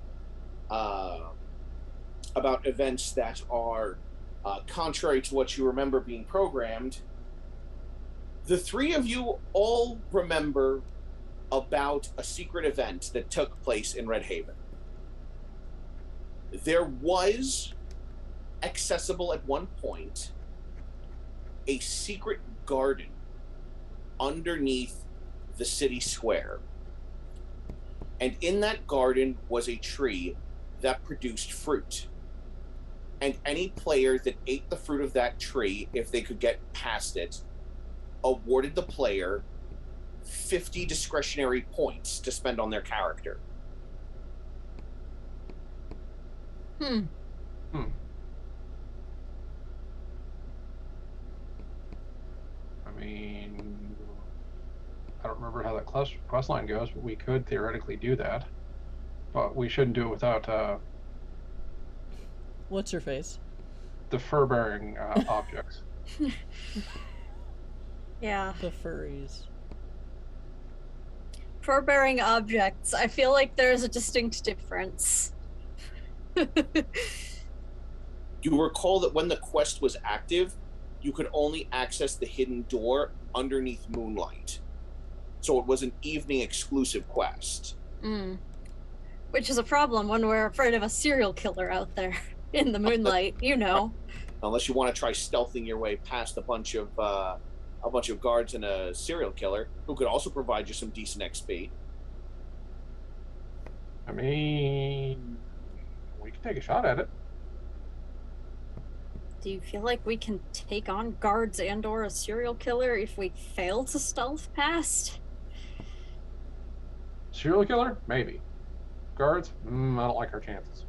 C: events that are contrary to what you remember being programmed, the three of you all remember about a secret event that took place in Red Haven. There was, accessible at one point, a secret garden underneath the city square. And in that garden was a tree that produced fruit. And any player that ate the fruit of that tree, if they could get past it, awarded the player 50 discretionary points to spend on their character.
B: I mean, I don't remember how that quest line goes, but we could theoretically do that. But we shouldn't do it without
A: What's her face?
B: the fur-bearing objects.
D: Yeah.
A: The furries.
D: Fur-bearing objects. I feel like there's a distinct difference.
C: You recall that when the quest was active, you could only access the hidden door underneath moonlight. So it was an evening exclusive quest.
D: Which is a problem when we're afraid of a serial killer out there in the moonlight, you know.
C: Unless you want to try stealthing your way past a bunch of guards and a serial killer who could also provide you some decent XP.
B: I mean, we can take a shot at it.
D: Do you feel like we can take on guards and or a serial killer if we fail to stealth past?
B: Serial killer? Maybe. Guards? I don't like our chances.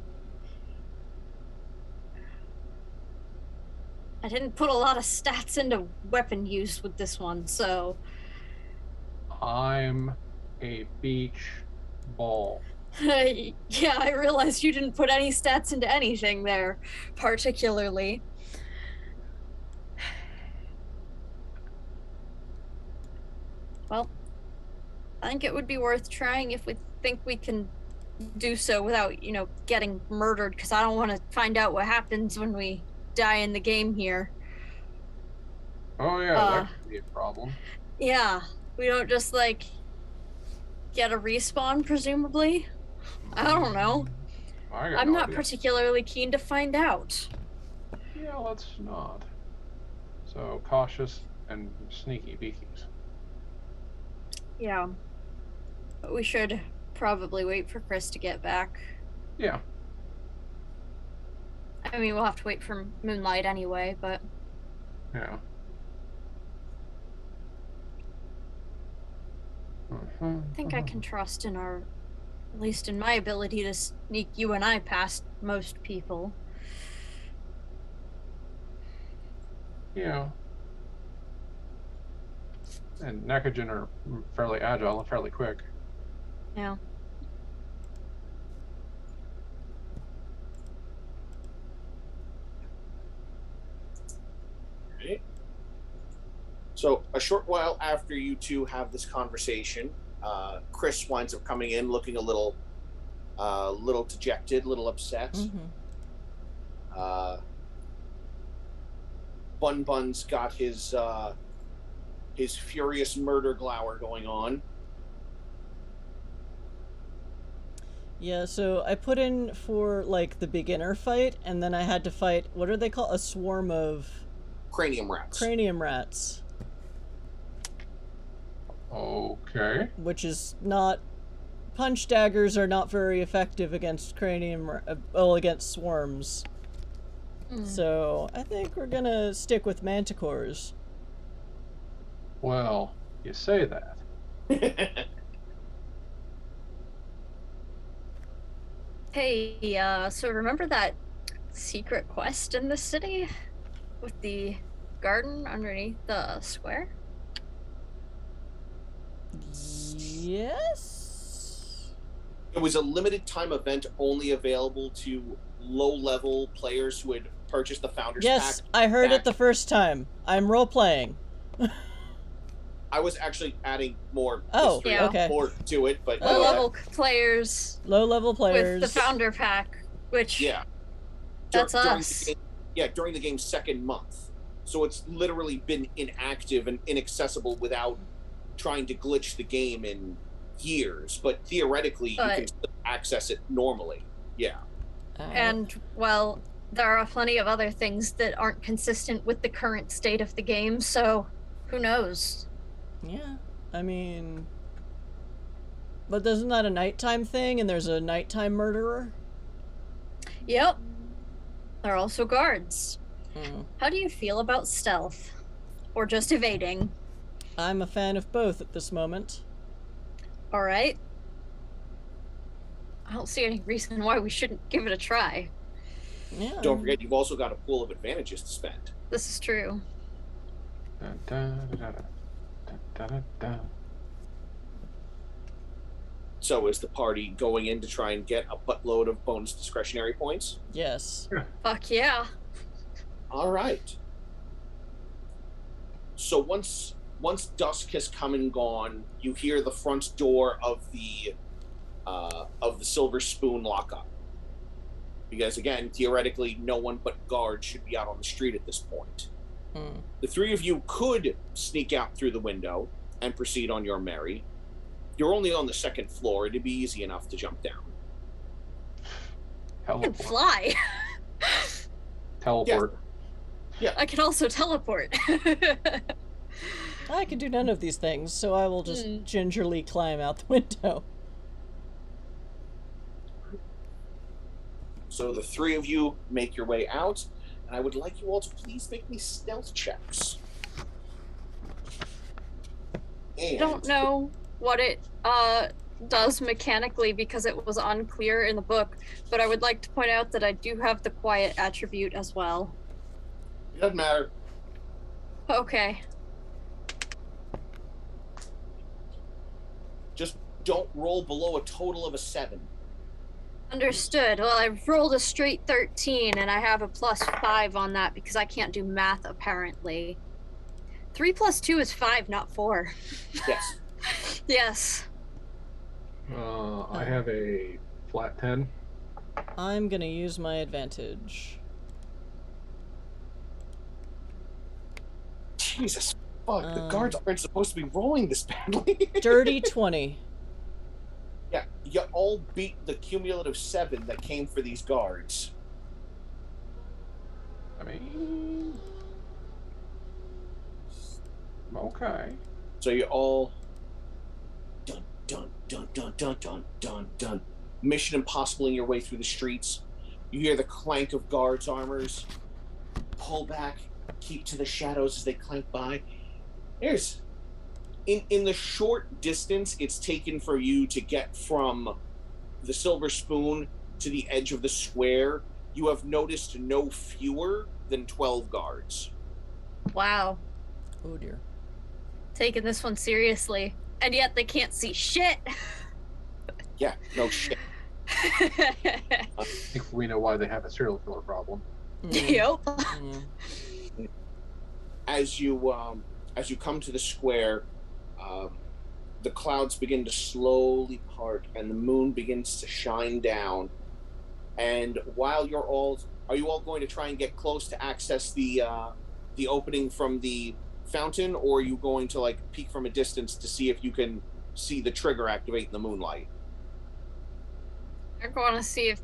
D: I didn't put a lot of stats into weapon use with this one, so...
B: I'm a beach ball.
D: Yeah, I realized you didn't put any stats into anything there, particularly. Well, I think it would be worth trying if we think we can do so without, getting murdered, because I don't want to find out what happens when we die in the game here.
B: Oh yeah, that could be a problem.
D: Yeah, we don't just, get a respawn, presumably? I don't know. I'm not particularly keen to find out.
B: Yeah, let's not. So, cautious and sneaky beakies.
D: Yeah. But we should probably wait for Cris to get back.
B: Yeah.
D: I mean, we'll have to wait for Moonlight anyway, but...
B: Yeah.
D: I think I can trust in our... At least in my ability to sneak you and I past most people.
B: Yeah. And Nekajin are fairly agile and fairly quick.
D: Yeah.
C: Right. So a short while after you two have this conversation, Cris winds up coming in looking a little dejected, a little upset.
A: Mm-hmm.
C: Bun Bun's got his furious murder glower going on.
A: Yeah, so I put in for, the beginner fight, and then I had to fight, what are they called? A swarm of...
C: Cranium rats.
A: Cranium rats.
B: Okay.
A: Which is not... Punch daggers are not very effective against against swarms. So, I think we're gonna stick with manticores.
B: Well, you say that.
D: Hey, so remember that secret quest in the city? With the garden underneath the square?
A: Yes?
C: It was a limited time event only available to low-level players who had purchased the Founders Pack.
A: Yes, I heard it the first time. I'm role-playing.
C: I was actually adding more
A: history, okay.
C: more to it, but...
D: Low-level players.
A: Low-level players.
D: With the Founder Pack, which...
C: Yeah.
D: That's us.
C: During the game's second month. So it's literally been inactive and inaccessible without trying to glitch the game in years. But theoretically, you can still access it normally. Yeah.
D: And, well, there are plenty of other things that aren't consistent with the current state of the game, so who knows?
A: Yeah, I mean... But isn't that a nighttime thing, and there's a nighttime murderer?
D: Yep. They're also guards. How do you feel about stealth? Or just evading?
A: I'm a fan of both at this moment.
D: Alright. I don't see any reason why we shouldn't give it a try.
A: Yeah.
C: Don't forget, you've also got a pool of advantages to spend.
D: This is true.
C: So is the party going in to try and get a buttload of bonus discretionary points?
A: Yes.
D: Fuck yeah.
C: All right. So once dusk has come and gone, you hear the front door of the Silver Spoon lock up. Because again, theoretically, no one but guards should be out on the street at this point. The three of you could sneak out through the window and proceed on your merry. You're only on the second floor. It'd be easy enough to jump down.
D: I can fly.
B: Teleport.
C: Yeah.
D: I can also teleport.
A: I can do none of these things, so I will just gingerly climb out the window.
C: So the three of you make your way out, and I would like you all to please make me stealth checks. And
D: I don't know what it does mechanically because it was unclear in the book, but I would like to point out that I do have the quiet attribute as well.
C: It doesn't matter.
D: Okay.
C: Just don't roll below a total of a 7.
D: Understood. Well, I rolled a straight 13, and I have a +5 on that because I can't do math, apparently. 3 + 2 is 5, not 4.
C: Yes.
D: Yes.
B: I have a flat 10.
A: I'm gonna use my advantage.
C: Jesus fuck, the guards aren't supposed to be rolling this badly.
A: Dirty 20.
C: Yeah, you all beat the cumulative 7 that came for these guards.
B: I mean, okay.
C: So you all dun dun dun dun dun dun dun dun. Mission Impossible in your way through the streets. You hear the clank of guards' armors. Pull back, keep to the shadows as they clank by. Here's in the short distance it's taken for you to get from the Silver Spoon to the edge of the square. You have noticed no fewer than 12 guards.
D: Wow.
A: Oh dear.
D: Taking this one seriously. And yet they can't see shit.
C: Yeah, no shit.
B: I think we know why they have a serial killer problem.
D: Yep.
C: As you come to the square, the clouds begin to slowly part and the moon begins to shine down. And while are you all going to try and get close to access the opening from the fountain, or are you going to like peek from a distance to see if you can see the trigger activate in the moonlight?
D: I'm going to see if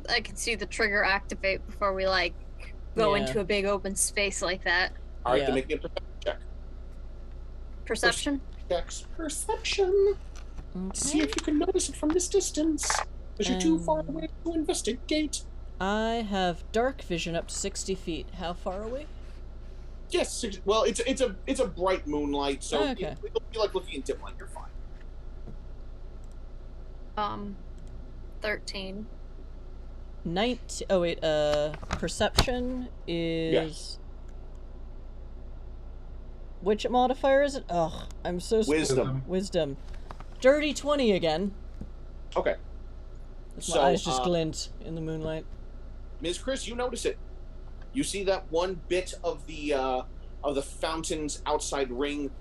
D: I can see the trigger activate before we like go into a big open space like that.
C: All right, then make me a perception check.
D: Perception?
C: Perception.
A: Okay.
C: See if you can notice it from this distance, because you're too far away to investigate.
A: I have dark vision up to 60 feet. How far away?
C: Yes, well, it's a bright moonlight, so
A: okay.
C: it'll be like looking in dim light. You're fine.
D: 13.
A: Perception is... Which modifier is it? Ugh, I'm so... Wisdom. Dirty 20 again.
C: Okay.
A: My eyes just glint in the moonlight.
C: Ms. Cris, you notice it. You see that one bit of the fountain's outside ring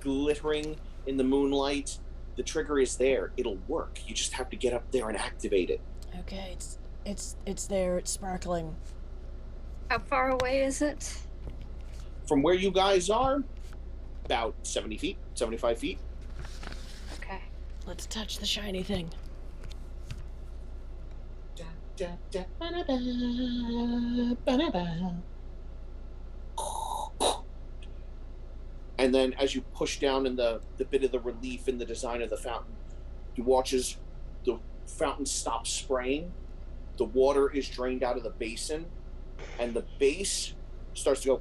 C: glittering in the moonlight. The trigger is there. It'll work. You just have to get up there and activate it.
A: Okay, it's there. It's sparkling.
D: How far away is it?
C: From where you guys are, about 70 feet, 75 feet.
D: Okay.
A: Let's touch the shiny thing.
C: And then as you push down in the bit of the relief in the design of the fountain, you watch as the fountain stops spraying, the water is drained out of the basin, and the base starts to go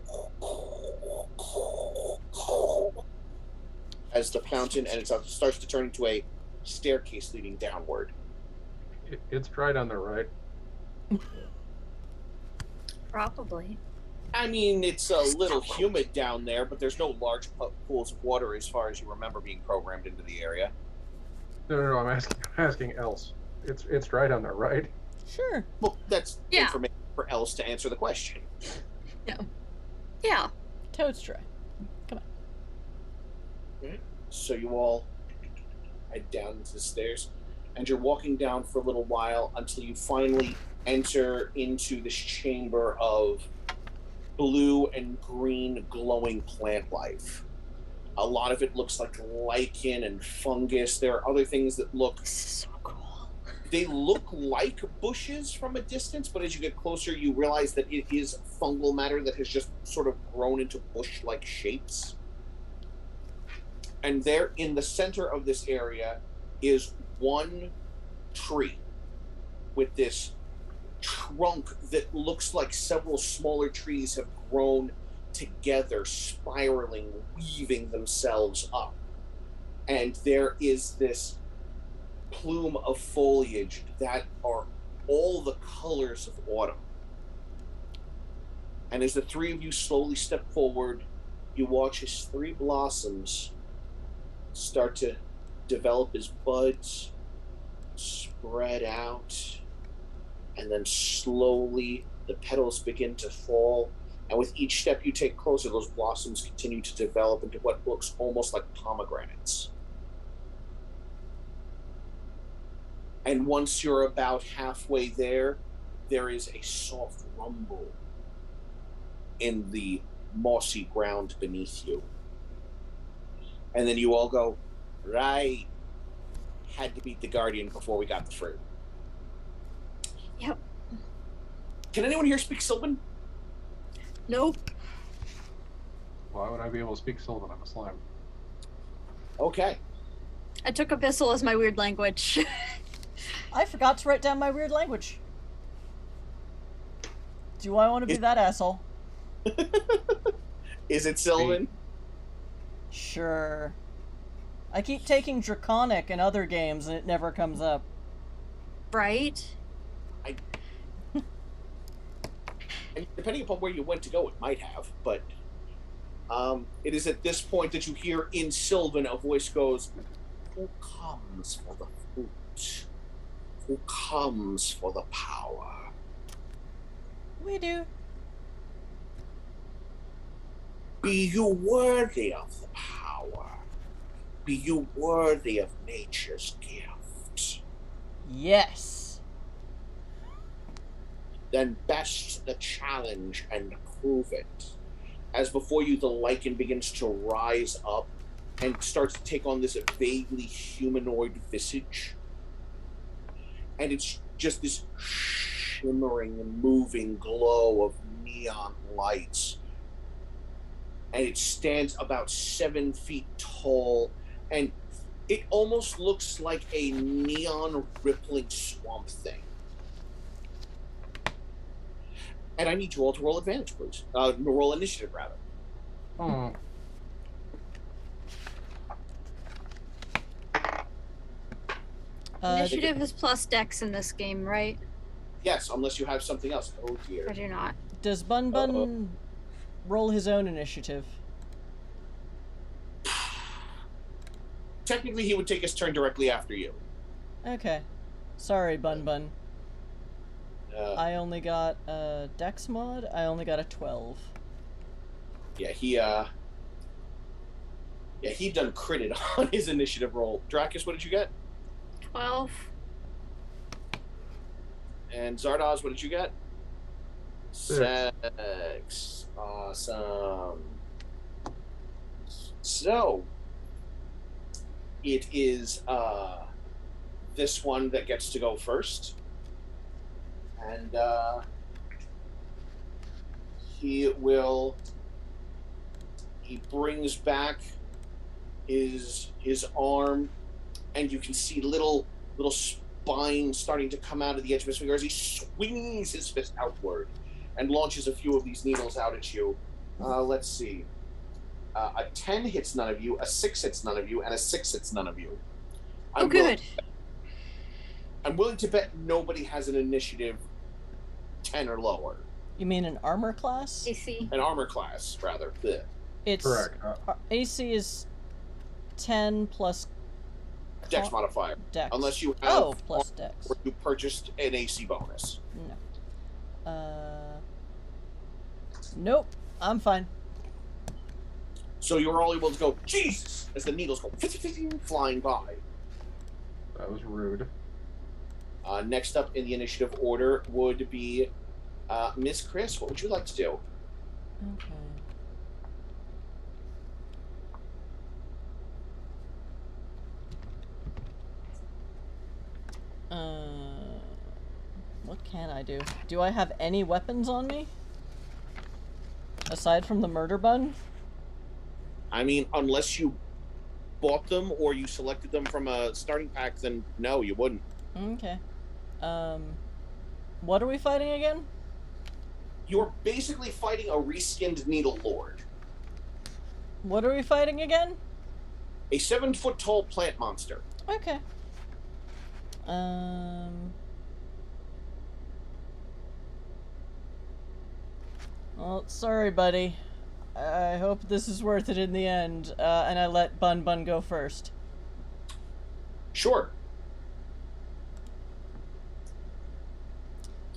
C: as the fountain, and it starts to turn into a staircase leading downward.
B: It's dry down there, right?
D: Probably.
C: I mean, it's a little humid down there, but there's no large pools of water as far as you remember being programmed into the area.
B: No, I'm asking else. It's dry down there, right?
A: Sure.
C: Well, that's information for else to answer the question.
D: Yeah.
A: Toad's dry. Come on.
C: Okay. So you all head down the stairs, and you're walking down for a little while until you finally enter into this chamber of blue and green glowing plant life. A lot of it looks like lichen and fungus. There are other things that look...
D: This is so cool.
C: They look like bushes from a distance, but as you get closer, you realize that it is fungal matter that has just sort of grown into bush-like shapes. And there, in the center of this area, is one tree with this trunk that looks like several smaller trees have grown together, spiraling, weaving themselves up. And there is this plume of foliage that are all the colors of autumn. And as the three of you slowly step forward, you watch as 3 blossoms start to develop as buds spread out, and then slowly the petals begin to fall. And with each step you take closer, those blossoms continue to develop into what looks almost like pomegranates. And once you're about halfway there, there is a soft rumble in the mossy ground beneath you. And then you all go, right. Had to beat the Guardian before we got the fruit.
D: Yep.
C: Can anyone here speak Sylvan?
D: Nope.
B: Why would I be able to speak Sylvan? I'm a slime.
C: Okay.
D: I took Abyssal as my weird language.
A: I forgot to write down my weird language. Do I want to be that asshole?
C: Is it Sylvan?
A: Sure. I keep taking Draconic in other games and it never comes up.
D: Right?
C: And depending upon where you went to go, it might have, but it is at this point that you hear in Sylvan a voice goes, who comes for the fruit? Who comes for the power?
A: We do.
C: Be you worthy of the power. Be you worthy of nature's gift.
A: Yes.
C: Then best the challenge and prove it. As before you, the lichen begins to rise up and starts to take on this vaguely humanoid visage. And it's just this shimmering and moving glow of neon lights. And it stands about 7 feet tall, and it almost looks like a neon rippling swamp thing. And I need you all to roll advantage, please. Roll initiative, rather.
B: Hmm.
D: Initiative is plus dex in this game, right?
C: Yes, unless you have something else. Oh
D: I
C: dear.
D: do not.
A: Does Bun Bun roll his own initiative?
C: Technically, he would take his turn directly after you.
A: Okay. Sorry, Bun Bun. I only got a Dex mod. I only got a 12.
C: Yeah, he done critted on his initiative roll. Dracus, what did you get?
D: 12.
C: And Zardoz, what did you get?
B: 6.
C: 6. Awesome. So, it is this one that gets to go first. And he brings back his arm, and you can see little spines starting to come out of the edge of his finger as he swings his fist outward and launches a few of these needles out at you. Let's see. A 10 hits none of you, a 6 hits none of you, and a 6 hits none of you.
D: Oh, good.
C: I'm willing to bet nobody has an initiative 10 or lower.
A: You mean an armor class?
D: AC.
C: An armor class, rather. Blech.
A: It's
B: Correct.
A: AC is 10 plus
C: Dex modifier.
A: Dex.
C: Unless you have
A: plus Dex.
C: or you purchased an AC bonus.
A: No. Nope. I'm fine.
C: So you're all able to go, Jesus, as the needles go flying by.
B: That was rude.
C: Next up in the initiative order would be Miss Cris. What would you like to do?
A: Okay. What can I do? Do I have any weapons on me? Aside from the murder bun?
C: I mean, unless you bought them or you selected them from a starting pack, then no, you wouldn't.
A: Okay. What are we fighting again?
C: You're basically fighting a reskinned Needle Lord.
A: What are we fighting again?
C: A 7-foot tall plant monster.
A: Okay. Well, sorry, buddy. I hope this is worth it in the end. And I let Bun Bun go first.
C: Sure.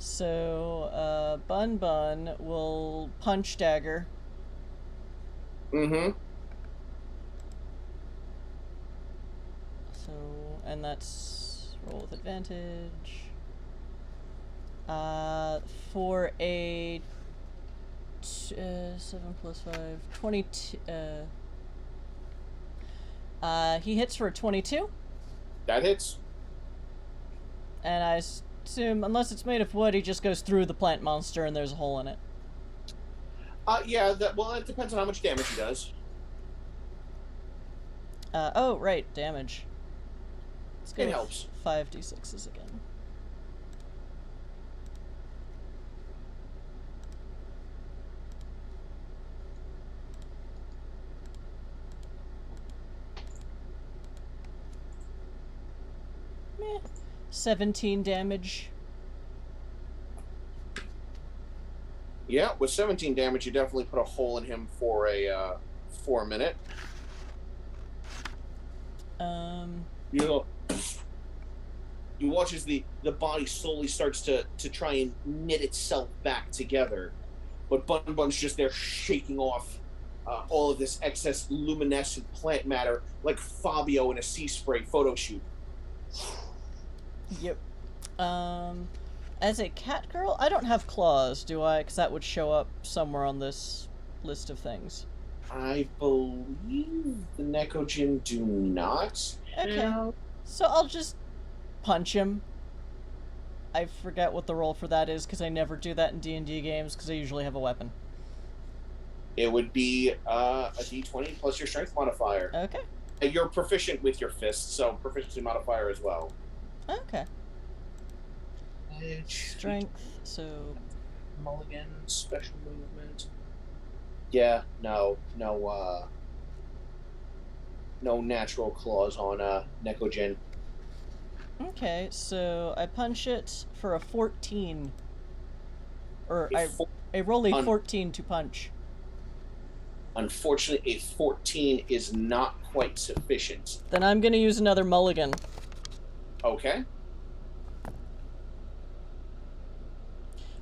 A: So, Bun Bun will punch dagger.
C: Mm-hmm.
A: So, and that's roll with advantage. For a 7 plus 5, 22. He hits for a 22.
C: That hits.
A: And I assume, unless it's made of wood, he just goes through the plant monster and there's a hole in it.
C: Yeah, well, it depends on how much damage he does.
A: Oh, right, damage. Let's go
C: It
A: with
C: helps.
A: 5d6s again. Meh. 17 damage.
C: Yeah, with 17 damage, you definitely put a hole in him for a minute. You watch as the body slowly starts to try and knit itself back together, but Bun Bun's just there shaking off all of this excess luminescent plant matter like Fabio in a sea spray photo shoot.
A: Yep. As a cat girl, I don't have claws, do I? Because that would show up somewhere on this list of things.
C: I believe the Nekojin do not.
A: Okay.
C: Yeah.
A: So I'll just punch him. I forget what the roll for that is because I never do that in D&D games because I usually have a weapon.
C: It would be a d20 plus your strength modifier.
A: Okay.
C: You're proficient with your fists, so proficiency modifier as well.
A: Okay. Strength, so...
C: Mulligan, special movement. Yeah, no natural claws on Nekojin.
A: Okay, so I punch it for a 14. Or I roll a 14 to punch.
C: Unfortunately, a 14 is not quite sufficient.
A: Then I'm gonna use another mulligan.
C: Okay.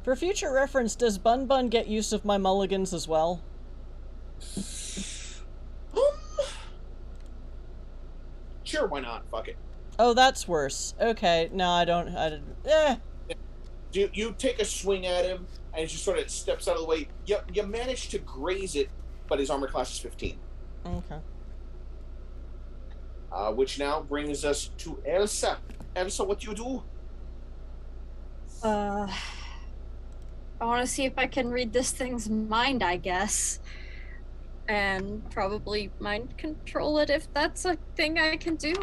A: For future reference, does Bun Bun get use of my mulligans as well?
C: Sure, why not? Fuck it.
A: Oh, that's worse. Okay, no, I didn't.
C: You take a swing at him, and he just sort of steps out of the way. You manage to graze it, but his armor class is 15.
A: Okay.
C: Which now brings us to Elsa. Elsa, what do you do?
D: I want to see if I can read this thing's mind, I guess. And probably mind control it if that's a thing I can do.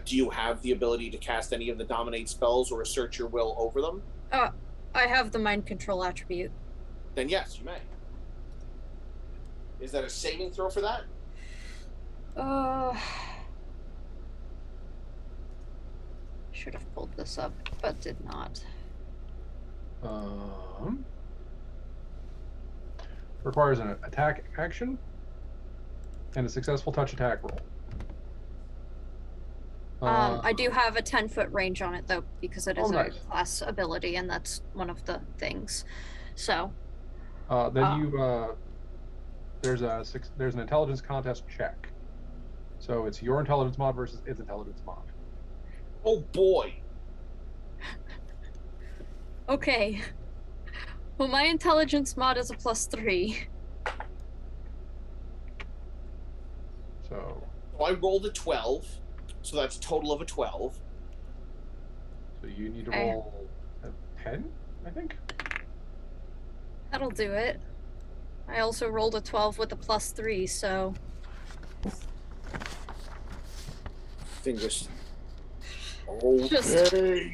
C: Do you have the ability to cast any of the dominate spells or assert your will over them?
D: I have the mind control attribute.
C: Then yes, you may. Is that a saving throw for that?
D: Should have pulled this up, but did not.
B: Requires an attack action and a successful touch attack roll.
D: I do have a 10-foot range on it, though, because it is
B: nice.
D: a class ability, and that's one of the things. So.
B: There's an intelligence contest check. So it's your intelligence mod versus its intelligence mod.
C: Oh boy.
D: Okay. Well, my intelligence mod is a +3.
B: So
C: I rolled a 12, so that's a total of a 12.
B: So you need to roll a 10, I think.
D: That'll do it. I also rolled a 12 with a +3, so.
C: Fingers. Okay.
D: Just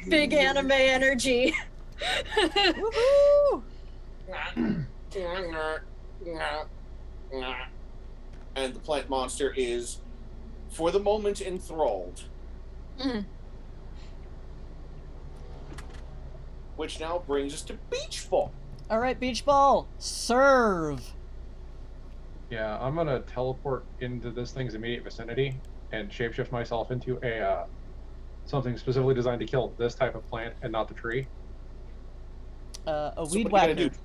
D: big anime energy.
A: Woohoo!
C: And the plant monster is, for the moment, enthralled.
D: Mm.
C: Which now brings us to Beach Ball.
A: Alright, Beach Ball, serve!
B: Yeah, I'm gonna teleport into this thing's immediate vicinity and shapeshift myself into a something specifically designed to kill this type of plant and not the tree.
A: A
C: So
A: weed
C: what are you
A: whacker.
C: gonna do?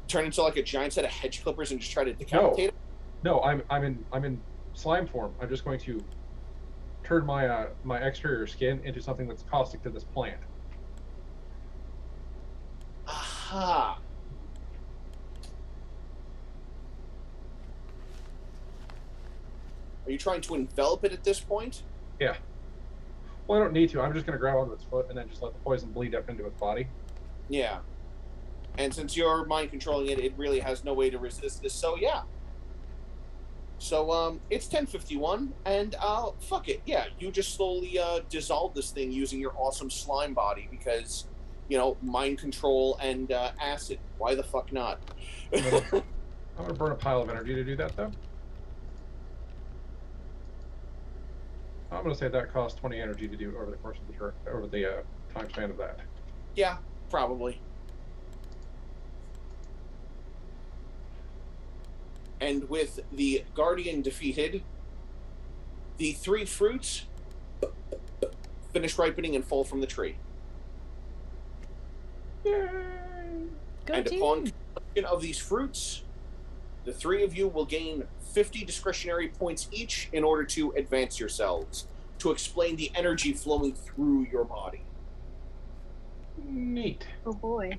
C: Turn into like a giant set of hedge clippers and just try to decapitate it?
B: No, I'm in slime form. I'm just going to turn my my exterior skin into something that's caustic to this plant.
C: Aha. Are you trying to envelop it at this point?
B: Yeah. Well, I don't need to. I'm just going to grab onto its foot and then just let the poison bleed up into its body.
C: Yeah. And since you're mind controlling it, it really has no way to resist this. So yeah. So it's 10:51, and fuck it. Yeah, you just slowly dissolve this thing using your awesome slime body because, you know, mind control and acid. Why the fuck not?
B: I'm going to burn a pile of energy to do that, though. I'm going to say that costs 20 energy to do over the course of the turn, over the time span of that.
C: Yeah, probably. And with the Guardian defeated, the 3 fruits finish ripening and fall from the tree.
B: Yay!
A: Go
C: And
A: team.
C: upon completion of these fruits, the 3 of you will gain 50 discretionary points each in order to advance yourselves, to explain the energy flowing through your body.
B: Neat.
D: Oh boy.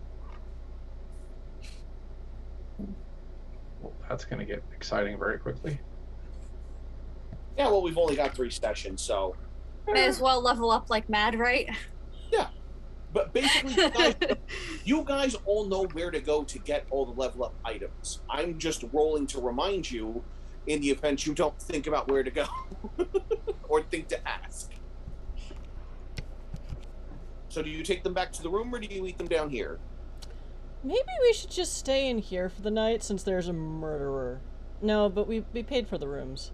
B: Well, that's going to get exciting very quickly.
C: Yeah, well, we've only got 3 sessions, so...
D: May as well level up like mad, right?
C: Yeah. But basically, you guys all know where to go to get all the level up items. I'm just rolling to remind you in the event you don't think about where to go or think to ask. So do you take them back to the room or do you eat them down here?
A: Maybe we should just stay in here for the night since there's a murderer. No, but we paid for the rooms.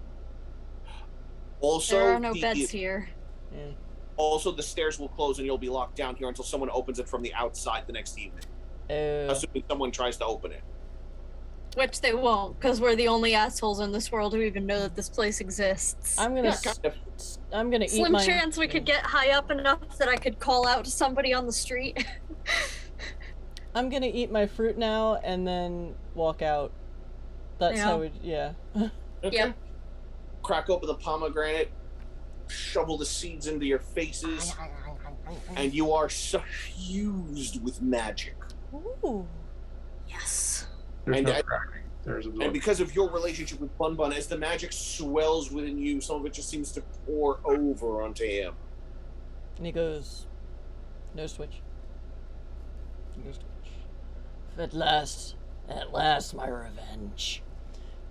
C: Also,
D: There are no beds here.
A: Yeah.
C: Also, the stairs will close and you'll be locked down here until someone opens it from the outside the next evening. Assuming someone tries to open it.
D: Which they won't, because we're the only assholes in this world who even know that this place exists.
A: I'm gonna
C: Yeah, kind of.
A: I'm gonna eat
D: Slim
A: my
D: chance we could get high up enough that I could call out to somebody on the street.
A: I'm gonna eat my fruit now and then walk out. That's
D: Yeah.
A: how we yeah.
C: Okay.
D: Yep.
C: Crack open the pomegranate, shovel the seeds into your faces, and you are suffused with magic.
A: Ooh.
D: Yes.
B: There's
C: And
B: no
C: I-
B: cracking. There's
C: And
B: absorption.
C: because of your relationship with Bun Bun, as the magic swells within you, some of it just seems to pour over onto him.
A: And he goes, no switch. No switch. At last, my revenge.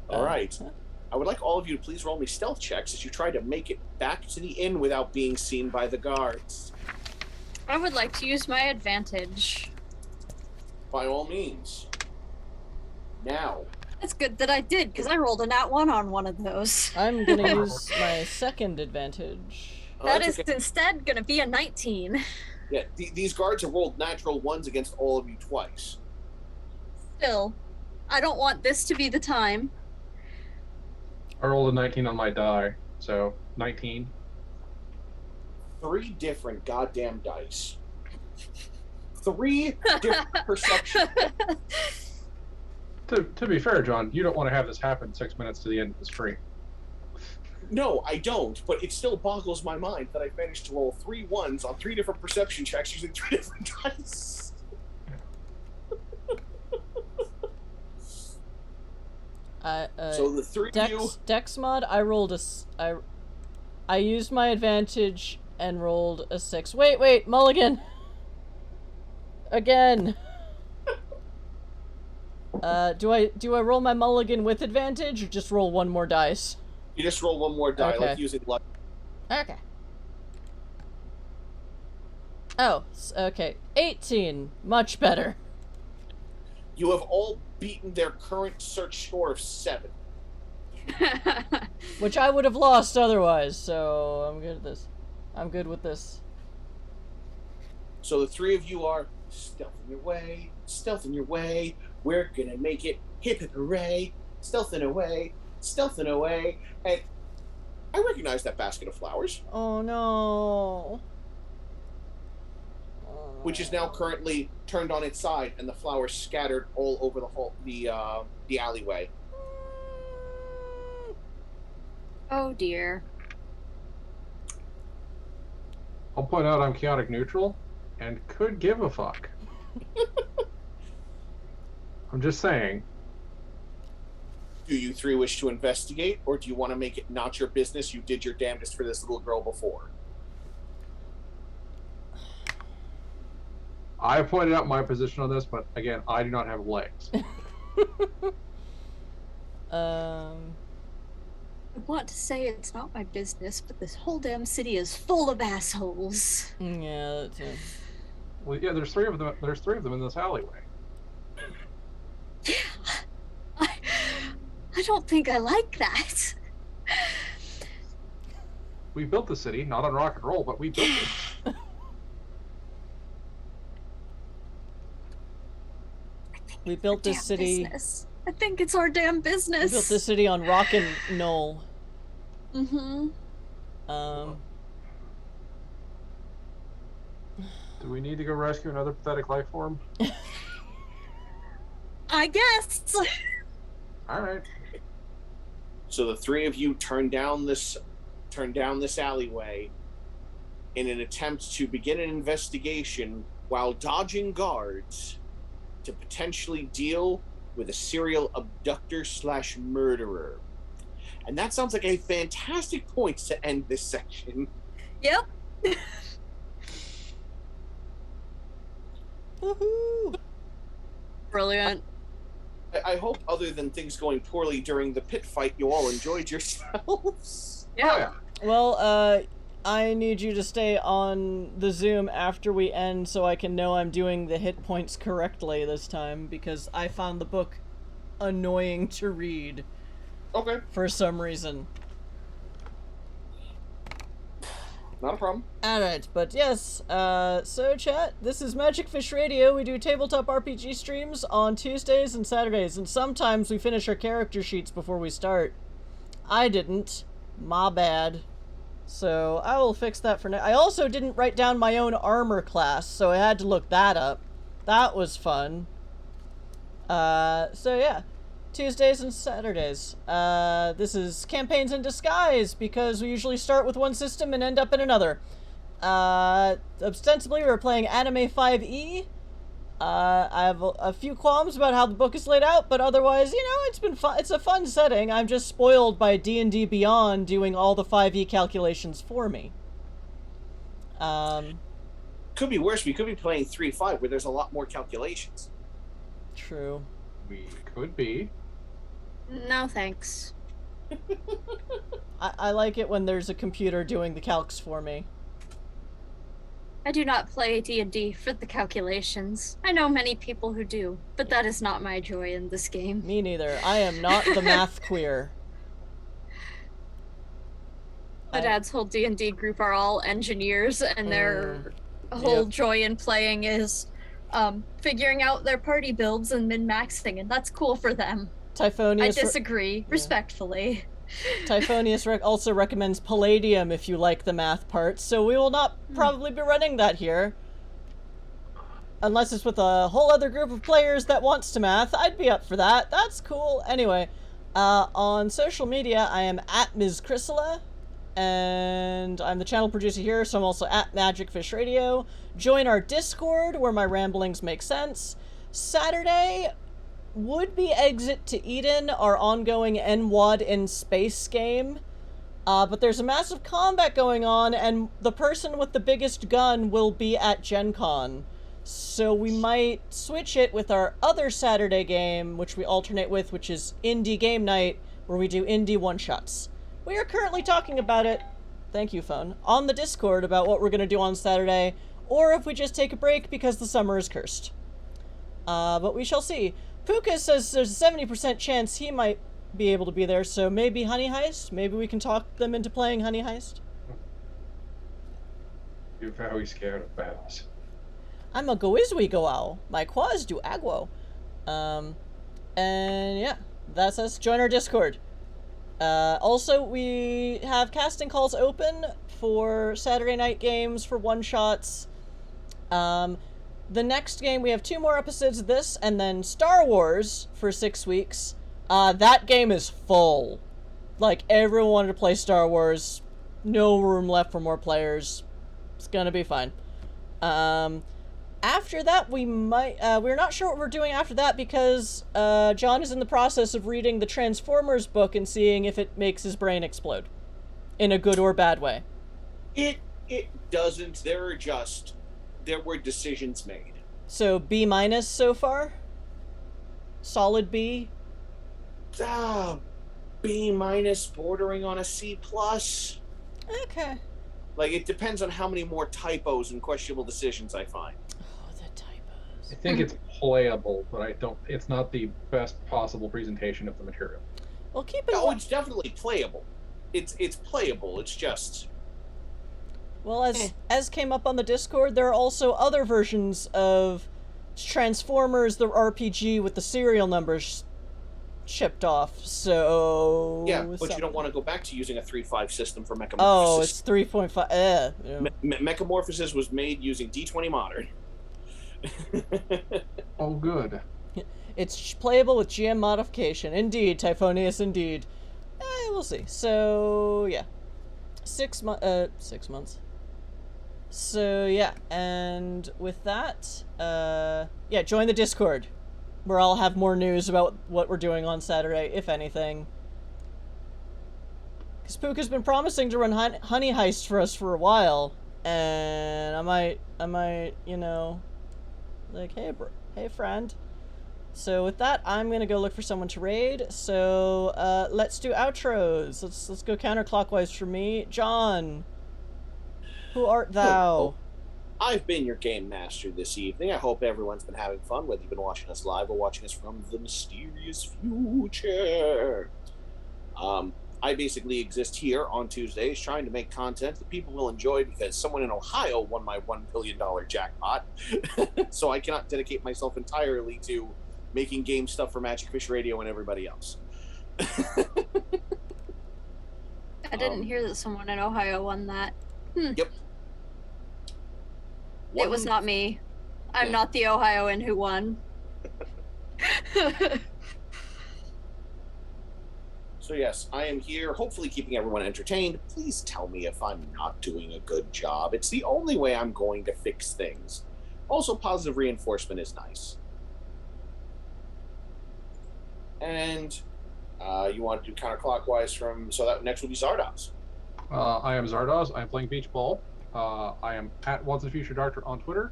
C: All right. I would like all of you to please roll me stealth checks as you try to make it back to the inn without being seen by the guards.
D: I would like to use my advantage.
C: By all means. Now,
D: It's good that I did, because I rolled a nat 1 on one of those.
A: I'm gonna use my second advantage.
D: That
C: that's
D: is
C: okay.
D: instead gonna be a 19.
C: Yeah, these guards have rolled natural ones against all of you twice.
D: Still, I don't want this to be the time.
B: I rolled a 19 on my die, so 19.
C: 3 different goddamn dice. 3 different perception.
B: To be fair, John, you don't want to have this happen 6 minutes to the end of the stream.
C: No, I don't, but it still boggles my mind that I managed to roll 3 ones on 3 different perception checks using 3 different dice. So the 3 of you...
A: Dex mod, I rolled I used my advantage and rolled a 6. Wait, mulligan! Again! Do I roll my mulligan with advantage or just roll one more dice?
C: You just roll 1 more die,
A: Okay.
C: like using luck.
A: Okay. Oh, okay. 18. Much better.
C: You have all beaten their current search score of 7.
A: Which I would have lost otherwise, so I'm good at this. I'm good with this.
C: So the 3 of you are stealthing your way, we're gonna make it, hip hip hooray, stealthing away, and I recognize that basket of flowers,
A: Oh no.
C: which is now currently turned on its side, and the flowers scattered all over the alleyway.
D: Oh dear.
B: I'll point out I'm chaotic neutral and could give a fuck. I'm just saying.
C: Do you three wish to investigate, or do you want to make it not your business? You did your damnedest for this little girl before.
B: I pointed out my position on this, but again, I do not have legs.
D: I want to say it's not my business, but this whole damn city is full of assholes.
A: Yeah, that's it.
B: Well, yeah, there's three of them. There's three of them in this alleyway.
D: Yeah, I don't think I like that.
B: We built the city, not on rock and roll, but we built it.
A: We built this city.
D: Business. I think it's our damn business.
A: We built this city on rock and knoll.
D: Mm-hmm.
B: Do we need to go rescue another pathetic life form?
D: I guess.
B: All right.
C: So the three of you turn down this alleyway in an attempt to begin an investigation while dodging guards to potentially deal with a serial abductor / murderer. And that sounds like a fantastic point to end this section.
D: Yep.
A: Woohoo!
D: Brilliant.
C: I hope, other than things going poorly during the pit fight, you all enjoyed yourselves.
D: Yeah.
B: Oh, yeah.
A: Well, I need you to stay on the Zoom after we end so I can know I'm doing the hit points correctly this time, because I found the book annoying to read
C: Okay,
A: for some reason.
C: not a problem.
A: Alright, but yes, so chat, this is Magic Fish Radio. We do tabletop RPG streams on Tuesdays and Saturdays, and sometimes we finish our character sheets before we start. I didn't. My bad. So, I will fix that for now. I also didn't write down my own armor class, so I had to look that up. That was fun. So yeah. Tuesdays and Saturdays. This is Campaigns in Disguise, because we usually start with one system and end up in another. Ostensibly, we're playing Anime 5e. I have a few qualms about how the book is laid out, but otherwise, you know, it's been fun. It's a fun setting. I'm just spoiled by D&D Beyond doing all the 5e calculations for me.
C: Could be worse. We could be playing 3-5, where there's a lot more calculations.
A: True.
B: We could be.
D: No thanks.
A: I like it when there's a computer doing the calcs for me.
D: I do not play D&D for the calculations. I know many people who do, but that is not my joy in this game.
A: Me neither. I am not the math queer.
D: My dad's whole D&D group are all engineers, and their whole joy in playing is figuring out their party builds and min-maxing, and that's cool for them.
A: Typhonius.
D: I disagree, respectfully.
A: Typhonius also recommends Palladium if you like the math part, so we will not probably be running that here. Unless it's with a whole other group of players that wants to math, I'd be up for that. That's cool. Anyway, on social media, I am at Ms. Chrysala, and I'm the channel producer here, so I'm also at Magic Fish Radio. Join our Discord, where my ramblings make sense. Saturday would be Exit to Eden, our ongoing NWAD in space game. But there's a massive combat going on, and the person with the biggest gun will be at Gen Con. So we might switch it with our other Saturday game, which we alternate with, which is Indie Game Night, where we do indie one-shots. We are currently talking about it, thank you, phone, on the Discord about what we're going to do on Saturday, or if we just take a break because the summer is cursed. But we shall see. Puka says there's a 70% chance he might be able to be there, so maybe Honey Heist? Maybe we can talk them into playing Honey Heist?
B: You're very scared of battles.
A: I'm a goizwi-goao. My quas do agwo. And yeah, that's us. Join our Discord. Also, we have casting calls open for Saturday night games, for one-shots. the next game, we have 2 more episodes of this, and then Star Wars for 6 weeks. That game is full. Like, everyone wanted to play Star Wars. No room left for more players. It's gonna be fine. After that, we might, we're not sure what we're doing after that because, John is in the process of reading the Transformers book and seeing if it makes his brain explode. In a good or bad way.
C: It doesn't. There were decisions made.
A: So, B- so far? Solid B?
C: B- bordering on a C+.
A: Okay.
C: Like, it depends on how many more typos and questionable decisions I find.
A: Oh, the typos.
B: I think it's playable, but it's not the best possible presentation of the material.
A: Well, keep in
C: Oh,
A: mind.
C: it's definitely playable. It's playable. It's just...
A: Well, as came up on the Discord, there are also other versions of Transformers, the RPG, with the serial numbers shipped off, so...
C: Yeah, but you don't want to go back to using a 3.5 system for Mechamorphosis.
A: Oh, it's 3.5. Yeah.
C: Mechamorphosis was made using D20 Modern.
B: Oh, good.
A: It's playable with GM modification. Indeed, Typhonius, indeed. We'll see. So, yeah. 6 months. So, yeah, and with that, yeah, join the Discord, where I'll have more news about what we're doing on Saturday, if anything. Because Puka's been promising to run Honey Heist for us for a while, and I might, you know, like, hey friend. So with that, I'm gonna go look for someone to raid. So let's do outros. Let's go counterclockwise for me. John, who art thou?
C: I've been your game master this evening. I hope everyone's been having fun, whether you've been watching us live or watching us from the mysterious future. I basically exist here on Tuesdays trying to make content that people will enjoy because someone in Ohio won my $1 billion jackpot. So I cannot dedicate myself entirely to making game stuff for Magic Fish Radio and everybody else.
D: I didn't hear that someone in Ohio won that.
C: Yep.
D: It was not me. I'm not the Ohioan who won.
C: So yes, I am here, hopefully keeping everyone entertained. Please tell me if I'm not doing a good job. It's the only way I'm going to fix things. Also, positive reinforcement is nice. And you want to do counterclockwise so that next will be Zardoz.
B: I am Zardoz. I'm playing Beach Ball. I am at Once a Future Doctor on Twitter.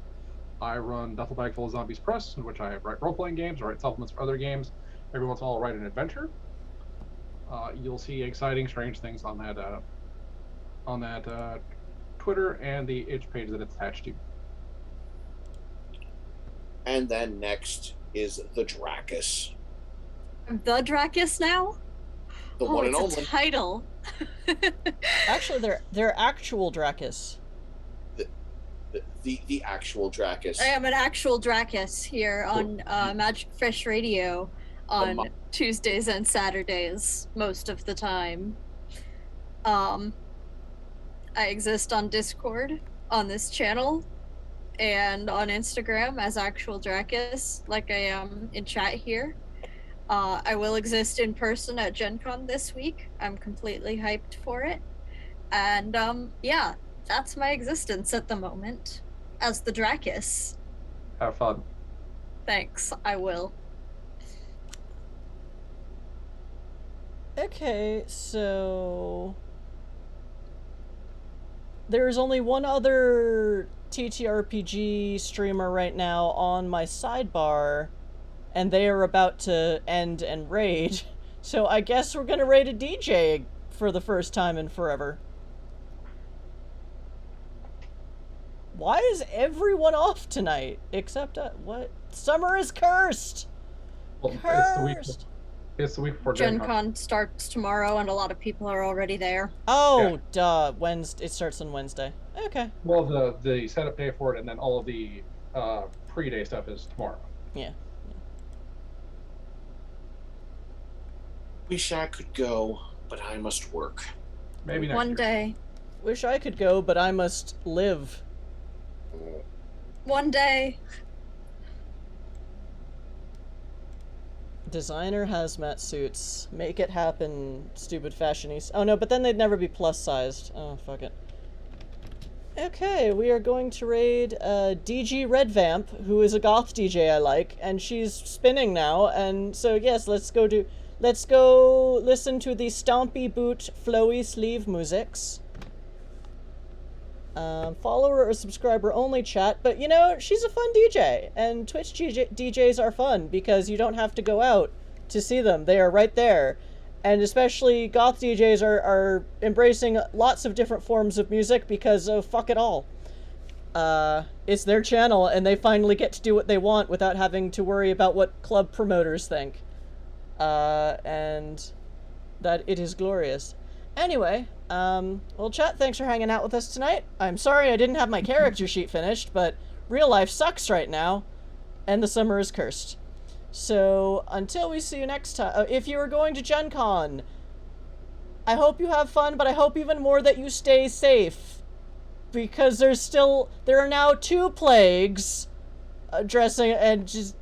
B: I run Duffel Bag Full of Zombies Press, in which I write role-playing games, I write supplements for other games. Every once in a while, I write an adventure. You'll see exciting, strange things on that Twitter and the itch page that it's attached to.
C: And then next is the Dracus.
D: The Dracus now?
C: The one and
D: it's
C: only.
D: a title.
A: Actually, they're actual Dracus.
C: The actual Dracus.
D: I am an actual Dracus here on Magic Fish Radio on Tuesdays and Saturdays most of the time. I exist on Discord on this channel and on Instagram as actual Dracus, like I am in chat here. I will exist in person at Gen Con this week. I'm completely hyped for it. And yeah, that's my existence at the moment as the Dracus.
B: Have fun.
D: Thanks, I will.
A: Okay, so there's only one other TTRPG streamer right now on my sidebar, and they are about to end and raid, so I guess we're gonna raid a DJ for the first time in forever. Why is everyone off tonight? Except, what? Summer is cursed!
B: Well,
A: Cursed!
B: It's the week before
D: Gen Con starts tomorrow, and a lot of people are already there.
A: Oh,
B: Yeah.
A: duh. Wednesday. It starts on Wednesday. Okay.
B: Well, the setup day for it, and then all of the pre-day stuff is tomorrow.
A: Yeah.
C: Wish I could go, but I must work.
B: Maybe next
D: One
B: year.
D: day.
A: Wish I could go, but I must live.
D: One day.
A: Designer hazmat suits. Make it happen, stupid fashionista. Oh no, but then they'd never be plus-sized. Oh, fuck it. Okay, we are going to raid DG Red Vamp, who is a goth DJ I like, and she's spinning now, and so yes, let's go listen to the stompy boot flowy sleeve musics. Follower or subscriber only chat, but you know, she's a fun DJ, and Twitch DJs are fun because you don't have to go out to see them. They are right there. And especially goth DJs are embracing lots of different forms of music because of fuck it all. It's their channel and they finally get to do what they want without having to worry about what club promoters think. And that it is glorious. Anyway, well, chat, thanks for hanging out with us tonight. I'm sorry I didn't have my character sheet finished, but real life sucks right now, and the summer is cursed. So, until we see you next time, if you are going to Gen Con, I hope you have fun, but I hope even more that you stay safe. Because there are now 2 plagues addressing, and just,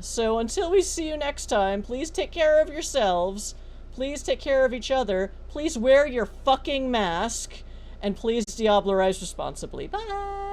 A: so until we see you next time, please take care of yourselves. Please take care of each other. Please wear your fucking mask. And please Diablerize responsibly. Bye!